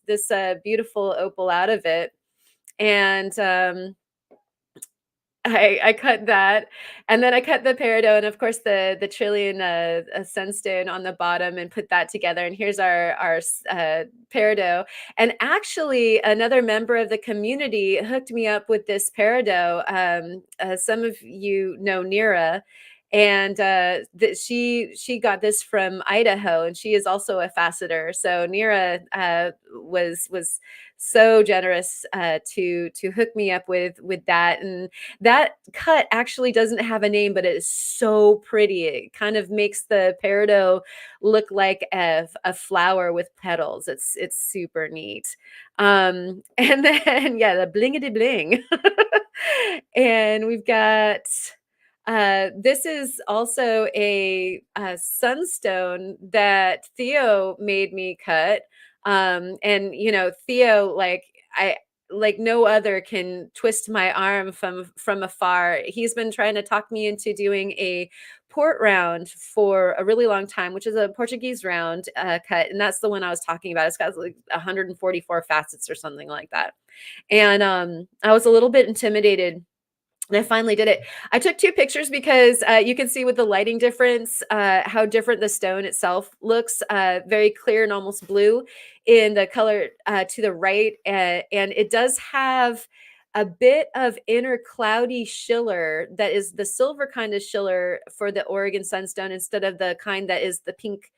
beautiful opal out of it. And I cut that, and then I cut the peridot, and of course the trillion sunstone on the bottom, and put that together. And here's our peridot. And actually, another member of the community hooked me up with this peridot. Some of you know Nira, and that she got this from Idaho, and she is also a faceter. So Nira was so generous to hook me up with that. And that cut actually doesn't have a name, but it is so pretty. It kind of makes the peridot look like a flower with petals. It's super neat. And then yeah, the blingity bling. And we've got this is also a sunstone that Theo made me cut. And you know, Theo, I like no other, can twist my arm from afar. He's been trying to talk me into doing a port round for a really long time, which is a Portuguese round cut, and that's the one I was talking about. It's got like 144 facets or something like that. And I was a little bit intimidated, and I finally did it. I took two pictures because you can see with the lighting difference how different the stone itself looks. Very clear and almost blue in the color to the right. And it does have a bit of inner cloudy schiller that is the silver kind of schiller for the Oregon sunstone, instead of the kind that is the pink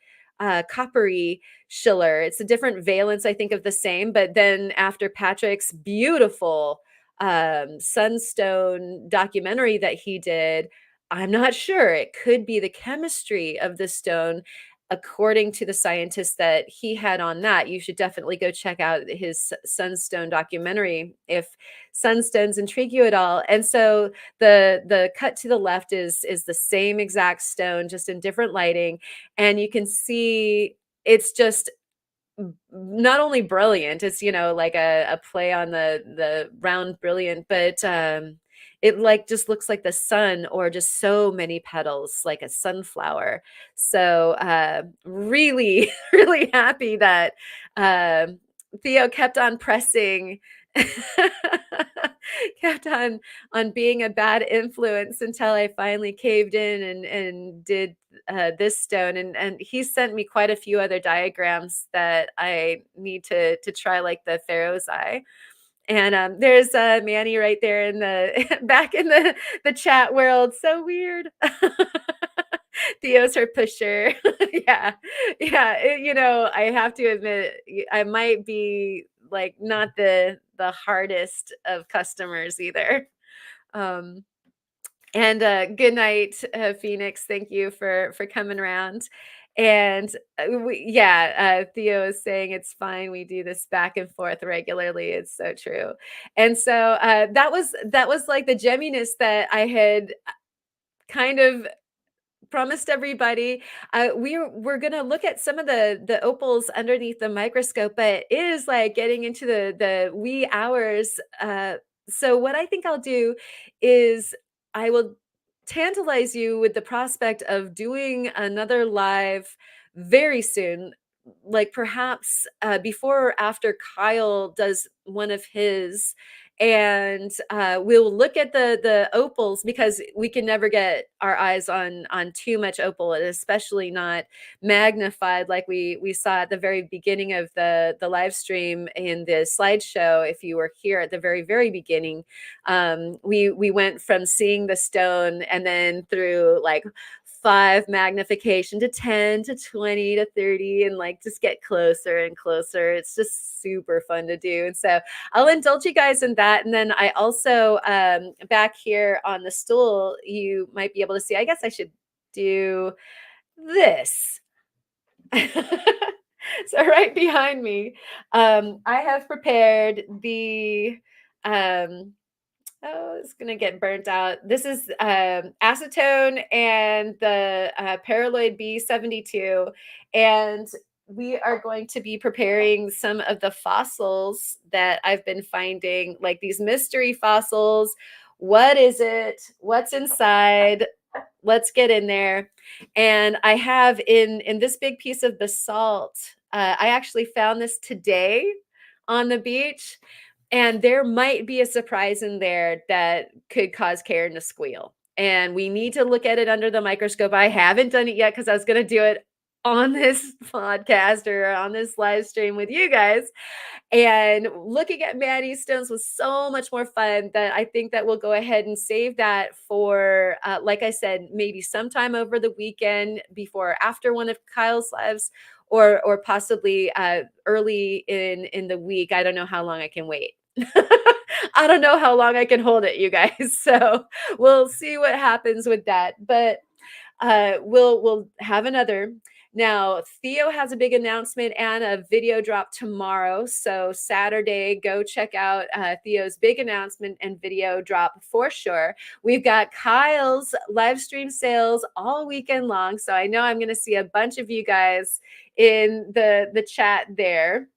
coppery schiller. It's a different valence, I think, of the same. But then after Patrick's beautiful sunstone documentary that he did, I'm not sure. It could be the chemistry of the stone, according to the scientists that he had on that. You should definitely go check out his sunstone documentary if sunstones intrigue you at all. And so the cut to the left is the same exact stone, just in different lighting, and you can see it's just not only brilliant, it's, you know, like a play on the round brilliant, but it like just looks like the sun, or just so many petals like a sunflower. So really really happy that uh, Theo kept on pressing, kept on being a bad influence, until I finally caved in and did this stone. And he sent me quite a few other diagrams that I need to try, like the Pharaoh's eye. And there's Manny right there in the back in the chat world. So weird. Theo's her pusher. Yeah, yeah. You know, I have to admit, I might be like not the hardest of customers either. Um, and good night, Phoenix. Thank you for coming around. And Theo is saying it's fine. We do this back and forth regularly. It's so true. And so that was like the gemminess that I had kind of promised everybody. We're gonna look at some of the opals underneath the microscope, but it is like getting into the wee hours. So what I think I'll do is I will tantalize you with the prospect of doing another live very soon, like perhaps before or after Kyle does one of his. And we'll look at the opals, because we can never get our eyes on too much opal, and especially not magnified like we saw at the very beginning of the live stream in the slideshow. If you were here at the very beginning, we went from seeing the stone, and then through like 5 magnification to 10 to 20 to 30, and like just get closer and closer. It's just super fun to do. And so I'll indulge you guys in that. And then I also back here on the stool, you might be able to see, I guess I should do this. So right behind me, I have prepared the Oh, it's gonna get burnt out. This is acetone and the paraloid B72, and we are going to be preparing some of the fossils that I've been finding, like these mystery fossils. What is it? What's inside? Let's get in there. And I have in this big piece of basalt. I actually found this today on the beach, and there might be a surprise in there that could cause Karen to squeal. And we need to look at it under the microscope. I haven't done it yet because I was going to do it on this podcast or on this live stream with you guys. And looking at Maddie's stones was so much more fun that I think that we'll go ahead and save that for, like I said, maybe sometime over the weekend before or after one of Kyle's lives, or possibly early in the week. I don't know how long I can wait. I don't know how long I can hold it, you guys. So we'll see what happens with that. But we'll have another. Now, Theo has a big announcement and a video drop tomorrow. So Saturday, go check out Theo's big announcement and video drop for sure. We've got Kyle's live stream sales all weekend long. So I know I'm going to see a bunch of you guys in the chat there.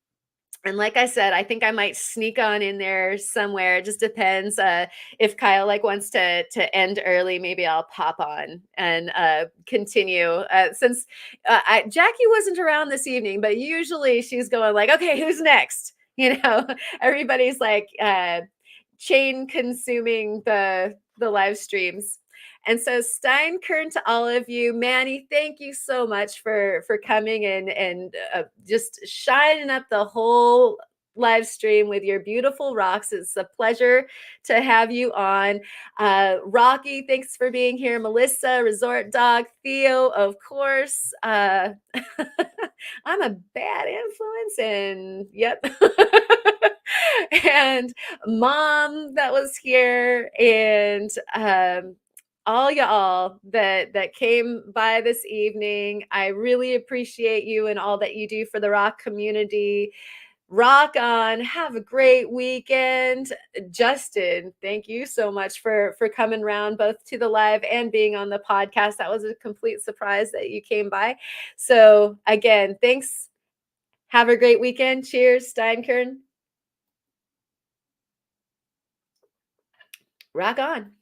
And like I said, I think I might sneak on in there somewhere. It just depends. If Kyle wants to end early, maybe I'll pop on and continue. Since Jackie wasn't around this evening, but usually she's going like, okay, who's next? Everybody's like chain consuming the live streams. And so Stein Kern, to all of you, Manny, thank you so much for coming and just shining up the whole live stream with your beautiful rocks. It's a pleasure to have you on. Rocky, thanks for being here. Melissa, Resort Dog, Theo, of course. I'm a bad influence, and yep. And Mom that was here, and all y'all that came by this evening. I really appreciate you and all that you do for the rock community. Rock on. Have a great weekend. Justin, thank you so much for coming around both to the live and being on the podcast. That was a complete surprise that you came by. So again, thanks. Have a great weekend. Cheers, Steinkern. Rock on.